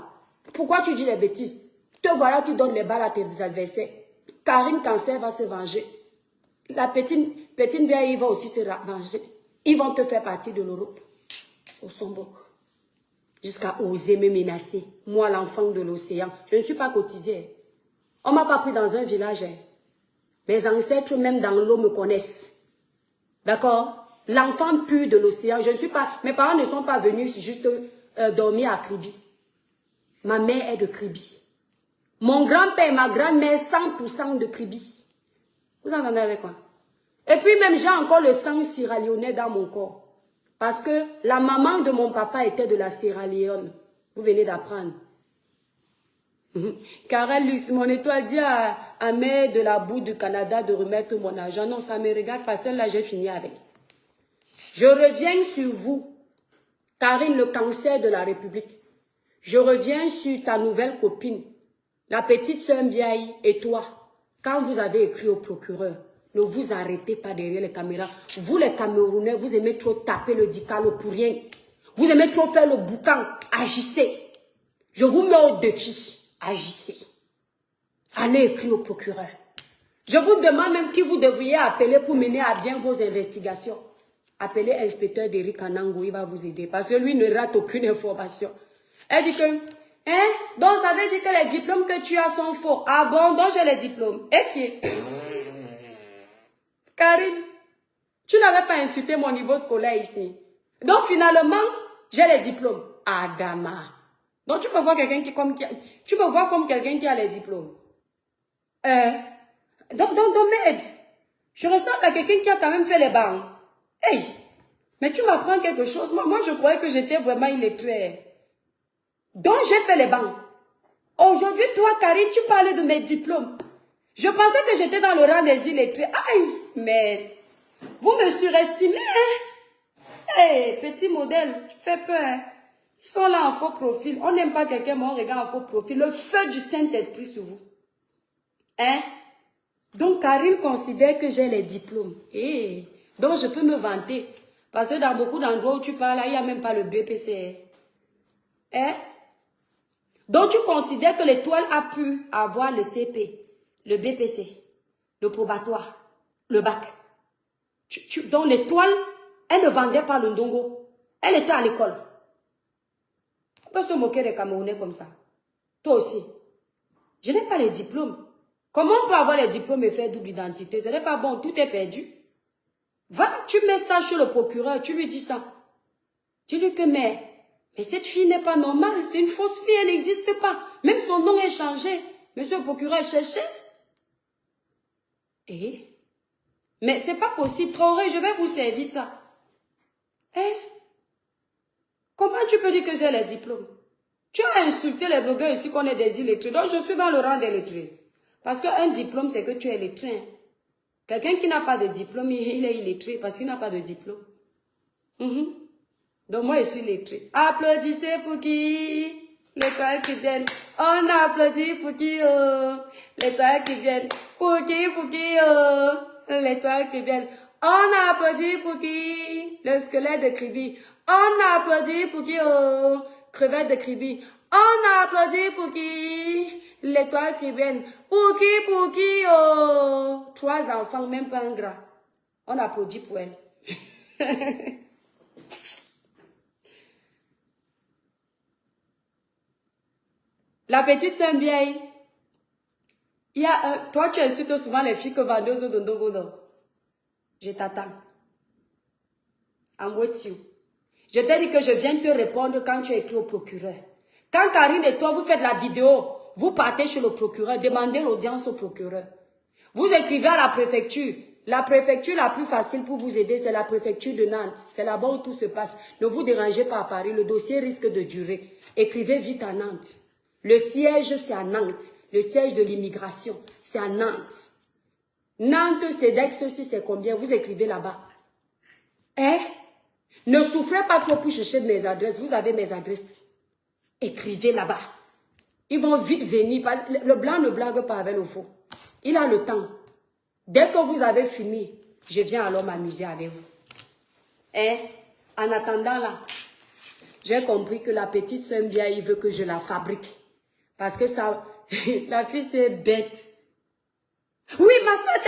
Pourquoi tu dis les bêtises? Te voilà qui donne les balles à tes adversaires. Karine Cancer va se venger. La petite vieille va aussi se venger. Ils vont te faire partie de l'Europe. Au Somboc. Jusqu'à oser me menacer. Moi, l'enfant de l'océan. Je ne suis pas cotisée. On ne m'a pas pris dans un village. Mes ancêtres, même dans l'eau, me connaissent. D'accord? L'enfant pur de l'océan. Je ne suis pas... Mes parents ne sont pas venus juste dormir à Kribi. Ma mère est de Kribi. Mon grand-père et ma grand-mère, 100% de Kribi. Vous entendez avec quoi? Et puis même, j'ai encore le sang sierra-léonais dans mon corps. Parce que la maman de mon papa était de la Sierra Leone. Vous venez d'apprendre. Carole Luce, mon étoile dit à mère de la boue du Canada de remettre mon argent. Non, ça me regarde pas. Celle-là, j'ai fini avec. Je reviens sur vous. Karine, le cancer de la République. Je reviens sur ta nouvelle copine. La petite sœur Mbiaï et toi. Quand vous avez écrit au procureur, ne vous arrêtez pas derrière les caméras. Vous, les Camerounais, vous aimez trop taper le dicalo pour rien. Vous aimez trop faire le boucan. Agissez. Je vous mets au défi. Agissez. Allez écrire au procureur. Je vous demande même qui vous devriez appeler pour mener à bien vos investigations. Appelez inspecteur d'Eric Anango, il va vous aider. Parce que lui ne rate aucune information. Elle dit que, hein, donc ça veut dire que les diplômes que tu as sont faux. Ah bon, donc j'ai les diplômes. Et qui est? Karine, tu n'avais pas insulté mon niveau scolaire ici. Donc finalement, j'ai les diplômes. Adama. Donc tu me vois quelqu'un tu me vois comme quelqu'un qui a les diplômes. Donc m'aide. Je ressemble à quelqu'un qui a quand même fait les bancs. Hey, mais tu m'apprends quelque chose. Moi, je croyais que j'étais vraiment illettrée. Donc, j'ai fait les bancs. Aujourd'hui, toi, Karine, tu parlais de mes diplômes. Je pensais que j'étais dans le rang des illettrés. Aïe, mais vous me surestimez, hein? Hey, petit modèle, tu fais peur, hein? Ils sont là en faux profil. On n'aime pas quelqu'un, mais on regarde en faux profil. Le feu du Saint-Esprit sur vous. Hein? Donc, Karine considère que j'ai les diplômes. Hey. Donc, je peux me vanter. Parce que dans beaucoup d'endroits où tu parles, il n'y a même pas le BPC. Hein? Donc, tu considères que l'étoile a pu avoir le CP, le BPC, le probatoire, le bac. Donc, l'étoile, elle ne vendait pas le ndongo. Elle était à l'école. On peut se moquer des Camerounais comme ça. Toi aussi. Je n'ai pas les diplômes. Comment on peut avoir les diplômes et faire double identité? Ce n'est pas bon, tout est perdu. Va, tu mets ça chez le procureur, tu lui dis ça. Dis-lui que, mais cette fille n'est pas normale, c'est une fausse fille, elle n'existe pas. Même son nom est changé. Monsieur le procureur, cherchez. Mais c'est pas possible, Traoré, je vais vous servir ça. Comment tu peux dire que j'ai les diplômes? Tu as insulté les blogueurs ici qu'on est des illettrés, donc je suis dans le rang des lettrés. Parce qu'un diplôme, c'est que tu es lettré. Quelqu'un qui n'a pas de diplôme, il est illettré parce qu'il n'a pas de diplôme. Donc moi, je suis lettré. Applaudissez pour qui? L'étoile qui vient. On applaudit pour qui? L'étoile qui vient. Pour qui? L'étoile qui vient. On applaudit pour qui? Le squelette de Kribi. On applaudit pour qui? Crevette de Kribi. On applaudit pour qui? L'étoile qui vient. Pour qui? 3 enfants, même pas un gras. On applaudit pour elle. La petite Saint-Vieille, toi tu insultes souvent les filles que vendeuses de Ndogodo. Je t'attends. I'm with you. Je t'ai dit que je viens te répondre quand tu es écrit au procureur. Quand Karine et toi vous faites la vidéo, vous partez chez le procureur, demandez l'audience au procureur. Vous écrivez à la préfecture. La préfecture la plus facile pour vous aider, c'est la préfecture de Nantes. C'est là-bas où tout se passe. Ne vous dérangez pas à Paris, le dossier risque de durer. Écrivez vite à Nantes. Le siège, c'est à Nantes. Le siège de l'immigration, c'est à Nantes. Nantes, CEDEX aussi, c'est combien? Vous écrivez là-bas. Ne souffrez pas trop pour chercher mes adresses. Vous avez mes adresses. Écrivez là-bas. Ils vont vite venir. Le blanc ne blague pas avec le faux. Il a le temps. Dès que vous avez fini, je viens alors m'amuser avec vous. En attendant là, j'ai compris que la petite Saint-Bia, il veut que je la fabrique. Parce que ça, la fille c'est bête. Oui, ma soeur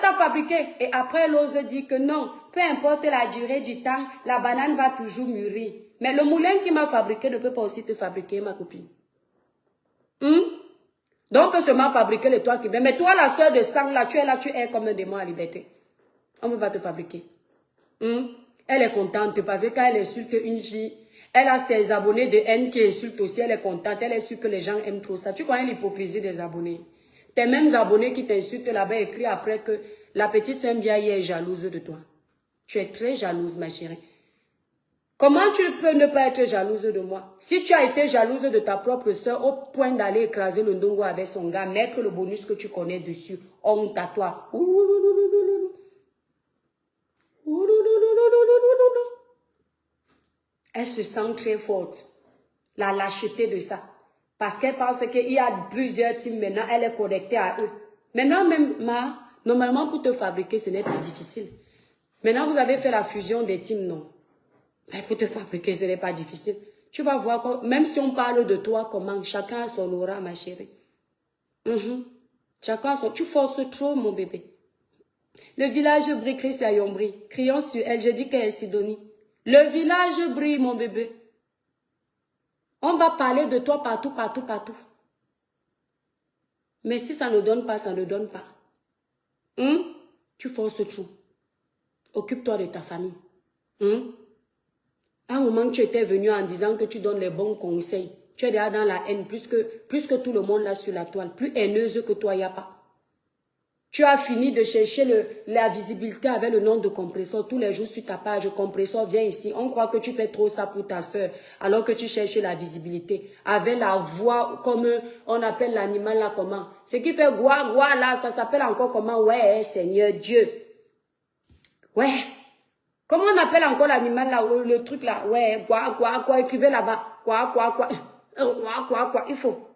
t'a fabriqué. Et après, elle ose dire que non, peu importe la durée du temps, la banane va toujours mûrir. Mais le moulin qui m'a fabriqué ne peut pas aussi te fabriquer, ma copine. Donc, seulement fabriquer le toi qui vient. Mais toi, la soeur de sang, là, tu es comme un démon à liberté. On ne peut pas te fabriquer. Elle est contente parce que quand elle insulte une fille, elle a ses abonnés de haine qui insultent aussi, elle est contente. Elle est sûre que les gens aiment trop ça. Tu connais l'hypocrisie des abonnés. Tes mêmes abonnés qui t'insultent là-bas écrit après que la petite Saint-Bia est jalouse de toi. Tu es très jalouse, ma chérie. Comment tu peux ne pas être jalouse de moi? Si tu as été jalouse de ta propre soeur au point d'aller écraser le ndongo avec son gars, mettre le bonus que tu connais dessus, honte à toi. Elle se sent très forte. La lâcheté de ça. Parce qu'elle pense qu'il y a plusieurs teams maintenant, elle est connectée à eux. Maintenant, même, normalement, pour te fabriquer, ce n'est pas difficile. Maintenant, vous avez fait la fusion des teams, non? Mais pour te fabriquer, ce n'est pas difficile. Tu vas voir, même si on parle de toi, comment chacun a son aura, ma chérie. Chacun a son... Tu forces trop, mon bébé. Le village brille, Chris Ayon brille. Crions sur elle, je dis qu'elle est Sidonie. Le village brille, mon bébé. On va parler de toi partout, partout, partout. Mais si ça ne donne pas, ça ne donne pas. Tu forces tout. Occupe-toi de ta famille. À un moment, tu étais venu en disant que tu donnes les bons conseils. Tu es déjà dans la haine, plus que tout le monde là sur la toile. Plus haineuse que toi, il n'y a pas. Tu as fini de chercher la visibilité avec le nom de compresseur. Tous les jours sur ta page, compresseur, viens ici. On croit que tu fais trop ça pour ta soeur, alors que tu cherches la visibilité. Avec la voix, comme on appelle l'animal là, comment? Ce qui fait gua, gua là, ça s'appelle encore comment? Ouais, Seigneur Dieu. Ouais. Comment on appelle encore l'animal là, le truc là? Ouais, gua, gua, gua, écrivez là-bas. Gua, gua, gua. Gua, gua, gua, il faut.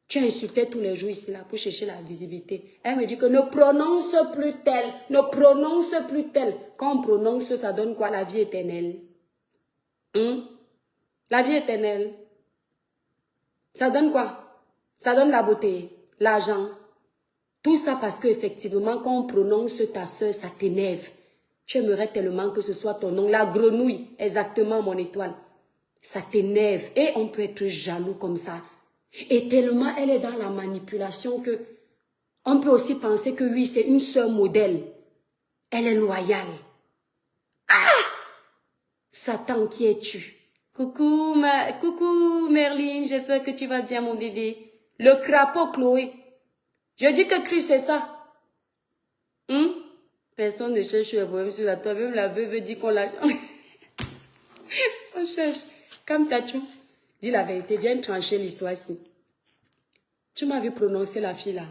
Tu insultais tous les jours ici là pour chercher la visibilité. Elle me dit que ne prononce plus tel, ne prononce plus tel. Quand on prononce, ça donne quoi? La vie éternelle. La vie éternelle. Ça donne quoi? Ça donne la beauté, l'argent. Tout ça parce qu'effectivement, quand on prononce ta soeur, ça t'énerve. Tu aimerais tellement que ce soit ton nom. La grenouille, exactement mon étoile. Ça t'énerve. Et on peut être jaloux comme ça. Et tellement elle est dans la manipulation que on peut aussi penser que oui, c'est une sœur modèle. Elle est loyale. Ah! Satan, qui es-tu? Coucou, coucou Merlin, j'espère que tu vas bien mon bébé. Le crapaud Chloé. Je dis que Chris c'est ça. Personne ne cherche le problème sur la toile. Même la veuve dit qu'on l'a... On cherche. Comme Tachou. Dis la vérité, viens trancher l'histoire ici. Tu m'as vu prononcer la fille là.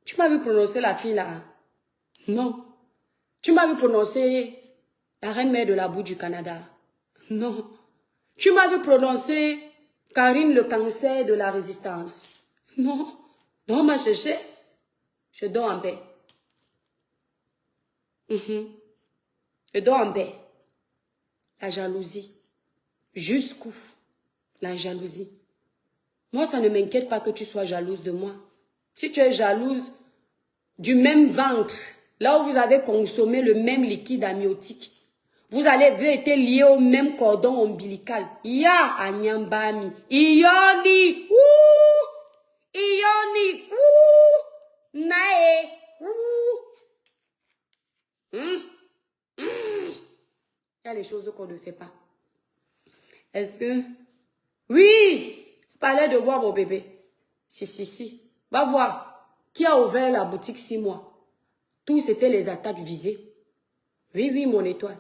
Tu m'as vu prononcer la fille là. Non. Tu m'as vu prononcer la reine mère de la boue du Canada. Non. Tu m'as vu prononcer Karine le cancer de la résistance. Non. Non, on m'a cherché. Je dors en paix. Je dors en paix. La jalousie. Jusqu'où? La jalousie. Moi, ça ne m'inquiète pas que tu sois jalouse de moi. Si tu es jalouse du même ventre, là où vous avez consommé le même liquide amniotique, vous avez été liés au même cordon ombilical. Ya anyambami. Ioni. Ioni. Nae. Il y a les choses qu'on ne fait pas. Est-ce que... Oui! Parlais de voir mon bébé. Si. Va voir. Qui a ouvert la boutique 6 mois? Tout c'était les attaques visées. Oui, mon étoile.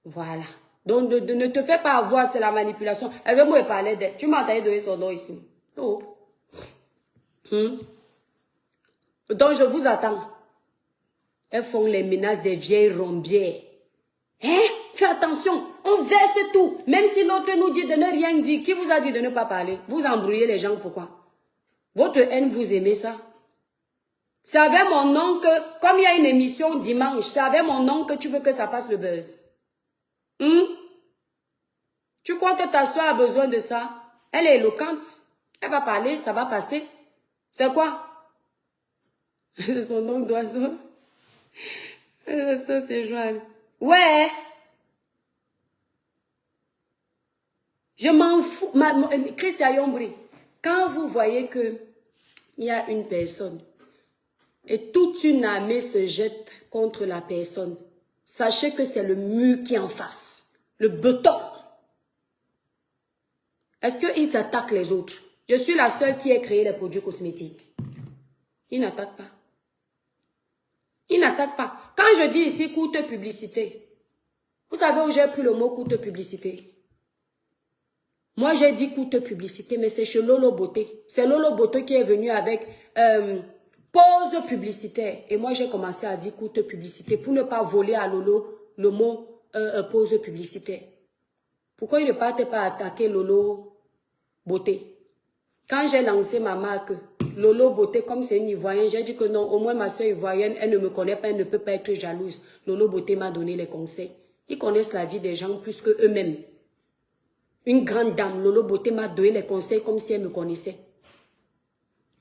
Voilà. Donc, ne te fais pas avoir, c'est la manipulation. Est-ce que moi, je parlais d'elle? Tu m'as entendu donner son nom ici. Oh. Donc, je vous attends. Elles font les menaces des vieilles rombières. Fais attention, on verse tout. Même si l'autre nous dit de ne rien dire, qui vous a dit de ne pas parler? Vous embrouillez les gens, pourquoi? Votre haine, vous aimez ça? C'est avec mon nom que, comme il y a une émission dimanche, c'est avec mon nom que tu veux que ça fasse le buzz. Tu crois que ta soeur a besoin de ça? Elle est éloquente. Elle va parler, ça va passer. C'est quoi? Son nom d'oiseau. Ça, c'est Joanne. Ouais. Je m'en fous. Christian Yombri, quand vous voyez que il y a une personne et toute une armée se jette contre la personne, sachez que c'est le mur qui est en face. Le béton. Est-ce qu'ils attaquent les autres? Je suis la seule qui ait créé les produits cosmétiques. Ils n'attaquent pas. Ils n'attaquent pas. Quand je dis ici coûte publicité, vous savez où j'ai pris le mot coûte publicité? Moi, j'ai dit coûte publicité, mais c'est chez Lolo Beauté. C'est Lolo Beauté qui est venu avec pause publicitaire. Et moi, j'ai commencé à dire coûte publicité pour ne pas voler à Lolo le mot pause publicitaire. Pourquoi il ne partait pas attaquer Lolo Beauté? Quand j'ai lancé ma marque, Lolo Beauté, comme c'est une Ivoirienne, j'ai dit que non, au moins ma soeur Ivoirienne, elle ne me connaît pas, elle ne peut pas être jalouse. Lolo Beauté m'a donné les conseils. Ils connaissent la vie des gens plus que eux-mêmes. Une grande dame, Lolo Beauté m'a donné les conseils comme si elle me connaissait.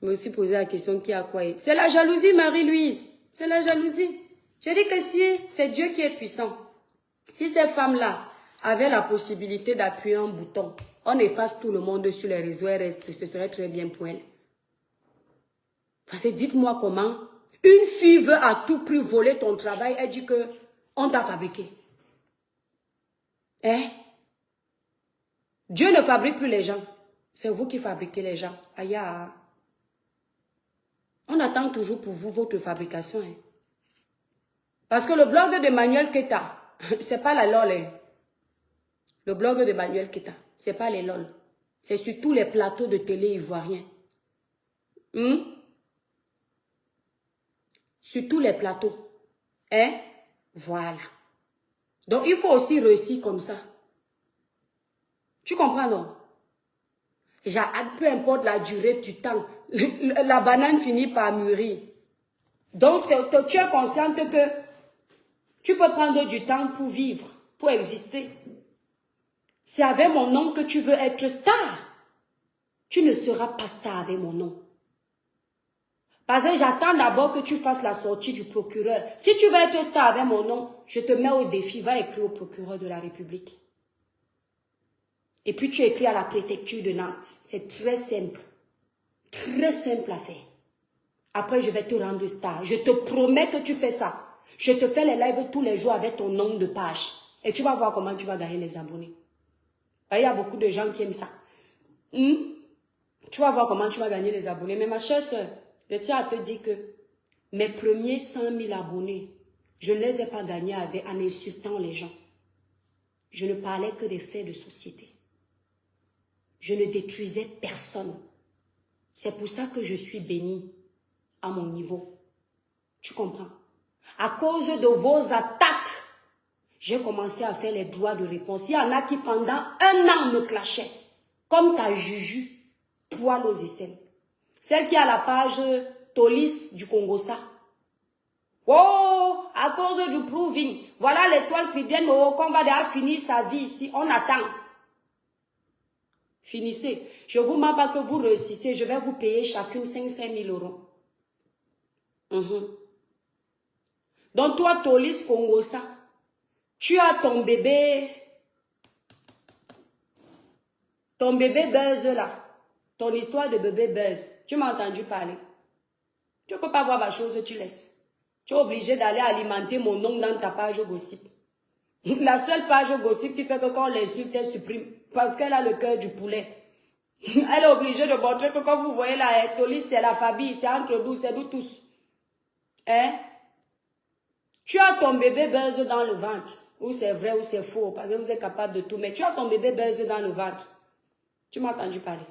Je me suis posé la question, qui a quoi? C'est la jalousie, Marie-Louise. C'est la jalousie. J'ai dit que si c'est Dieu qui est puissant, si ces femmes-là avaient la possibilité d'appuyer un bouton, on efface tout le monde sur les réseaux et reste, ce serait très bien pour elles. Parce que dites-moi comment une fille veut à tout prix voler ton travail et dit que on t'a fabriqué. Hein? Dieu ne fabrique plus les gens. C'est vous qui fabriquez les gens. Aïe. On attend toujours pour vous votre fabrication. Hein? Parce que le blog de Manuel Keta, c'est pas la LOL. Hein? Le blog de Manuel Keta, c'est pas les LOL. C'est sur tous les plateaux de télé ivoiriens. Sur tous les plateaux. Hein? Voilà. Donc, il faut aussi réussir comme ça. Tu comprends, non? Peu importe la durée du temps, la banane finit par mûrir. Donc, tu es consciente que tu peux prendre du temps pour vivre, pour exister. C'est avec mon nom que tu veux être star. Tu ne seras pas star avec mon nom. Parce que j'attends d'abord que tu fasses la sortie du procureur. Si tu veux être star avec mon nom, je te mets au défi, va écrire au procureur de la République. Et puis tu écris à la préfecture de Nantes. C'est très simple. Très simple à faire. Après, je vais te rendre star. Je te promets que tu fais ça. Je te fais les lives tous les jours avec ton nom de page. Et tu vas voir comment tu vas gagner les abonnés. Il y a beaucoup de gens qui aiment ça. Tu vas voir comment tu vas gagner les abonnés. Mais ma chère soeur, je tiens à te dire que mes premiers 100 000 abonnés, je ne les ai pas gagnés en insultant les gens. Je ne parlais que des faits de société. Je ne détruisais personne. C'est pour ça que je suis bénie à mon niveau. Tu comprends? À cause de vos attaques, j'ai commencé à faire les droits de réponse. Il y en a qui pendant 1 an me clashaient. Comme ta Juju, poil aux aisselles. Celle qui a la page Tolis du Congo-Ça. Oh, à cause du proving. Voilà l'étoile chrétienne qu'on va déjà finir sa vie ici. On attend. Finissez. Je ne vous mens pas que vous réussissez. Je vais vous payer chacune 500 000 €. Donc toi, Tolis Congo-Ça, tu as ton bébé Buzz là. Ton histoire de bébé Buzz. Tu m'as entendu parler. Tu ne peux pas voir ma chose, tu laisses. Tu es obligé d'aller alimenter mon nom dans ta page gossip. La seule page gossip qui fait que quand on l'insulte, elle supprime. Parce qu'elle a le cœur du poulet. Elle est obligée de montrer que quand vous voyez la Tolis, c'est la famille, c'est entre nous, c'est nous tous. Hein? Tu as ton bébé Buzz dans le ventre. Ou c'est vrai ou c'est faux, parce que vous êtes capable de tout. Mais tu as ton bébé Buzz dans le ventre. Tu m'as entendu parler.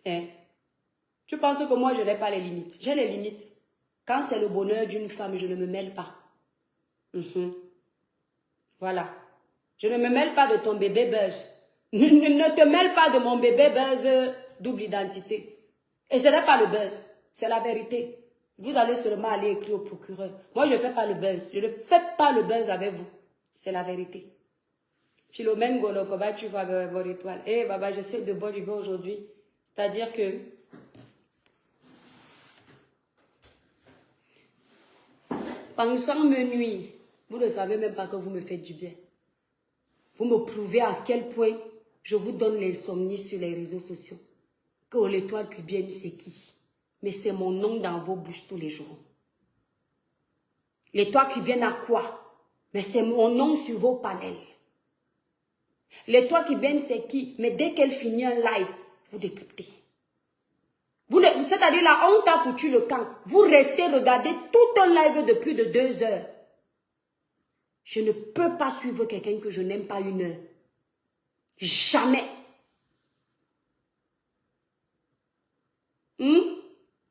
Hein? Tu penses que moi, je n'ai pas les limites. J'ai les limites. Quand c'est le bonheur d'une femme, je ne me mêle pas. Voilà. Je ne me mêle pas de ton bébé Buzz. Ne te mêle pas de mon bébé Buzz double identité. Et ce n'est pas le buzz. C'est la vérité. Vous allez seulement aller écrire au procureur. Moi, je ne fais pas le buzz. Je ne fais pas le buzz avec vous. C'est la vérité. Philomène Golokoba, tu vois mon étoile. Eh, Baba, je suis de bonne humeur aujourd'hui. C'est-à-dire que pensant me nuire, vous ne savez même pas que vous me faites du bien. Vous me prouvez à quel point je vous donne l'insomnie sur les réseaux sociaux. Que l'étoile cubienne, c'est qui? Mais c'est mon nom dans vos bouches tous les jours. L'étoile cubienne a quoi? Mais c'est mon nom sur vos panels. L'étoile cubienne, c'est qui? Mais dès qu'elle finit un live, vous décryptez. C'est-à-dire la honte a foutu le camp. Vous restez regarder tout un live de plus de 2 heures. Je ne peux pas suivre quelqu'un que je n'aime pas 1 heure. Jamais.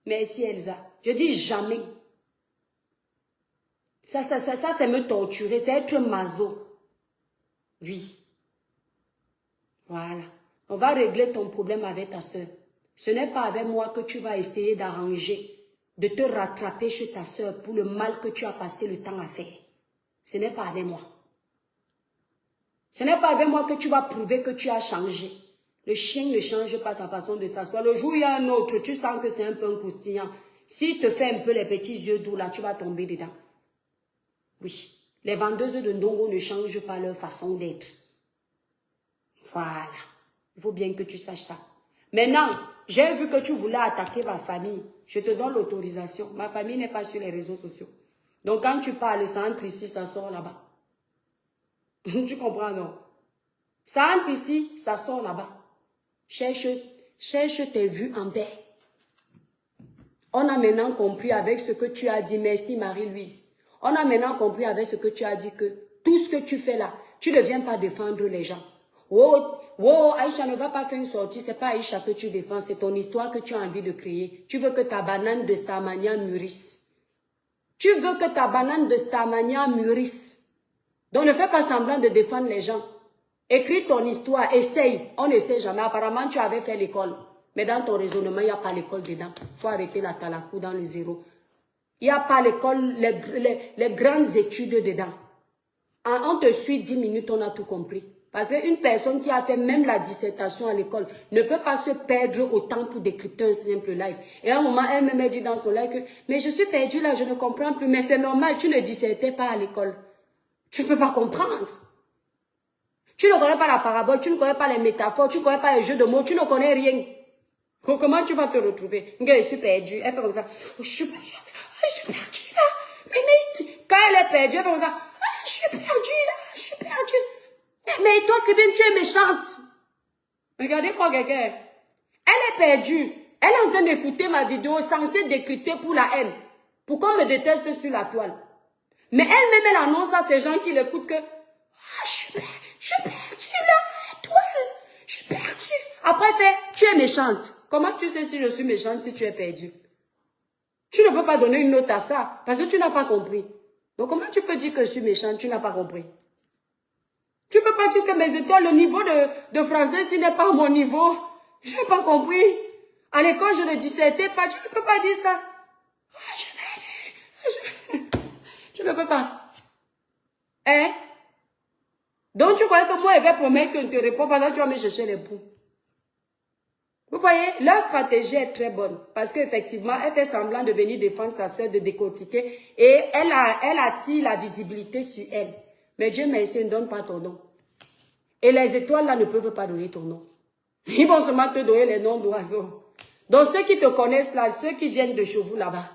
Merci Elsa. Je dis jamais. Ça c'est me torturer. C'est être maso. Oui. Voilà. On va régler ton problème avec ta soeur. Ce n'est pas avec moi que tu vas essayer d'arranger, de te rattraper chez ta soeur pour le mal que tu as passé le temps à faire. Ce n'est pas avec moi. Ce n'est pas avec moi que tu vas prouver que tu as changé. Le chien ne change pas sa façon de s'asseoir. Le jour où il y a un autre, tu sens que c'est un peu un croustillant. S'il te fait un peu les petits yeux doux là, tu vas tomber dedans. Oui. Les vendeuses de ndongo ne changent pas leur façon d'être. Voilà. Il faut bien que tu saches ça. Maintenant, j'ai vu que tu voulais attaquer ma famille. Je te donne l'autorisation. Ma famille n'est pas sur les réseaux sociaux. Donc quand tu parles, ça entre ici, ça sort là-bas. Tu comprends, non? Ça entre ici, ça sort là-bas. Cherche tes vues en paix. On a maintenant compris avec ce que tu as dit. Merci Marie-Louise. On a maintenant compris avec ce que tu as dit que tout ce que tu fais là, tu ne viens pas défendre les gens. Oh, Aïcha ne va pas faire une sortie. C'est pas Aïcha que tu défends. C'est ton histoire que tu as envie de créer. Tu veux que ta banane de Starmania mûrisse. Tu veux que ta banane de Starmania mûrisse. Donc ne fais pas semblant de défendre les gens. Écris ton histoire, essaye. On ne sait jamais. Apparemment, tu avais fait l'école. Mais dans ton raisonnement, il n'y a pas l'école dedans. Il faut arrêter la talakou dans le zéro. Il n'y a pas l'école, les grandes études dedans. On te suit 10 minutes, on a tout compris. Parce qu'une personne qui a fait même la dissertation à l'école ne peut pas se perdre autant pour décrypter un simple live. Et à un moment, elle me dit dans son live que « Mais je suis perdue là, je ne comprends plus. » Mais c'est normal, tu ne dissertais pas à l'école. Tu ne peux pas comprendre. Tu ne connais pas la parabole, tu ne connais pas les métaphores, tu ne connais pas les jeux de mots, tu ne connais rien. Comment tu vas te retrouver? Je suis perdue. Elle fait comme ça. Oh, je suis perdue là. Mais quand elle est perdue, elle fait comme ça. Ah, je suis perdue là, je suis perdue. Mais toi, Kébin, tu es méchante. Regardez-moi quelqu'un. Elle est perdue. Elle est en train d'écouter ma vidéo censée décrypter pour la haine. Pour qu'on me déteste sur la toile. Mais elle-même, elle annonce à ces gens qui l'écoutent que ah, je suis perdue là, la toile. Je suis perdue. Après, fait, tu es méchante. Comment tu sais si je suis méchante si tu es perdue? Tu ne peux pas donner une note à ça parce que tu n'as pas compris. Donc, comment tu peux dire que je suis méchante? Tu n'as pas compris. Tu ne peux pas dire que mes étoiles, le niveau de français, ce n'est pas mon niveau. Je n'ai pas compris. À l'école, je ne dissertais pas. Tu ne peux pas dire ça. Tu ne peux pas. Hein? Donc, tu croyais que moi, je vais promettre que je te réponds pendant que tu vas me chercher les poux. Vous voyez, leur stratégie est très bonne. Parce qu'effectivement, elle fait semblant de venir défendre sa soeur, de décortiquer. Et elle attire la visibilité sur elle. Mais Dieu merci, ne donne pas ton nom. Et les étoiles là ne peuvent pas donner ton nom. Ils vont seulement te donner les noms d'oiseaux. Donc ceux qui te connaissent là, ceux qui viennent de chez vous là-bas,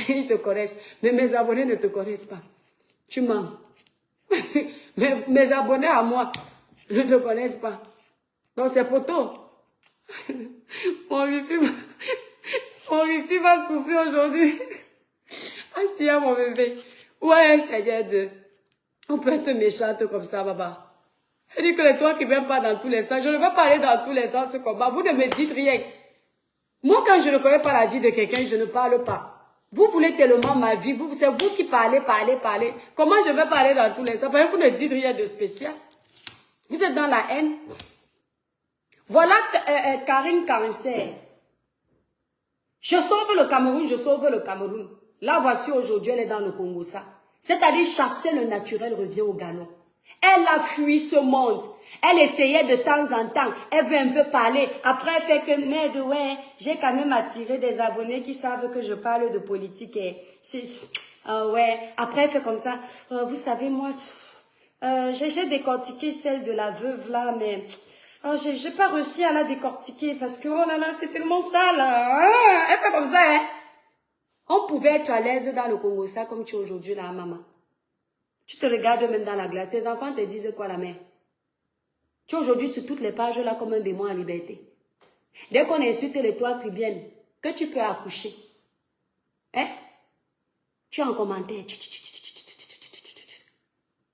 ils te connaissent. Mais mes abonnés ne te connaissent pas. Tu mens. Mes abonnés à moi ne te connaissent pas. Donc c'est poteau. Mon wifi va souffrir aujourd'hui. Ah si, mon bébé. Ouais, Seigneur Dieu. On peut être méchante comme ça, baba. Elle dit que les toi qui ne viennent pas dans tous les sens. Je ne veux pas aller dans tous les sens ce combat. Vous ne me dites rien. Moi, quand je ne connais pas la vie de quelqu'un, je ne parle pas. Vous voulez tellement ma vie. C'est vous qui parlez. Comment je vais parler dans tous les sens? Parce que vous ne dites rien de spécial. Vous êtes dans la haine. Voilà Karine Cancer. Je sauve le Cameroun. Là, voici aujourd'hui, elle est dans le Congo, ça. C'est-à-dire chasser le naturel revient au galon. Elle a fui ce monde. Elle essayait de temps en temps. Elle veut un peu parler. Après, elle fait que, merde, ouais, j'ai quand même attiré des abonnés qui savent que je parle de politique. Ouais. Après, elle fait comme ça. Vous savez, moi, j'ai décortiqué celle de la veuve là, mais j'ai pas réussi à la décortiquer parce que, oh là là, c'est tellement sale. Hein? Elle fait comme ça, hein. On pouvait être à l'aise dans le Congo, ça, comme tu es aujourd'hui là, maman. Tu te regardes même dans la glace. Tes enfants te disent quoi, la mère? Tu es aujourd'hui sur toutes les pages là comme un démon en liberté. Dès qu'on insulte les toits cubiennes, que tu peux accoucher. Hein? Tu es en commentaire.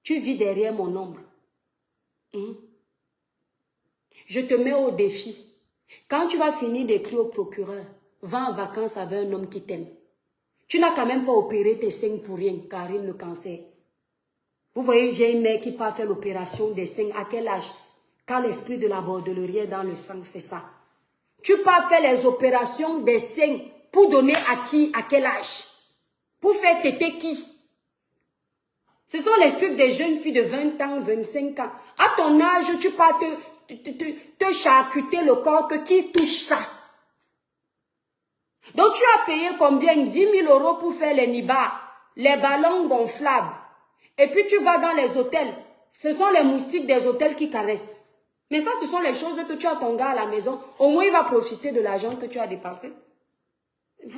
Tu vis derrière mon ombre. Je te mets au défi. Quand tu vas finir d'écrire au procureur, va en vacances avec un homme qui t'aime. Tu n'as quand même pas opéré tes seins pour rien, Karine, le cancer. Vous voyez une vieille mère qui part faire l'opération des seins. À quel âge? Quand l'esprit de la bordellerie est dans le sang, c'est ça. Tu pars faire les opérations des seins pour donner à qui? À quel âge? Pour faire téter qui? Ce sont les trucs des jeunes filles de 20 ans, 25 ans. À ton âge, tu pars te charcuter le corps que qui touche ça. Donc tu as payé combien? 10 000 € pour faire les nibas, les ballons gonflables. Et puis tu vas dans les hôtels. Ce sont les moustiques des hôtels qui caressent. Mais ça, ce sont les choses que tu as ton gars à la maison. Au moins, il va profiter de l'argent que tu as dépensé.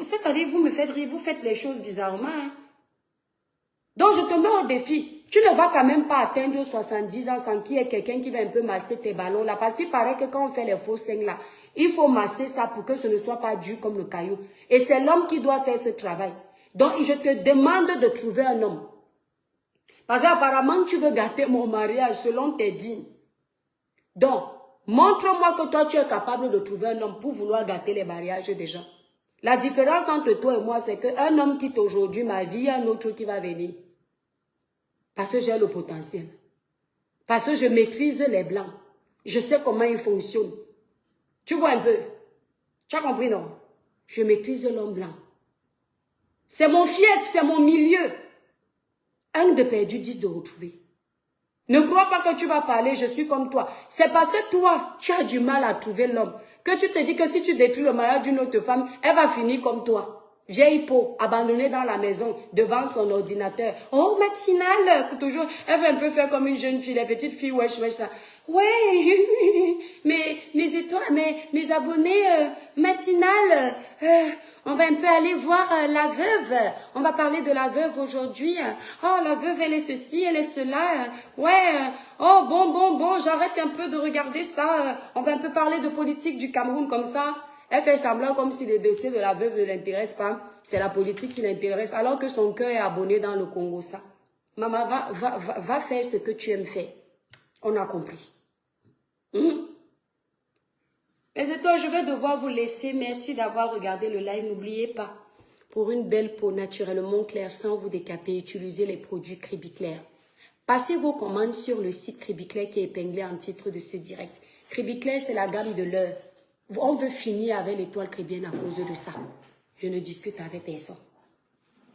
C'est-à-dire, vous me faites rire, vous faites les choses bizarrement. Hein? Donc, je te mets au défi. Tu ne vas quand même pas atteindre 70 ans sans qu'il y ait quelqu'un qui va un peu masser tes ballons là. Parce qu'il paraît que quand on fait les faux seins là, il faut masser ça pour que ce ne soit pas dur comme le caillou. Et c'est l'homme qui doit faire ce travail. Donc, je te demande de trouver un homme. Parce qu'apparemment, tu veux gâter mon mariage selon tes dires. Donc, montre-moi que toi, tu es capable de trouver un homme pour vouloir gâter les mariages des gens. La différence entre toi et moi, c'est qu'un homme quitte aujourd'hui ma vie, il y a un autre qui va venir. Parce que j'ai le potentiel. Parce que je maîtrise les blancs. Je sais comment ils fonctionnent. Tu vois un peu? Tu as compris, non? Je maîtrise l'homme blanc. C'est mon fief, c'est mon milieu. Un de perdu, 10 de retrouver. Ne crois pas que tu vas parler, je suis comme toi. C'est parce que toi, tu as du mal à trouver l'homme. Que tu te dis que si tu détruis le mariage d'une autre femme, elle va finir comme toi. Vieille peau, abandonnée dans la maison, devant son ordinateur. Oh, matinale, toujours. Elle veut un peu faire comme une jeune fille, les petites filles, wesh, wesh, là. Ouais, mes abonnés, matinale, on va un peu aller voir la veuve. On va parler de la veuve aujourd'hui. Oh, la veuve, elle est ceci, elle est cela. Ouais, oh, bon, j'arrête un peu de regarder ça. On va un peu parler de politique du Cameroun comme ça. Elle fait semblant comme si le dossier de la veuve ne l'intéresse pas. C'est la politique qui l'intéresse, alors que son cœur est abonné dans le Congo, ça. Maman, va faire ce que tu aimes faire. On a compris. Mais toi, je vais devoir vous laisser. Merci d'avoir regardé le live. N'oubliez pas, pour une belle peau naturellement claire, sans vous décaper, utilisez les produits Crébiclair. Passez vos commandes sur le site Crébiclair qui est épinglé en titre de ce direct. Crébiclair, c'est la gamme de l'heure. On veut finir avec l'étoile crébienne à cause de ça. Je ne discute avec personne.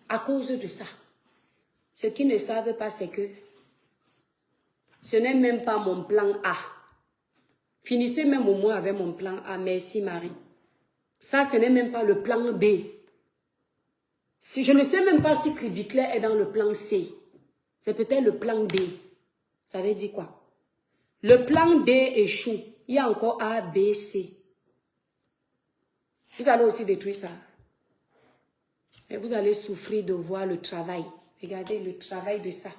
À cause de ça. Ce qu'ils ne savent pas, c'est que ce n'est même pas mon plan A. Finissez même au moins avec mon plan A. Merci Marie. Ça, ce n'est même pas le plan B. Si, je ne sais même pas si Crébiclair est dans le plan C. C'est peut-être le plan D. Ça veut dire quoi? Le plan D échoue. Il y a encore A, B, C. Vous allez aussi détruire ça. Et vous allez souffrir de voir le travail. Regardez le travail de ça.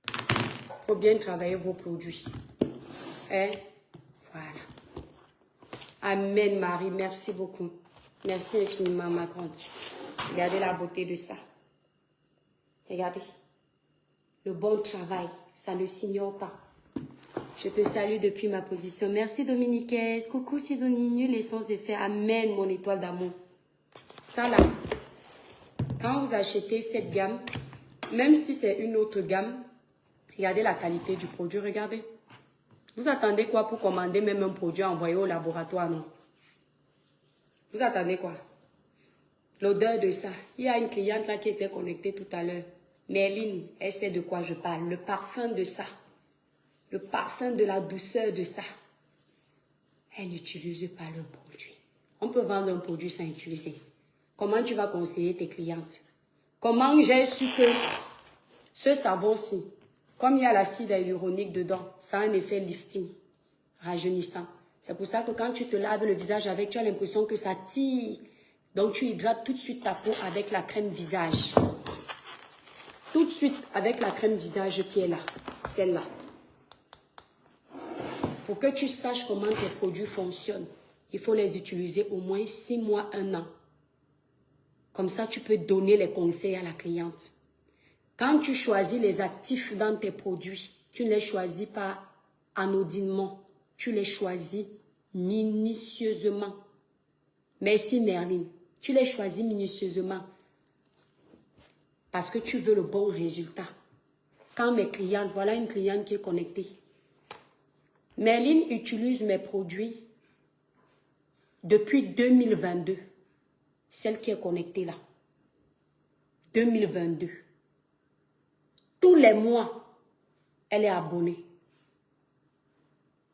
Il faut bien travailler vos produits. Hein? Voilà. Amen, Marie. Merci beaucoup. Merci infiniment, ma grande. Regardez la beauté de ça. Regardez. Le bon travail, ça ne s'ignore pas. Je te salue depuis ma position. Merci, Dominiquez. Coucou, Sidonie. Nul essence de faire. Amen, mon étoile d'amour. Ça, là, quand vous achetez cette gamme, même si c'est une autre gamme, regardez la qualité du produit, regardez. Vous attendez quoi pour commander même un produit envoyé au laboratoire, non? Vous attendez quoi? L'odeur de ça. Il y a une cliente là qui était connectée tout à l'heure. Merline, elle sait de quoi je parle. Le parfum de ça. Le parfum de la douceur de ça. Elle n'utilise pas le produit. On peut vendre un produit sans utiliser. Comment tu vas conseiller tes clientes? Comment j'ai su que ce savon-ci, comme il y a l'acide hyaluronique dedans, ça a un effet lifting, rajeunissant. C'est pour ça que quand tu te laves le visage avec, tu as l'impression que ça tire. Donc tu hydrates tout de suite ta peau avec la crème visage. Tout de suite avec la crème visage qui est là, celle-là. Pour que tu saches comment tes produits fonctionnent, il faut les utiliser au moins 6 mois, 1 an. Comme ça, tu peux donner les conseils à la cliente. Quand tu choisis les actifs dans tes produits, tu ne les choisis pas anodinement. Tu les choisis minutieusement. Merci Merline. Tu les choisis minutieusement. Parce que tu veux le bon résultat. Quand mes clientes, voilà une cliente qui est connectée. Merline utilise mes produits depuis 2022. Celle qui est connectée là. 2022. Tous les mois, elle est abonnée.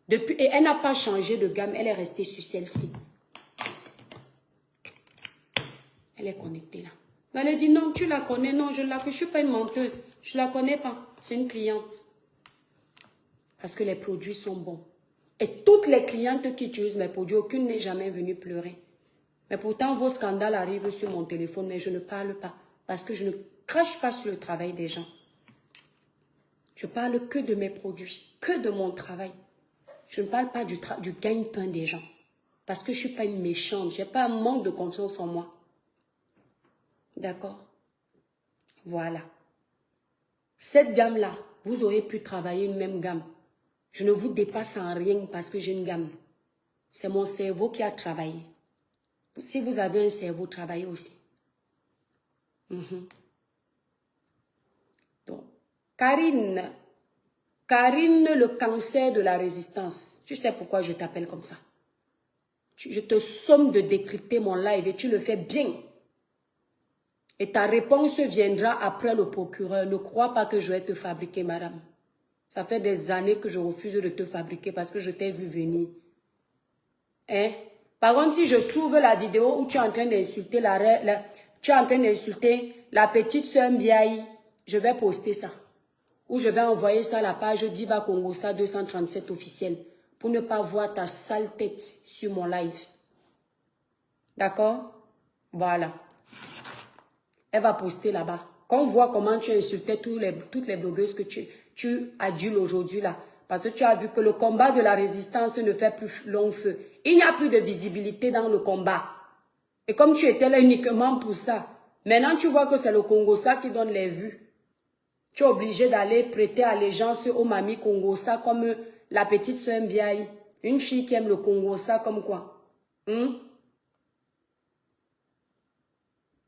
Depuis, et elle n'a pas changé de gamme, elle est restée sur celle-ci. Elle est connectée là. Elle a dit non, tu la connais, non, je ne suis pas une menteuse. Je ne la connais pas, c'est une cliente. Parce que les produits sont bons. Et toutes les clientes qui utilisent mes produits, aucune n'est jamais venue pleurer. Mais pourtant, vos scandales arrivent sur mon téléphone, mais je ne parle pas. Parce que je ne crache pas sur le travail des gens. Je parle que de mes produits, que de mon travail. Je ne parle pas du gagne-pain des gens. Parce que je ne suis pas une méchante. Je n'ai pas un manque de confiance en moi. D'accord? Voilà. Cette gamme-là, vous aurez pu travailler une même gamme. Je ne vous dépasse en rien parce que j'ai une gamme. C'est mon cerveau qui a travaillé. Si vous avez un cerveau, travaillez aussi. Donc, Karine, le cancer de la résistance. Tu sais pourquoi je t'appelle comme ça? Je te somme de décrypter mon live et tu le fais bien. Et ta réponse viendra après le procureur. Ne crois pas que je vais te fabriquer, madame. Ça fait des années que je refuse de te fabriquer parce que je t'ai vu venir. Hein? Par contre, si je trouve la vidéo où tu es en train d'insulter la petite sœur Mbiaï, je vais poster ça. Ou je vais envoyer ça à la page Diva Congossa 237 officielle pour ne pas voir ta sale tête sur mon live. D'accord? Voilà. Elle va poster là-bas. Qu'on voit comment tu insultais toutes les blogueuses que tu adules aujourd'hui là. Parce que tu as vu que le combat de la résistance ne fait plus long feu. Il n'y a plus de visibilité dans le combat. Et comme tu étais là uniquement pour ça, maintenant tu vois que c'est le Congossa qui donne les vues. Tu es obligé d'aller prêter allégeance aux mamies Congossa comme la petite sœur Mbiaï. Une fille qui aime le Congossa comme quoi?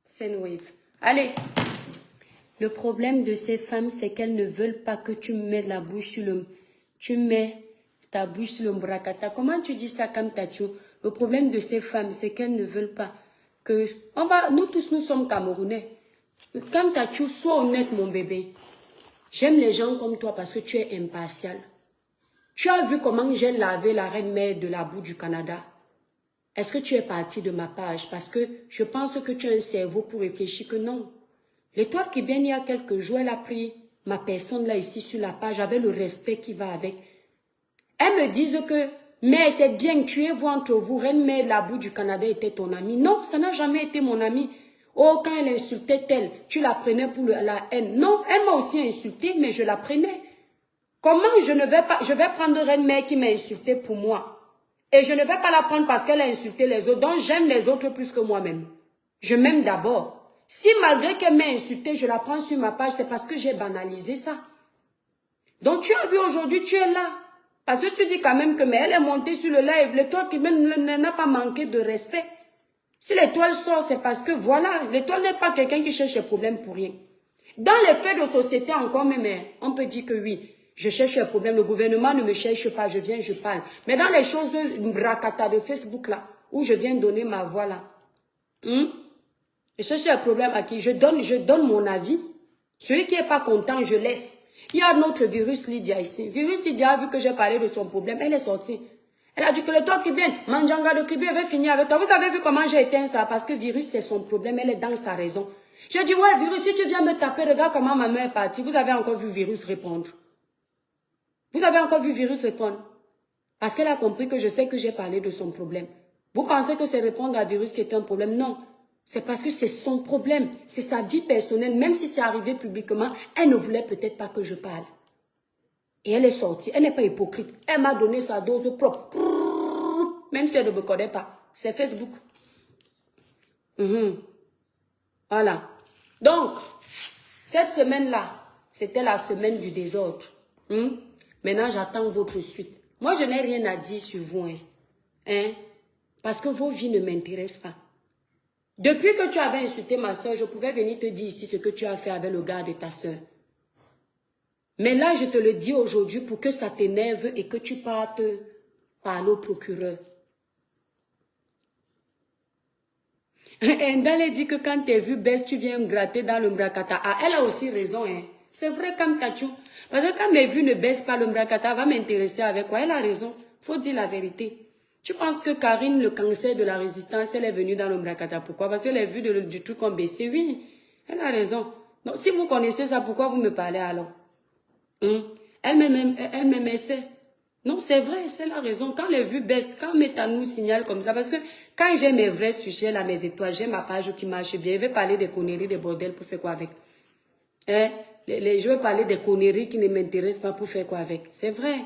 C'est une wave. Allez. Le problème de ces femmes, c'est qu'elles ne veulent pas que tu mets la bouche sur le... Tu mets ta bouche sur le mbrakata. Comment tu dis ça, Kamtachou? Le problème de ces femmes, c'est qu'elles ne veulent pas que... Nous tous, nous sommes Camerounais. Kamtachou, sois honnête, mon bébé. J'aime les gens comme toi parce que tu es impartial. Tu as vu comment j'ai lavé la reine-mère de la boue du Canada? Est-ce que tu es parti de ma page? Parce que je pense que tu as un cerveau pour réfléchir que non. L'étoile qui vient il y a quelques jours, elle a pris ma personne là ici sur la page avec le respect qui va avec. Elles me disent que, mais c'est bien, tuez-vous entre vous, reine-mère de la boue du Canada était ton amie. Non, ça n'a jamais été mon amie. Oh, quand elle insultait elle, tu la prenais pour la haine. Non, elle m'a aussi insulté, mais je la prenais. Comment je vais prendre reine-mère qui m'a insulté pour moi. Et je ne vais pas la prendre parce qu'elle a insulté les autres. Donc j'aime les autres plus que moi-même. Je m'aime d'abord. Si malgré qu'elle m'ait insulté, je la prends sur ma page, c'est parce que j'ai banalisé ça. Donc tu as vu aujourd'hui, tu es là. Parce que tu dis quand même que mais elle est montée sur le live. L'étoile qui n'a pas manqué de respect. Si l'étoile sort, c'est parce que voilà, l'étoile n'est pas quelqu'un qui cherche des problèmes pour rien. Dans les faits de société encore même, on peut dire que oui, je cherche un problème. Le gouvernement ne me cherche pas, je viens, je parle. Mais dans les choses rakata de Facebook là, où je viens donner ma voix là, je cherche un problème à qui je donne mon avis. Celui qui n'est pas content, je laisse. Il y a notre virus Lydia ici. Virus Lydia a vu que j'ai parlé de son problème. Elle est sortie. Elle a dit que le temps qui vient, Manjanga de Kribi avait fini avec toi. Vous avez vu comment j'ai éteint ça? Parce que virus, c'est son problème. Elle est dans sa raison. J'ai dit, ouais, virus, si tu viens me taper, regarde comment ma mère est partie. Vous avez encore vu virus répondre. Vous avez encore vu virus répondre. Parce qu'elle a compris que je sais que j'ai parlé de son problème. Vous pensez que c'est répondre à virus qui était un problème? Non. C'est parce que c'est son problème. C'est sa vie personnelle. Même si c'est arrivé publiquement, elle ne voulait peut-être pas que je parle. Et elle est sortie. Elle n'est pas hypocrite. Elle m'a donné sa dose propre. Même si elle ne me connaît pas. C'est Facebook. Voilà. Donc, cette semaine-là, c'était la semaine du désordre. Maintenant, j'attends votre suite. Moi, je n'ai rien à dire sur vous. Parce que vos vies ne m'intéressent pas. Depuis que tu avais insulté ma soeur, je pouvais venir te dire ici ce que tu as fait avec le gars de ta soeur. Mais là, je te le dis aujourd'hui pour que ça t'énerve et que tu partes parler au procureur. Ndale dit que quand tu as vu Bess, tu viens me gratter dans le mbrakata. Ah, elle a aussi raison. C'est vrai, comme Tachou. Parce que quand mes vues ne baissent pas, le Mbrakata va m'intéresser avec quoi? Elle a raison. Faut dire la vérité. Tu penses que Karine, le cancer de la résistance, elle est venue dans le Mbrakata? Pourquoi? Parce que les vues du truc ont baissé. Oui, elle a raison. Donc, si vous connaissez ça, pourquoi vous me parlez alors? Elle m'aime essaie. Non, c'est vrai, c'est la raison. Quand les vues baissent, quand Meta nous signale comme ça, parce que quand j'ai mes vrais sujets, là, mes étoiles, j'ai ma page qui marche bien, je vais parler des conneries, des bordels, pour faire quoi avec? Hein? Je vais parler des conneries qui ne m'intéressent pas, pour faire quoi avec? C'est vrai.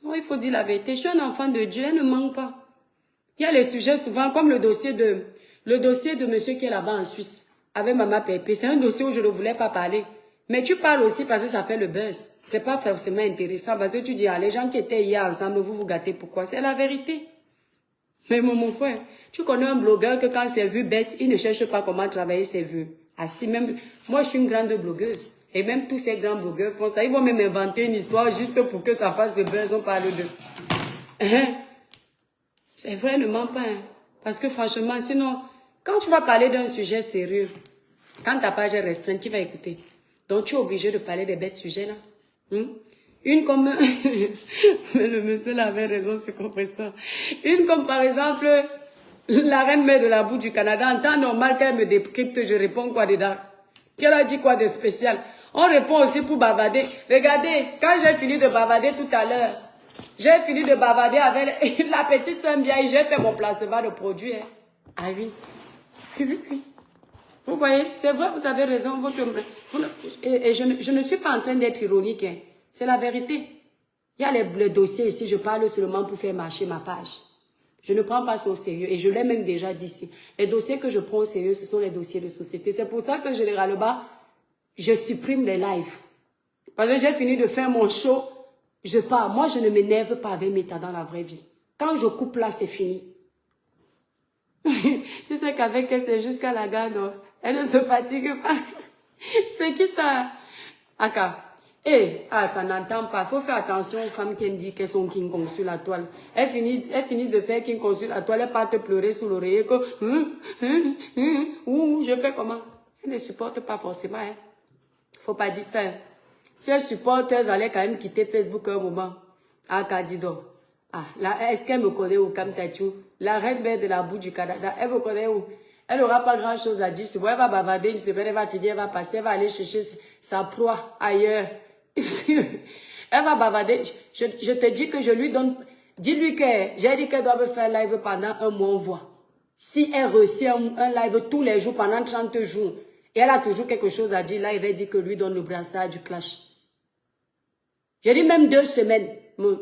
Non, il faut dire la vérité. Je suis un enfant de Dieu, elle ne manque pas. Il y a les sujets souvent, comme le dossier de monsieur qui est là-bas en Suisse, avec Maman Pépé. C'est un dossier où je ne voulais pas parler. Mais tu parles aussi parce que ça fait le buzz. C'est pas forcément intéressant parce que tu dis, ah, les gens qui étaient hier ensemble, vous vous gâtez. Pourquoi? C'est la vérité. Mais mon frère, tu connais un blogueur que quand ses vues baissent, il ne cherche pas comment travailler ses vues. Ah si, même, moi je suis une grande blogueuse. Et même tous ces grands blogueurs font ça. Ils vont même inventer une histoire juste pour que ça fasse le buzz. On parle d'eux. C'est vrai, ne mens pas. Hein. Parce que franchement, sinon, quand tu vas parler d'un sujet sérieux, quand ta page est restreinte, qui va écouter? Donc, tu es obligé de parler des bêtes sujets, là. Une comme... Mais le monsieur là avait raison, c'est compresseur. Une comme, par exemple, la reine-mère de la boue du Canada. En temps normal, qu'elle me décrypte, je réponds quoi dedans? Qu'elle a dit quoi de spécial? On répond aussi pour bavarder. Regardez, quand j'ai fini de bavarder tout à l'heure, j'ai fini de bavarder avec la petite soeur bien et j'ai fait mon placement de produit. Hein. Ah oui. Oui. Vous voyez, c'est vrai, vous avez raison. Et je ne suis pas en train d'être ironique. Hein. C'est la vérité. Il y a les dossiers ici, je parle seulement pour faire marcher ma page. Je ne prends pas ça au sérieux. Et je l'ai même déjà dit ici. Les dossiers que je prends au sérieux, ce sont les dossiers de société. C'est pour ça que généralement, je supprime les lives. Parce que j'ai fini de faire mon show. Je pars. Moi, je ne m'énerve pas avec Meta dans la vraie vie. Quand je coupe là, c'est fini. Tu sais qu'avec elle, c'est jusqu'à la gare. Non? Elle ne se fatigue pas. C'est qui ça? Aka. T'en n'entends pas. Faut faire attention aux femmes qui me disent qu'elles sont King Kong sur la toile. Elles finissent de faire King Kong sur la toile. Elles partent pleurer sous l'oreiller que, je fais comment? Elles ne supportent pas forcément, hein. Faut pas dire ça. Hein. Si elles supportent, elles allaient quand même quitter Facebook un moment. Aka dit donc. Là, est-ce qu'elle me connaît où, Kam Tachou? La reine-mère de la boue du Canada, elle me connaît où? Elle n'aura pas grand-chose à dire. Elle va bavarder une semaine, elle va finir, elle va passer, elle va aller chercher sa proie ailleurs. Elle va bavarder. Je te dis que je lui donne... Dis-lui que j'ai dit qu'elle doit me faire live pendant un mois, on voit. Si elle réussit un live tous les jours pendant 30 jours, et elle a toujours quelque chose à dire, là, il va dire que lui donne le brassard du clash. J'ai dit même 2 semaines.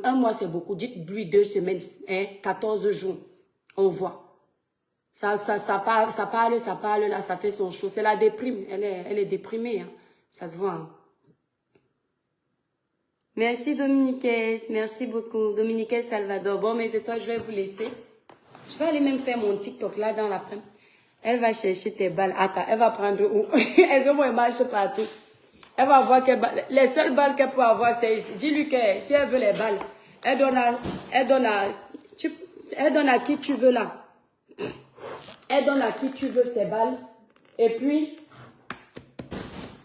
Un mois, c'est beaucoup. Dites-lui 2 semaines, hein, 14 jours. On voit. Ça parle, là, ça fait son show. C'est la déprime. Elle est déprimée. Hein. Ça se voit. Hein. Merci Dominique. Merci beaucoup. Dominique Salvador. Bon, mais c'est toi, je vais vous laisser. Je vais aller même faire mon TikTok là dans l'après-midi. Elle va chercher tes balles. Attends, elle va prendre où? Elles ont marche partout. Elle va avoir les seules balles qu'elle peut avoir, c'est ici. Dis-lui que si elle veut les balles, elle donne à qui tu veux là. Elle donne à qui tu veux ces balles. Et puis,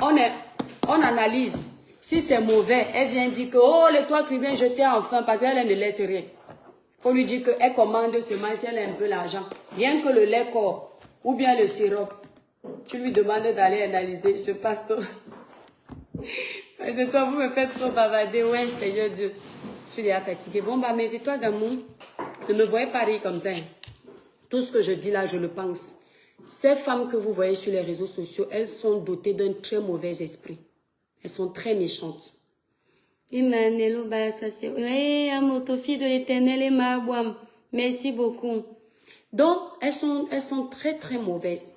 on analyse. Si c'est mauvais, elle vient dire que, oh, les toits qui viennent jeter enfin, parce qu'elle ne laisse rien. Il faut lui dire qu'elle commande seulement si elle a un peu l'argent. Rien que le lait corps, ou bien le sirop. Tu lui demandes d'aller analyser. Je passe tout. C'est toi, vous me faites trop bavarder. Ouais, Seigneur Dieu. Je suis déjà fatiguée. Bon, bah, mes étoiles d'amour, ne me voyez pas rire comme ça. Hein. Tout ce que je dis là, je le pense. Ces femmes que vous voyez sur les réseaux sociaux, elles sont dotées d'un très mauvais esprit. Elles sont très méchantes. Emmanuel, ça c'est... Hey, fille de l'Éternel et Mabouam. Merci beaucoup. Donc, elles sont très, très mauvaises.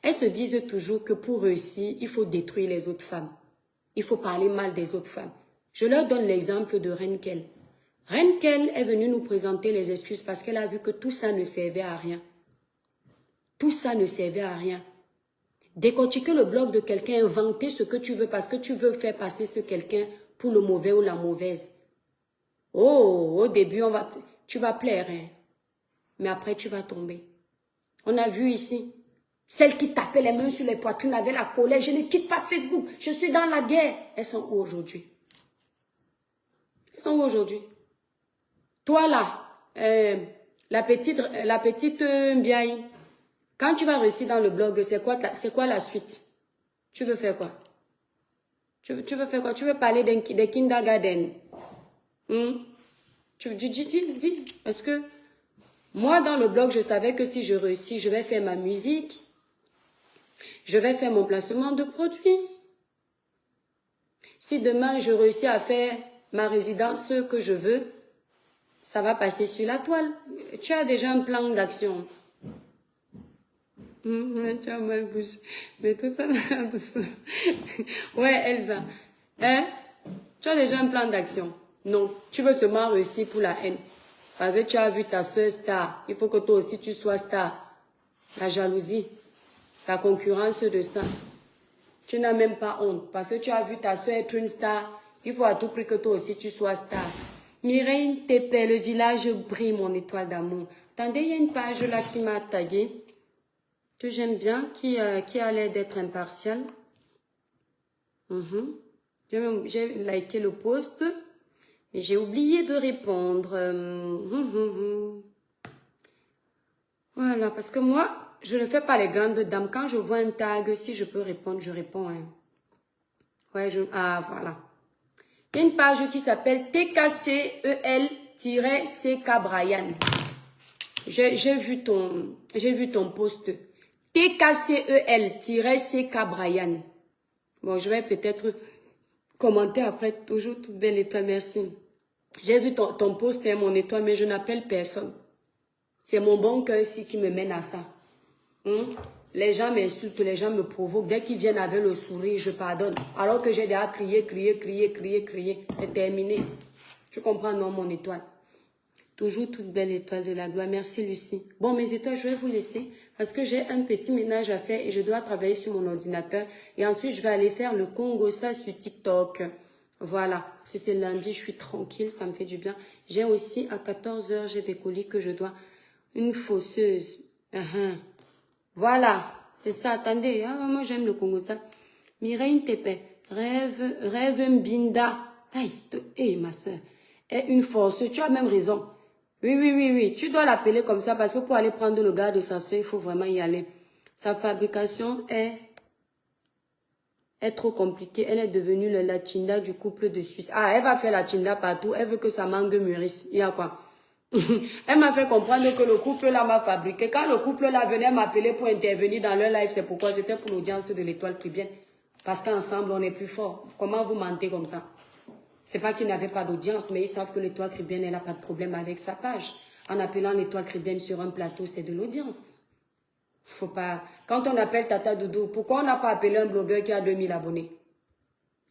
Elles se disent toujours que pour réussir, il faut détruire les autres femmes. Il faut parler mal des autres femmes. Je leur donne l'exemple de Renkel. Renkel est venue nous présenter les excuses parce qu'elle a vu que tout ça ne servait à rien. Tout ça ne servait à rien. Décortiquer le blog de quelqu'un, inventer ce que tu veux parce que tu veux faire passer ce quelqu'un pour le mauvais ou la mauvaise. Oh, au début, tu vas plaire, hein. Mais après tu vas tomber. On a vu ici, Celles qui tapaient les mains sur les poitrines avec la colère. Je ne quitte pas Facebook. Je suis dans la guerre. Elles sont où aujourd'hui? Elles sont où aujourd'hui? Toi là, la petite Mbiaï, quand tu vas réussir dans le blog, c'est quoi la suite? Tu veux faire quoi? Tu veux faire quoi? Tu veux parler des kindergarten? Dis. Parce que moi, dans le blog, je savais que si je réussis, je vais faire ma musique. Je vais faire mon placement de produits. Si demain, je réussis à faire ma résidence que je veux, ça va passer sur la toile. Tu as déjà un plan d'action. Tu as mal bouche. Mais tout ça, tout ça. Ouais, Elsa. Hein? Tu as déjà un plan d'action. Non, tu veux seulement réussir pour la haine. Parce que tu as vu ta soeur star. Il faut que toi aussi tu sois star. La jalousie, la concurrence de ça. Tu n'as même pas honte. Parce que tu as vu ta soeur être une star. Il faut à tout prix que toi aussi tu sois star. Mireille Tépé, le village brille, mon étoile d'amour. Attendez, il y a une page là qui m'a tagué. Que j'aime bien, qui a l'air d'être impartial. J'ai liké le post. Mais j'ai oublié de répondre. Voilà, parce que moi, je ne fais pas les grandes dames. Quand je vois un tag, si je peux répondre, je réponds. Hein. Ouais, ah, voilà. Il y a une page qui s'appelle TKCEL-CK Brian. J'ai vu ton post. TKCEL-CK Brian. Bon, je vais peut-être commenter après. Toujours toute belle étoile, merci. J'ai vu ton post et mon étoile, mais je n'appelle personne. C'est mon bon cœur ici qui me mène à ça. Les gens m'insultent, les gens me provoquent. Dès qu'ils viennent avec le sourire, je pardonne. Alors que j'ai déjà crié. C'est terminé. Tu comprends, non, mon étoile? Toujours toute belle étoile de la gloire. Merci, Lucie. Bon, mes étoiles, je vais vous laisser parce que j'ai un petit ménage à faire et je dois travailler sur mon ordinateur. Et ensuite, je vais aller faire le Congo, ça sur TikTok. Voilà. Si c'est lundi, je suis tranquille, ça me fait du bien. J'ai aussi, à 14 h, j'ai des colis que je dois... Une fosseuse. Voilà. C'est ça. Attendez. Moi, j'aime le Congo, ça. Mireille Tépé. Rêve Mbinda. Aïe, ma soeur. Est une forceuse. Tu as même raison. Oui. Tu dois l'appeler comme ça parce que pour aller prendre le gars de sa soeur, il faut vraiment y aller. Sa fabrication est trop compliquée. Elle est devenue la chinda du couple de Suisse. Ah, elle va faire la chinda partout. Elle veut que sa mangue mûrisse. Il y a quoi? Elle m'a fait comprendre que le couple là m'a fabriqué. Quand le couple là venait m'appeler pour intervenir dans leur live, c'est pourquoi c'était pour l'audience de l'étoile Caribbean. Parce qu'ensemble, on est plus fort. Comment vous mentez comme ça? C'est pas qu'ils n'avaient pas d'audience, mais ils savent que l'étoile Caribbean, elle n'a pas de problème avec sa page. En appelant l'étoile Caribbean sur un plateau, c'est de l'audience. Faut pas... Quand on appelle Tata Doudou, pourquoi on n'a pas appelé un blogueur qui a 2000 abonnés?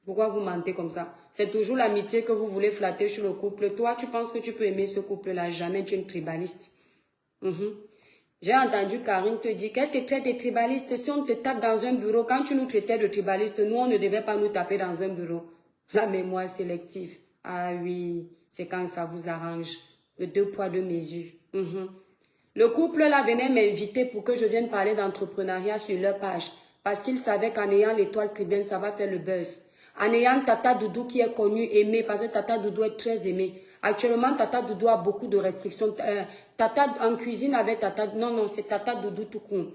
Pourquoi vous mentez comme ça? C'est toujours l'amitié que vous voulez flatter sur le couple. Toi, tu penses que tu peux aimer ce couple-là? Jamais, tu es une tribaliste. J'ai entendu Karine te dire qu'elle te traite de tribaliste. Si on te tape dans un bureau, quand tu nous traitais de tribaliste, nous, on ne devait pas nous taper dans un bureau. La mémoire sélective. Ah oui, c'est quand ça vous arrange. Le 2 poids 2 mesures. Le couple là venait m'inviter pour que je vienne parler d'entrepreneuriat sur leur page. Parce qu'ils savaient qu'en ayant l'étoile Caribbean, ça va faire le buzz. En ayant Tata Doudou qui est connu, aimé, parce que Tata Doudou est très aimé. Actuellement, Tata Doudou a beaucoup de restrictions. Tata en cuisine avec Tata... Non, c'est Tata Doudou tout court.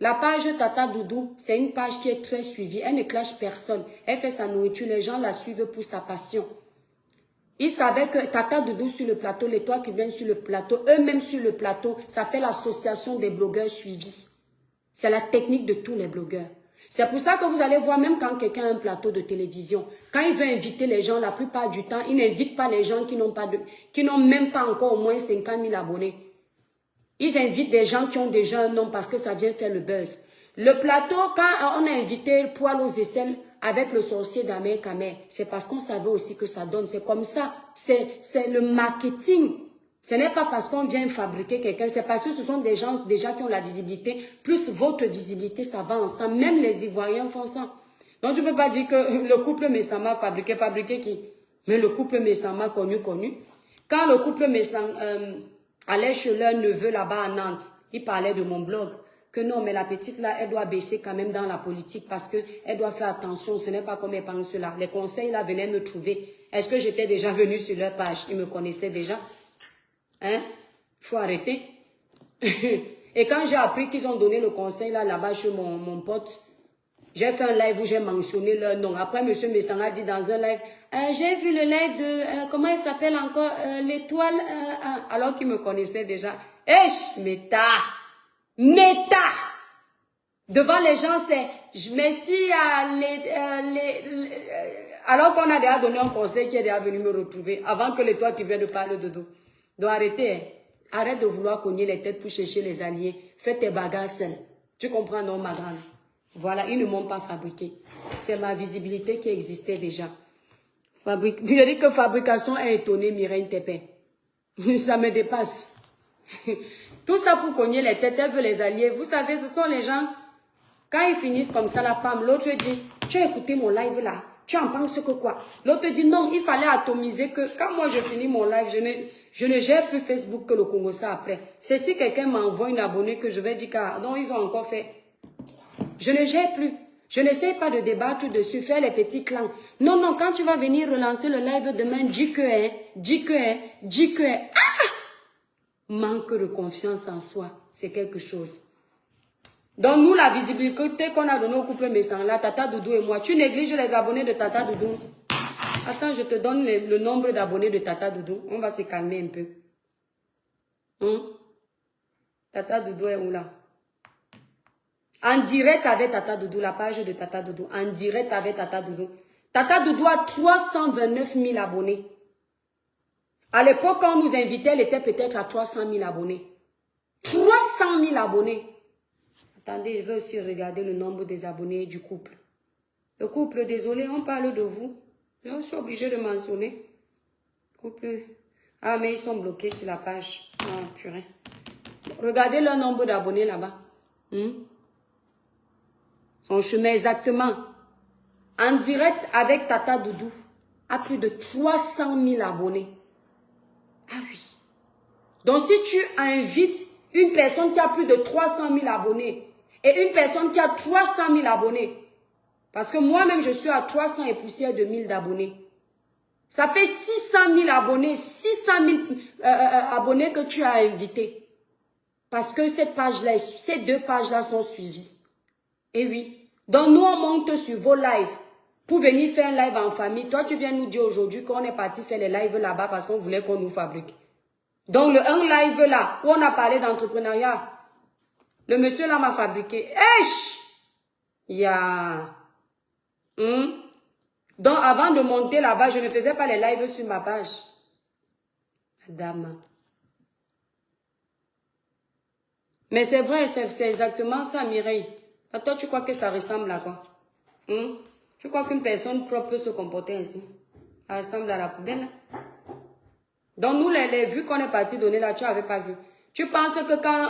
La page Tata Doudou, c'est une page qui est très suivie. Elle ne clash personne. Elle fait sa nourriture. Les gens la suivent pour sa passion. Ils savaient que Tata Doudou sur le plateau, l'étoile qui vient sur le plateau, eux-mêmes sur le plateau, ça fait l'association des blogueurs suivis. C'est la technique de tous les blogueurs. C'est pour ça que vous allez voir, même quand quelqu'un a un plateau de télévision, quand il veut inviter les gens, la plupart du temps, il n'invite pas les gens qui n'ont même pas encore au moins 50 000 abonnés. Ils invitent des gens qui ont déjà un nom parce que ça vient faire le buzz. Le plateau, quand on a invité Poil aux aisselles avec le sorcier d'Amer Kamer, c'est parce qu'on savait aussi que ça donne. C'est comme ça. C'est le marketing. Ce n'est pas parce qu'on vient fabriquer quelqu'un, c'est parce que ce sont des gens déjà qui ont la visibilité, plus votre visibilité, ça va ensemble. Même les Ivoiriens font ça. Donc, je ne peux pas dire que le couple Messama fabriqué qui? Mais le couple Messama connu. Quand le couple Messama allait chez leur neveu là-bas à Nantes, il parlait de mon blog. que non, mais la petite là, elle doit baisser quand même dans la politique parce qu'elle doit faire attention. Ce n'est pas comme elle pense là. Les conseils là venaient me trouver. Est-ce que j'étais déjà venue sur leur page? Ils me connaissaient déjà. Hein? Il faut arrêter. Et quand j'ai appris qu'ils ont donné le conseil là-bas chez mon pote, j'ai fait un live où j'ai mentionné leur nom. Après, M. Messanga dit dans un live, j'ai vu le live de, comment il s'appelle encore, l'étoile, alors qu'il me connaissait déjà. Meta! Devant les gens, c'est, merci à alors qu'on a déjà donné un conseil qui est déjà venu me retrouver, avant que l'étoile qui vient de parler de dos. Donc arrêtez, hein. Arrête de vouloir cogner les têtes pour chercher les alliés. Fais tes bagages seul. Tu comprends, non, ma grande? Voilà, ils ne m'ont pas fabriqué. C'est ma visibilité qui existait déjà. Je dis que fabrication est étonnée, Mireille Tépin. Ça me dépasse. Tout ça pour cogner les têtes, elle veut les alliés. Vous savez, ce sont les gens, quand ils finissent comme ça, la femme, l'autre dit, tu as écouté mon live là, tu en penses que quoi? L'autre dit, non, il fallait atomiser que quand moi je finis mon live, je ne gère plus Facebook que le Congo ça après. C'est si quelqu'un m'envoie une abonnée que je vais dire, car non, ils ont encore fait. Je ne gère plus. Je n'essaie pas de débattre dessus, faire les petits clans. Non, non, quand tu vas venir relancer le live demain, dis que, manque de confiance en soi, c'est quelque chose. Donc nous, la visibilité qu'on a donnée au couple Messanga, Tata Doudou et moi, tu négliges les abonnés de Tata Doudou. Attends, je te donne le nombre d'abonnés de Tata Doudou. On va se calmer un peu. Tata Doudou est où là? En direct avec Tata Doudou, la page de Tata Doudou. En direct avec Tata Doudou. Tata Doudou a 329 000 abonnés. À l'époque, quand on nous invitait, elle était peut-être à 300 000 abonnés. 300 000 abonnés. Attendez, je vais aussi regarder le nombre des abonnés du couple. Le couple, désolé, on parle de vous. Je suis obligée de mentionner. Couple. Ah, mais ils sont bloqués sur la page. Ah, purée. Regardez le nombre d'abonnés là-bas. Son chemin exactement. En direct avec Tata Doudou. A plus de 300 000 abonnés. Ah oui. Donc si tu invites une personne qui a plus de 300 000 abonnés et une personne qui a 300 000 abonnés, parce que moi-même je suis à 300 et poussière de 1000 d'abonnés, ça fait 600 000 abonnés, 600 000 abonnés que tu as invités. Parce que cette page-là, ces deux pages-là sont suivies. Et oui. Donc nous on monte sur vos lives pour venir faire un live en famille. Toi tu viens nous dire aujourd'hui qu'on est parti faire les lives là-bas parce qu'on voulait qu'on nous fabrique. Donc, un live là, où on a parlé d'entrepreneuriat, le monsieur là m'a fabriqué. Donc, avant de monter là-bas, je ne faisais pas les lives sur ma page. Madame. Mais c'est vrai, c'est exactement ça, Mireille. Toi, tu crois que ça ressemble à quoi? Tu crois qu'une personne propre peut se comporter ainsi? Ça ressemble à la poubelle? Donc, nous, les vues qu'on est parti donner là, tu n'avais pas vu. Tu penses que quand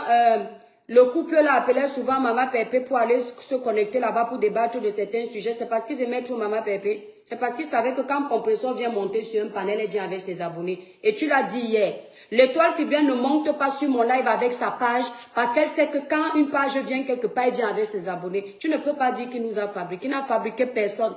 le couple là appelait souvent Maman Pépé pour aller se connecter là-bas pour débattre de certains sujets, c'est parce qu'ils aimaient trop Maman Pépé. C'est parce qu'ils savaient que quand Compression vient monter sur un panel, elle vient avec ses abonnés. Et tu l'as dit hier. L'étoile qui vient ne monte pas sur mon live avec sa page parce qu'elle sait que quand une page vient quelque part, elle vient avec ses abonnés. Tu ne peux pas dire qu'il nous a fabriqué. Il n'a fabriqué personne.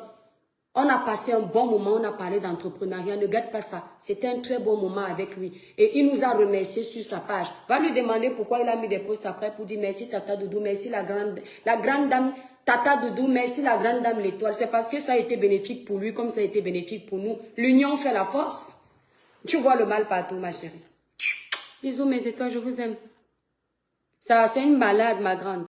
On a passé un bon moment, on a parlé d'entrepreneuriat, ne gâte pas ça. C'était un très bon moment avec lui. Et il nous a remercié sur sa page. Va lui demander pourquoi il a mis des posts après pour dire merci Tata Doudou, merci la grande dame Tata Doudou, merci la grande dame l'étoile. C'est parce que ça a été bénéfique pour lui comme ça a été bénéfique pour nous. L'union fait la force. Tu vois le mal partout, ma chérie. Bisous mes étoiles, je vous aime. Ça, c'est une malade, ma grande.